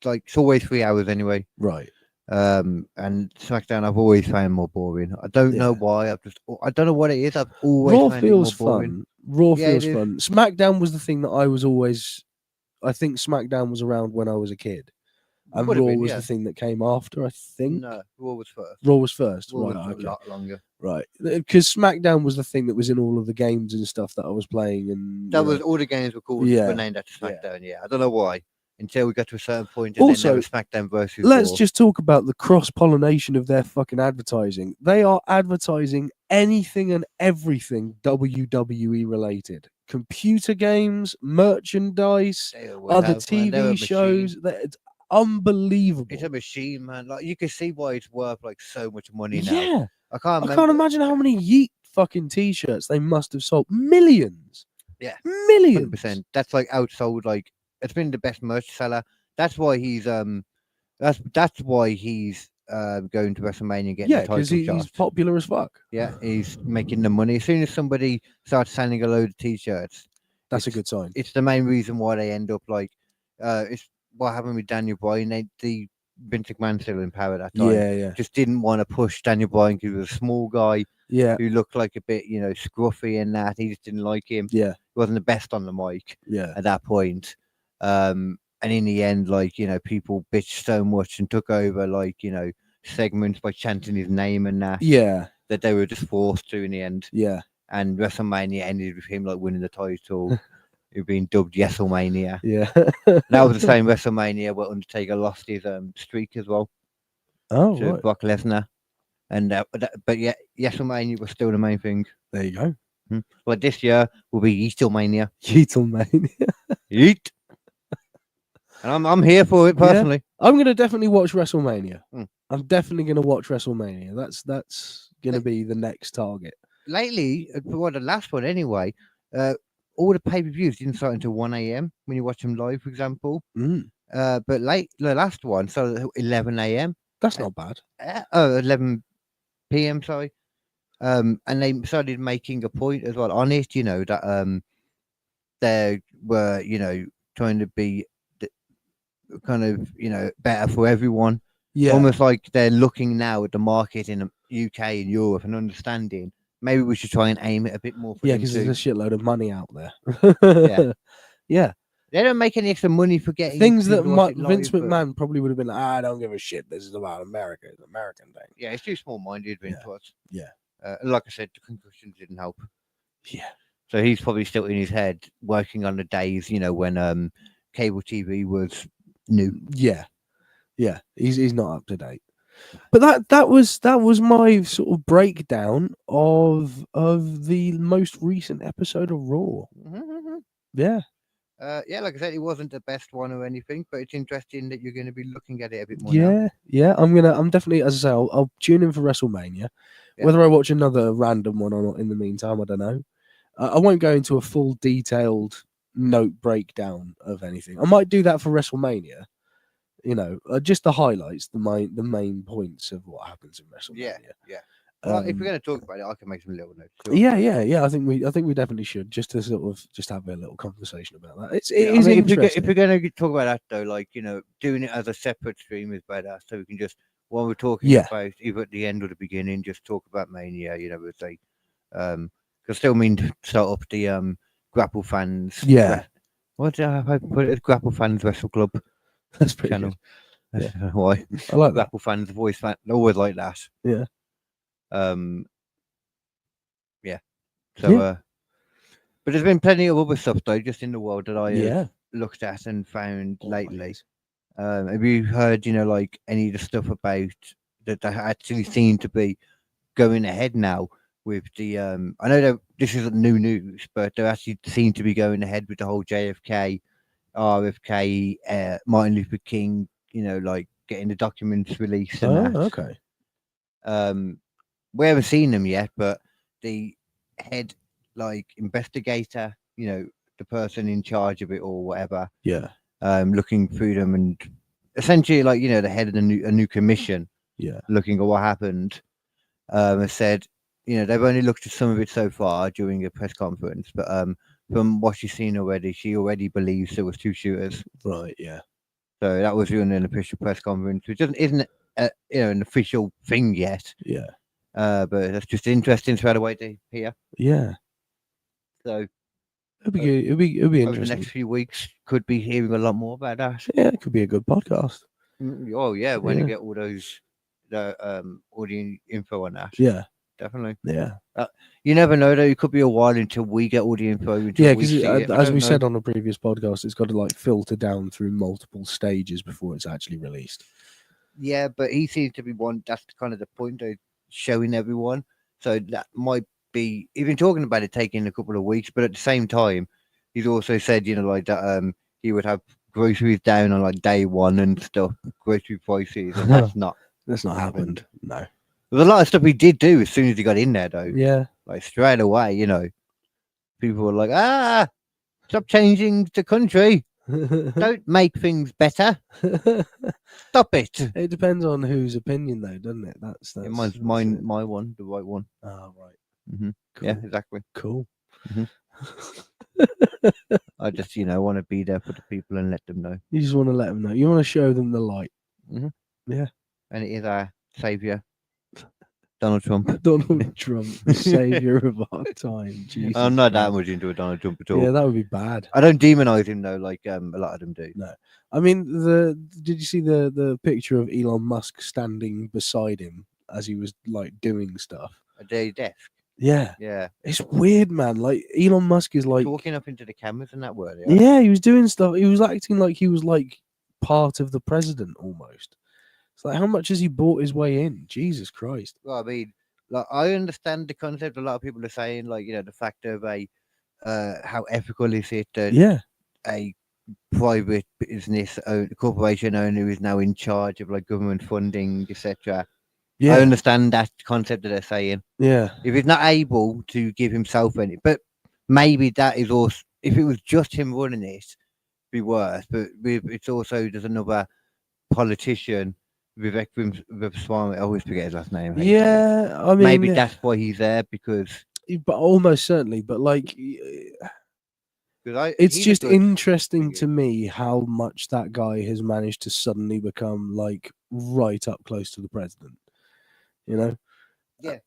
like it's always 3 hours anyway. Right. And SmackDown I've always found more boring. I don't know why. I don't know what it is. I've always Raw found it more feels boring. fun. Raw Yeah, feels it is. fun. SmackDown was the thing that I was always. I think SmackDown was around when I was a kid, and Would have Raw been, was yeah. the thing that came after. I think No, Raw was first. Raw was first. Raw Right. was a Okay. lot longer. Right. Because SmackDown was the thing that was in all of the games and stuff that I was playing, and That was all the games were called. Yeah, Were named after yeah. SmackDown. Yeah. I don't know why. Until we got to a certain point, and then Also, there was SmackDown versus let's Raw. just talk about the cross pollination of their fucking advertising. They are advertising anything and everything WWE related. Computer games, merchandise, They always other have, man. They're a TV machine. shows. It's unbelievable. It's a machine, man. Like you can see why it's worth like so much money now. Yeah. I can't I remember. can't imagine how many Yeet fucking t-shirts they must have sold. Millions. Yeah. Millions. 100%. That's like outsold. Like it's been the best merch seller. That's why he's That's why he's going to WrestleMania and getting Yeah, the title because he's shot. popular as fuck. Yeah, he's making the money. As soon as somebody starts selling a load of t-shirts, That's a it's- good sign. It's the main reason why they end up like it's what happened with Daniel Bryan. The Vince McMahon still in power at that time. Yeah. Just didn't want to push Daniel Bryan because he was a small guy Yeah. who looked like a bit, scruffy and that. He just didn't like him. Yeah. He wasn't the best on the mic Yeah. at that point. And in the end, people bitched so much and took over, segments by chanting his name and that. Yeah. That they were just forced to in the end. Yeah. And WrestleMania ended with him winning the title. It being dubbed WrestleMania. Yeah. That was the same WrestleMania where Undertaker lost his streak as well Oh, to right. Brock Lesnar. And but yeah, WrestleMania was still the main thing. There you go. But this year will be Yeetlemania. Yeetlemania. Yeet. And I'm here for it personally. I'm gonna definitely watch WrestleMania. Hmm. I'm definitely gonna watch WrestleMania. That's gonna be the next target. Lately, well, the last one anyway, all the pay-per-views didn't start until 1 a.m. when you watch them live, for example. Mm. But the last one started at 11 a.m. That's not bad. 11 p.m. Sorry. And they started making a point as well on it, that they were, trying to be kind of, better for everyone. Yeah. Almost like they're looking now at the market in the UK and Europe and understanding maybe we should try and aim it a bit more for Yeah, them because too. there's a shitload of money out there. Yeah. Yeah. They don't make any extra money for getting Things that people to watch it Vince live, but- McMahon probably would have been like, I don't give a shit. This is about America. It's an American thing. Yeah, it's too small-minded, Vince was. Yeah. Like I said, the concussions didn't help. Yeah. So he's probably still in his head working on the days, when cable TV was new. Yeah. Yeah. He's not up to date. But that was my sort of breakdown of the most recent episode of Raw. Yeah. Yeah, like I said, it wasn't the best one or anything, but it's interesting that you're going to be looking at it a bit more Yeah. now. Yeah. I'm definitely, as I say, I'll tune in for WrestleMania. Yeah. Whether I watch another random one or not in the meantime, I don't know. I won't go into a full detailed note breakdown of anything. I might do that for WrestleMania. Just the highlights, the main points of what happens in WrestleMania. Yeah. Well, if we're going to talk about it, I can make some little notes. Sure. Yeah. I think we definitely should just to sort of just have a little conversation about that. It Yeah, is I mean, interesting. if we're going to talk about that though, doing it as a separate stream is better, so we can just while we're talking about either at the end or the beginning, just talk about Mania. We'll say, because still mean to start up the Grapple Fans. Yeah. What did I put it? Grapple Fans Wrestle Club. That's pretty channel. good. I don't know why. I like that. Grapple Fans, voice fan, they always like that. Yeah. Yeah. So, but there's been plenty of other stuff though, just in the world that I looked at and found lately. Have you heard, like any of the stuff about that actually seem to be going ahead now with the? I know that this isn't new news, but they actually seem to be going ahead with the whole JFK, RFK, Martin Luther King. Like getting the documents released and that. Okay. We haven't seen them yet, but the head investigator, the person in charge of it or whatever, looking through them and essentially the head of a new commission, looking at what happened, has said, they've only looked at some of it so far during a press conference, but from what she's seen already, she already believes there was 2 shooters. Right. Yeah. So that was during an official press conference, which isn't an official thing yet. Yeah. But that's just interesting straight away to hear. Yeah. So It'd be good. It'd be over the interesting. next few weeks, could be hearing a lot more about that. Yeah, it could be a good podcast. Oh yeah, when you Yeah. get all the audience info on that. Yeah. Definitely. Yeah. You never know though. It could be a while until we get all the info. Yeah, because because as we said on a previous podcast, it's got to like filter down through multiple stages before it's actually released. Yeah, but he seems to be one. That's kind of the point of showing everyone. So that might be. He's been talking about it taking a couple of weeks, but at the same time, he's also said, like that. He would have groceries down on like day one and stuff, grocery prices, and that's not. That's not happened. No. There's a lot of stuff he did do as soon as he got in there, though. Yeah. Like straight away, people were like, stop changing the country. Don't make things better. Stop it. It depends on whose opinion, though, doesn't it? That's Mine's that's mine, it. my one, the right one. Oh, right. Mm-hmm. Cool. Yeah, exactly. Cool. I just, want to be there for the people and let them know. You just want to let them know. You want to show them the light. Mhm. Yeah. And it is our savior, Donald Trump. Donald Trump, the savior of our time. Jesus I'm not that Christ. much into a Donald Trump at all. Yeah, that would be bad. I don't demonize him though, like a lot of them do. No. I mean, did you see the picture of Elon Musk standing beside him as he was like doing stuff? At their desk. Yeah. Yeah. It's weird, man. Like Elon Musk is like Talking up into the cameras and that word. yeah, he was doing stuff. He was acting like he was like part of the president almost. It's like, how much has he bought his way in? Jesus Christ. Well, I mean, like I understand the concept. A lot of people are saying, like, the fact of how ethical is it that Yeah. a private business corporation owner is now in charge of like government funding, etc. Yeah. I understand that concept that they're saying. Yeah. If he's not able to give himself any, but maybe that is also, if it was just him running it, it'd be worse. But it's also, there's another politician, Vivek Ramaswamy, I always forget his last name. Yeah. I mean, Maybe that's why he's there, because but almost certainly. But like, it's he's a just good interesting figure. to me how much that guy has managed to suddenly become like right up close to the president. Yeah.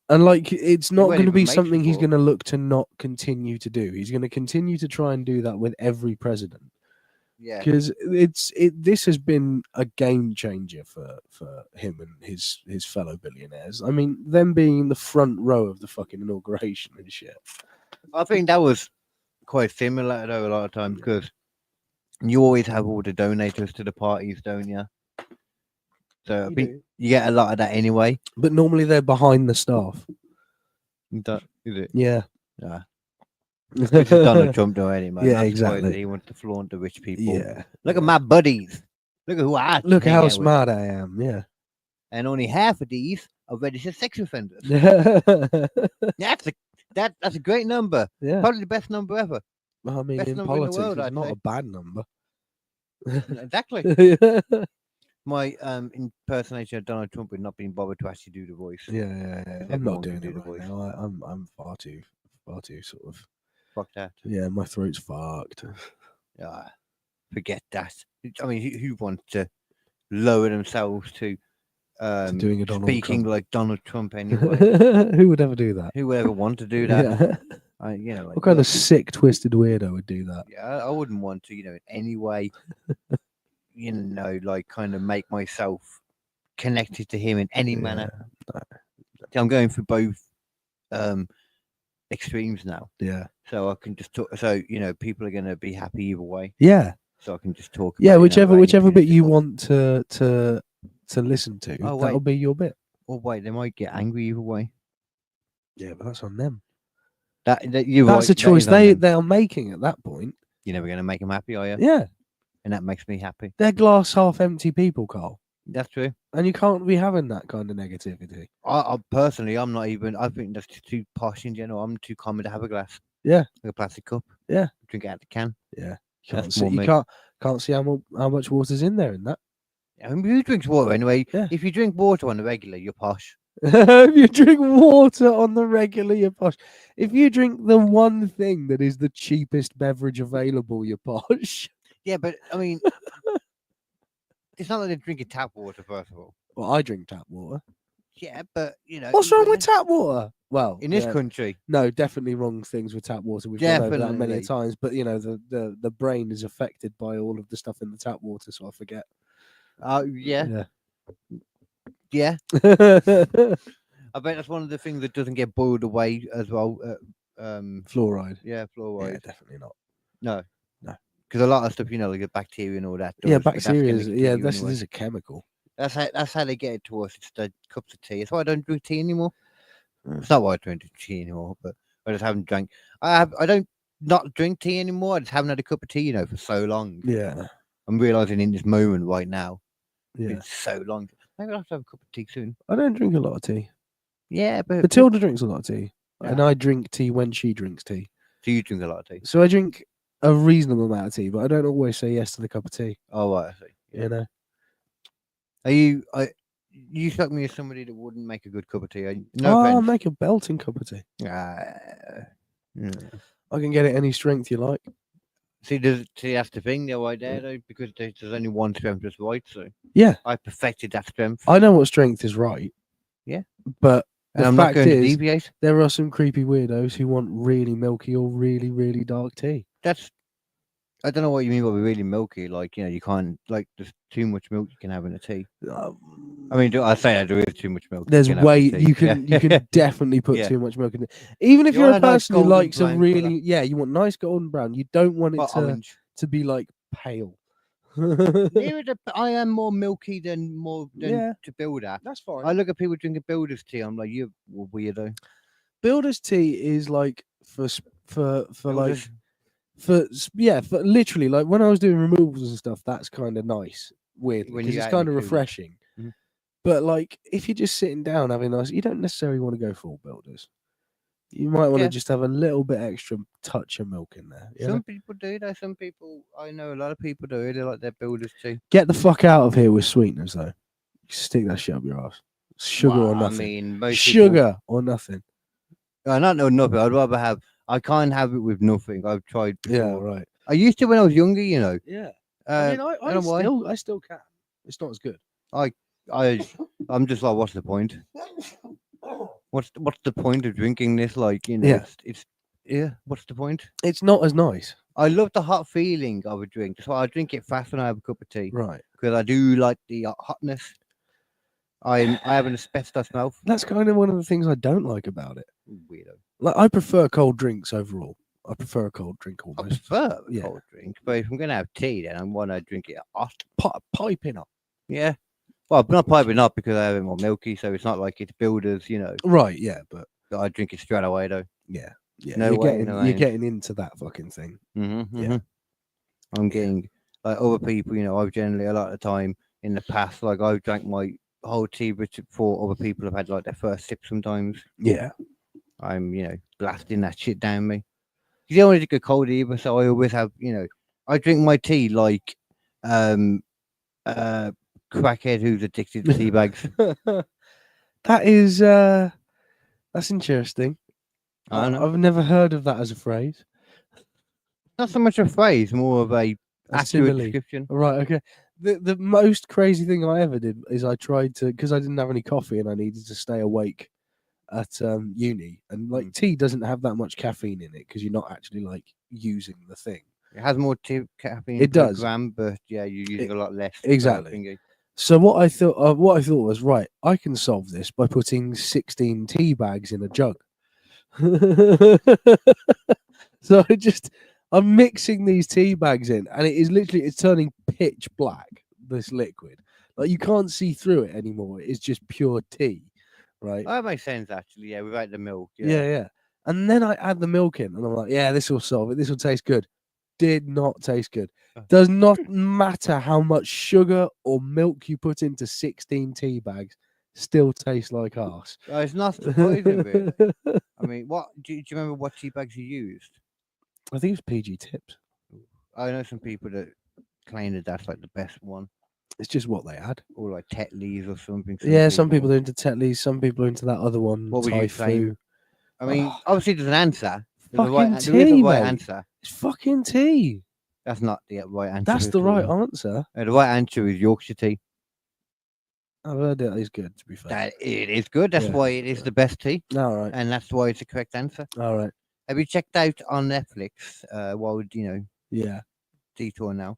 And like, it's not weren't going to even be mates something he's before. going to look to not continue to do. He's going to continue to try and do that with every president. Yeah. Because this has been a game changer for him and his fellow billionaires. I mean, them being in the front row of the fucking inauguration and shit. I think that was quite similar though a lot of times, because you always have all the donators to the parties, don't you? So I think you get a lot of that anyway. But normally they're behind the staff. That is it. Yeah. Yeah. This is Donald Trump though, anyway. Yeah, That's why exactly. he wants to flaunt the rich people. Yeah. Look at my buddies. Look at who I Look hang how out with. smart I am. Yeah. And only half of these are registered sex offenders. Yeah. That's a great number. Yeah. Probably the best number ever. I mean, Best in number in the politics, world, it's I'd not say. a bad number. Exactly. Yeah. My impersonation of Donald Trump would not been bothered to actually do the voice. Yeah. I'm Everyone not can doing do it the right voice. now. I'm far too sort of. Fuck that. Yeah, my throat's fucked. Yeah, forget that. I mean, who wants to lower themselves to doing a Donald speaking Trump. like Donald Trump anyway? Who would ever do that? Who would ever want to do that? Yeah. Like, What kind look, of sick, twisted weirdo would do that? yeah, I wouldn't want to, in any way, like kind of make myself connected to him in any manner. I'm going through both extremes now, Yeah. so I can just talk. So people are going to be happy either way. Yeah. So I can just talk. Yeah. about it in that way, Whichever bit you political. want to listen to, Oh, that'll wait. be your bit. Or wait, they might get angry either way. Yeah, but that's on them. That's That's a choice they are making at that point. You're never going to make them happy, are you? Yeah. And that makes me happy. They're glass half empty people, Carl. That's true. And you can't be having that kind of negativity. I personally, I'm not even. I think that's too posh in general. I'm too common to have a glass. Yeah. Like a plastic cup. Yeah. Drink it out the can. Yeah. That's more me. Can't see how much water's in there in that. I mean, who drinks water anyway? Yeah. If you drink water on the regular, you're posh. If you drink water on the regular, you're posh. If you drink the one thing that is the cheapest beverage available, you're posh. Yeah, but I mean, it's not like they're drinking tap water, first of all. Well, I drink tap water. Yeah, but What's wrong with tap water? Well, in this yeah, country? no, definitely wrong things with tap water. We've gone over that many Definitely. times, but you know, the brain is affected by all of the stuff in the tap water, so I forget. Yeah. Yeah. I bet that's one of the things that doesn't get boiled away as well. Fluoride. Yeah, fluoride. Yeah, definitely not. No, No. because a lot of stuff, like the bacteria and all that. Yeah, does, but that's bacteria. gonna Yeah, continue this anyway. is a chemical. That's how they get it to us. It's the cups of tea. That's why I don't drink tea anymore. Mm. It's not why I don't drink tea anymore, but I just haven't drank. I don't not drink tea anymore. I just haven't had a cup of tea, for so long. Yeah. I'm realizing in this moment right now. Yeah. It's so long. Maybe I'll have to have a cup of tea soon. I don't drink a lot of tea. Yeah, but Matilda drinks a lot of tea, and Yeah. I drink tea when she drinks tea. do you drink a lot of tea? So I drink a reasonable amount of tea, but I don't always say yes to the cup of tea. Oh, right, I see. Yeah. You know. Are you? You struck me as somebody that wouldn't make a good cup of tea. No I'll offense. make a belting cup of tea. Yeah. I can get it any strength you like. See, that's the thing, though, right there, though, because there's only one strength that's right. So Yeah, I perfected that strength, I know what strength is right. Yeah. But and the I'm not fact going to is, deviate. there are some creepy weirdos who want really milky or really, really dark tea. I don't know what you mean by really milky. Like, you can't, like, there's too much milk you can have in a tea. I mean, I say that there is too much milk. There's you can have in way tea. you can Yeah. you can definitely put Yeah. too much milk in it. Even if You you're a want a nice person who golden likes a brown really you want nice golden brown. You don't want it Or to orange. be like pale. I am more milky than Yeah. to build at. That's fine. I look at people drinking builder's tea. I'm like, you're a weirdo. Builder's tea is like for like Builders- for literally like when I was doing removals and stuff. That's kind of nice, weirdly, When because you're it's out in kind the of cooler. refreshing. Mhm. But like if you're just sitting down having nice, you don't necessarily want to go full builders. You might want to Yeah. just have a little bit extra touch of milk in there. You know? Some people do though. Some people, I know a lot of people do. They like their builders tea. Get the fuck out of here with sweeteners, though. Stick that shit up your ass. Sugar or Well, nothing. I mean, most people, Sugar or nothing. not know nothing. I'd rather have. I can't have it with nothing. I've tried before. Yeah, right. I used to when I was younger. Yeah. I I don't know why. I still can. It's not as good. I'm just like, what's the point? What's the point of drinking this? Like, Yeah. it's What's the point? It's not as nice. I love the hot feeling of a drink. That's why I drink it fast when I have a cup of tea Right. because I do like the hotness. I have an asbestos mouth. That's kind of one of the things I don't like about it. Weirdo. Like I prefer cold drinks overall. I prefer a cold drink I almost. prefer a Yeah. cold drink, but if I'm gonna have tea, then I want to drink it hot. Piping up. Yeah. Well, not piping up because I have it more milky, so it's not like it's builders, Right, yeah, but that I drink it straight away though. yeah. No you're way, getting no you're way. getting into that fucking thing. Yeah. I'm getting like other people, I've generally a lot of the time in the past, like I've drank my whole tea before other people have had like their first sip sometimes. Yeah. I'm, blasting that shit down me. You don't want to drink a cold either, so I always have, I drink my tea like crackhead who's addicted to tea bags. That is that's interesting. I know. I've never heard of that as a phrase. Not so much a phrase, more of a accurate simile. description. Right, okay. The most crazy thing I ever did is I tried to, because I didn't have any coffee and I needed to stay awake at uni, and like tea doesn't have that much caffeine in it because you're not actually like using the thing. It has more caffeine It per does. gram, but yeah, you're using a lot less. Exactly. So what I thought was, right, I can solve this by putting 16 tea bags in a jug. So I'm mixing these tea bags in, and it's turning pitch black, this liquid. Like you can't see through it anymore. It's just pure tea, right? Oh, that makes sense actually. Yeah, without the milk. Yeah. And then I add the milk in, and I'm like, yeah, this will solve it. This will taste good. Did not taste good. Does not matter how much sugar or milk you put into 16 tea bags, still tastes like arse. It's not surprising, really. I mean, what do you remember what tea bags you used? I think it's PG Tips. I know some people that claim that that's like the best one. It's just what they had. Or like Tetleys or something. Yeah, some people are into Tetley's, some people are into that other one, What would you say? Typhoon. I mean, Oh, obviously there's an answer. There fucking is a tea, right mate. answer. It's fucking tea. That's not the right answer. That's at the right all. answer. The right answer is Yorkshire tea. I've heard it is good, to be fair. That it is good. That's Yeah, why it is the best tea, All right. and that's why it's the correct answer. All right. Have you checked out on Netflix? What would Yeah. detour now?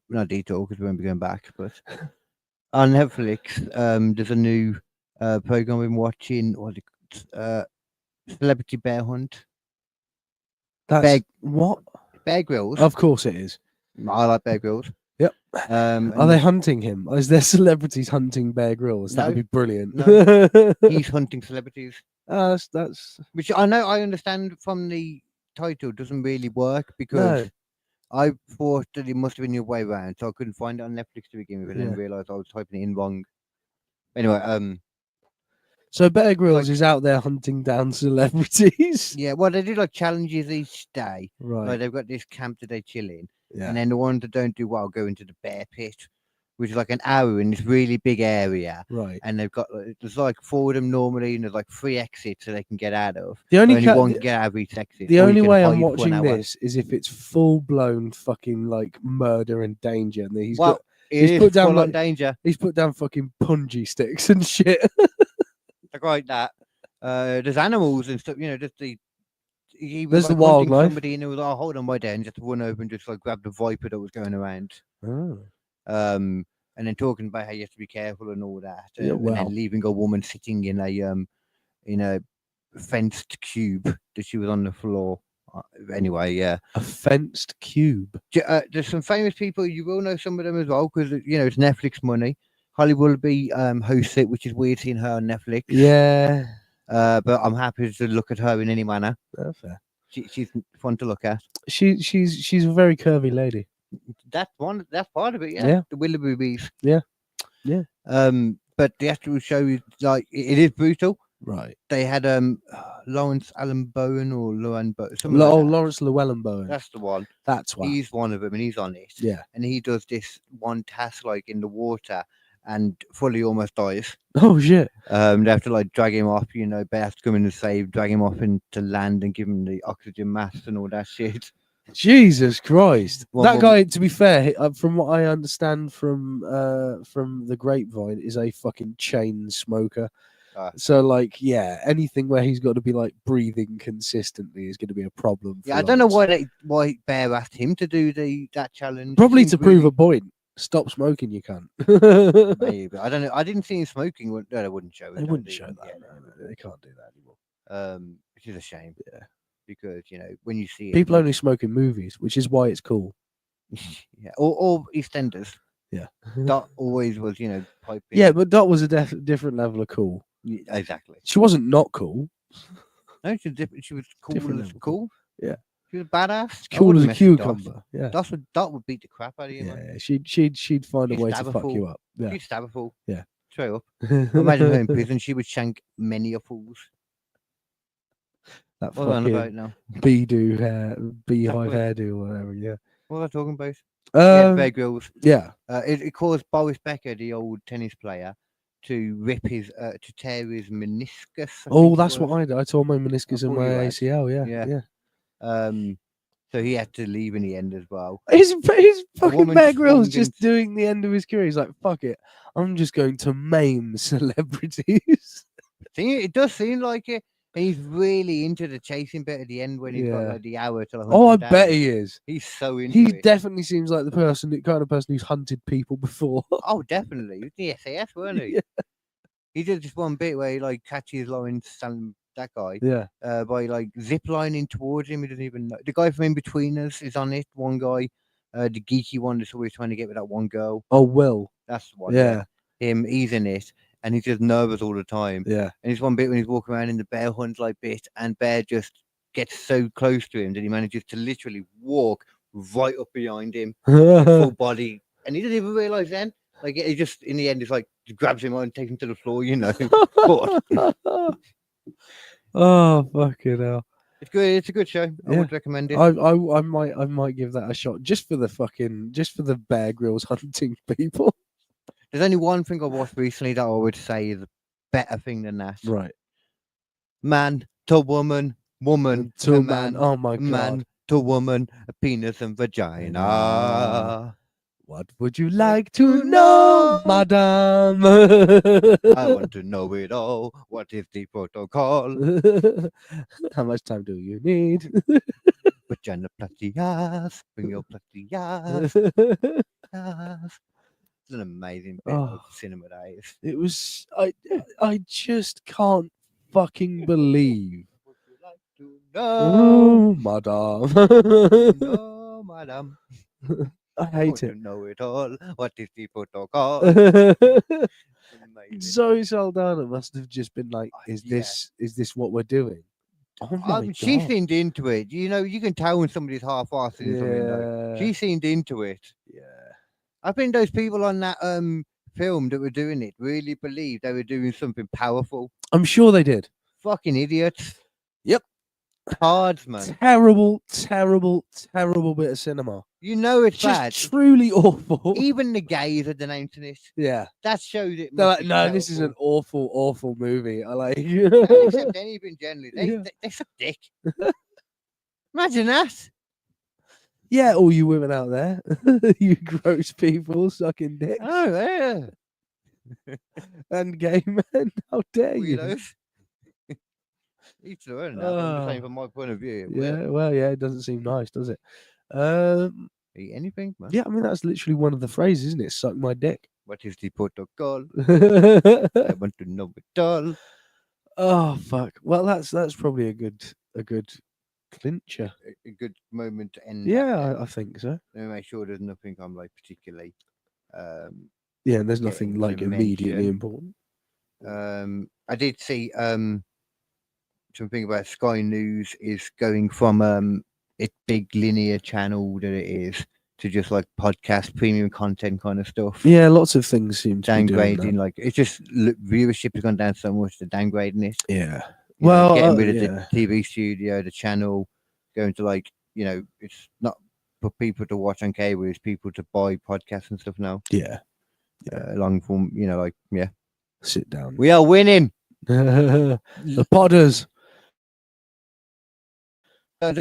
Not detour because we won't be going back, but on Netflix, there's a new program I'm watching. Celebrity Bear Hunt. That's what? Bear Grylls. Of course it is. I like Bear Grylls. Yep. Are they and hunting him? Is there celebrities hunting Bear Grylls? That would No, be brilliant. he's hunting celebrities? That's Which I understand from the title doesn't really work because no. I thought that it must have been the way around, so I couldn't find it on Netflix to begin with, and then Yeah. realised I was typing it in wrong. Anyway, So Bear Grylls like- is out there hunting down celebrities. yeah, well, they do like challenges each day. Right. Like they've got this camp that they chill in, Yeah. and then the ones that don't do well go into the bear pit, which is like an hour in this really big area. Right. And they've got there's like 4 of them normally, and there's like 3 exits so they can get out of. The only one can get out of each exit. The or you only can way I'm hide for an watching hour. this is if it's full blown fucking like murder and danger, and he's Well, got it is put down, full on like- danger. he's put down fucking punji sticks and shit. Like like that. There's animals and stuff. Just he was There's the like hunting wildlife. Somebody and it was like, oh, hold on, right there, and just run over and just like grab the viper that was going around. Oh. And then talking about how you have to be careful and all that. Yeah, And wow. then leaving a woman sitting in a fenced cube that she was on the floor. Anyway, yeah. A fenced cube. There's some famous people. You will know some of them as well because it's Netflix money. Holly Willoughby hosts it, which is weird seeing her on Netflix. Yeah. But I'm happy to look at her in any manner. Oh, fair. She's fun to look at. She's a very curvy lady. That's part of it. Yeah. Yeah. The Willoughbys. Yeah. Yeah. But the actual show is like it is brutal. Right. They had Lawrence Allen Bowen or Llewellyn Bowen. Like that. Lawrence Llewellyn Bowen. That's the one. That's why. He's one of them, and he's on it. Yeah. And he does this one task like in the water, and fully almost dies. Oh shit. They have to like drag him off. Bear has to come in and save, drag him off into land, and give him the oxygen mask and all that shit. Jesus Christ. Well, that well- guy, to be fair, from what I understand from the grapevine, is a fucking chain smoker. So like, yeah, anything where he's got to be like breathing consistently is going to be a problem. Yeah, I don't know why Bear asked him to do that challenge. Probably Seems to prove a really- point. Stop smoking, you can't. Maybe. I don't know. I didn't see him smoking. No, they wouldn't show it. They no, wouldn't show that. yeah, No, they can't do that anymore. Which is a shame. Yeah. Because when you see it, People only smoke in movies, which is why it's cool. yeah, or EastEnders. Yeah. That always was, piping. Yeah, but that was a different level of cool. Yeah, exactly. She wasn't not cool. No, she was cool Different as level. cool. Yeah. She was badass. I Cool wouldn't as a mess with Dot. cucumber. Yeah. Dot would beat the crap out of you, man. Yeah, she'd find a She'd way to stab a fuck you fool. up. Yeah. She'd stab a fool. Yeah. Straight up. Imagine her in prison. She would shank many a fools. That What am I on about fucking now? beehive Exactly. hairdo or whatever. Yeah. What am I talking about? Yeah, Bear Grylls. Yeah. It caused Boris Becker, the old tennis player, to rip to tear his meniscus. I Oh, think it that's was. what I tore my meniscus and thought my you had. ACL. Yeah. Yeah. Yeah. So he had to leave in the end as well. His fucking woman Bear Grylls swung just and- doing the end of his career. He's like, fuck it. I'm just going to maim celebrities. It does seem like it. And he's really into the chasing bit at the end when he's got Yeah. like the hour to hunt Oh, I them bet down. he is. He's so into He it. definitely seems like the kind of person who's hunted people before. Oh, definitely. He was the SAS, weren't he? Yeah. He did this one bit where he like catches Lawrence Allen, that guy, Yeah. by like zip lining towards him. He doesn't even know. The guy from In Between Us is on it. One guy, the geeky one that's always trying to get with that one girl. Oh, Will. That's the one. Yeah. Him, he's in it, and he's just nervous all the time. Yeah. And there's one bit when he's walking around in the bear hunt like bit, and Bear just gets so close to him that he manages to literally walk right up behind him, full body, and he doesn't even realize then. Like he just in the end, it's like grabs him and takes him to the floor. But Oh, fucking hell. It's good. It's a good show. I Yeah. would recommend it. I might give that a shot just for the Bear Grylls hunting people. There's only one thing I watched recently that I would say is a better thing than that. Right. Man to woman, woman to man, Oh my man god. to woman, a penis and vagina. What would you like to know, madame? I want to know it all. What is the protocol? How much time do you need? Vagina plasty ass. Bring your plasty ass. It's an amazing bit of cinema days. It was. I just can't fucking believe. Would you like to know? Oh, madame. No, madam. I I hate want it. to know it all. What is the protocol? Amazing. Zoe Saldana must have just been like, "Is Yeah. this what we're doing?" Oh my god. She seemed into it. You know, you can tell when somebody's half-assed in something. Though. She seemed into it. Yeah. I think those people on that film that were doing it really believed they were doing something powerful. I'm sure they did. Fucking idiots. Yep. Cards, man. Terrible, terrible, terrible bit of cinema. You know it's Just bad. truly awful. Even the gays are denouncing it. Yeah. That shows it. They're must like, be no, this is an terrible." awful, awful movie. I like. They don't accept anything generally. Yeah. They suck dick. Imagine that. Yeah, all you women out there, you gross people sucking dicks Oh, yeah. and gay men. How dare you? Weirdos. Each their own. Now, but I'm just saying from my point of view. Yeah, well, yeah, it doesn't seem nice, does it? Eat anything, man. Yeah, I mean that's literally one of the phrases, isn't it? Suck my dick. What is the protocol? I want to know it all. Oh fuck. Well, that's probably a good clincher. A good moment to end. Yeah, I think so. Let me make sure there's nothing I'm like particularly. Yeah, and there's nothing getting like to immediately mention. important. I did see something about Sky News is going from its big linear channel that it is to just like podcast premium content kind of stuff. Yeah, lots of things seem to be doing Downgrading, that. like it's just viewership has gone down so much. They're downgrading it. Yeah. You know, Well, getting rid of yeah. the TV studio, the channel, going to like it's not for people to watch on cable. It's people to buy podcasts and stuff now. Yeah. Long form, like Sit down. we are winning. The Podders. That's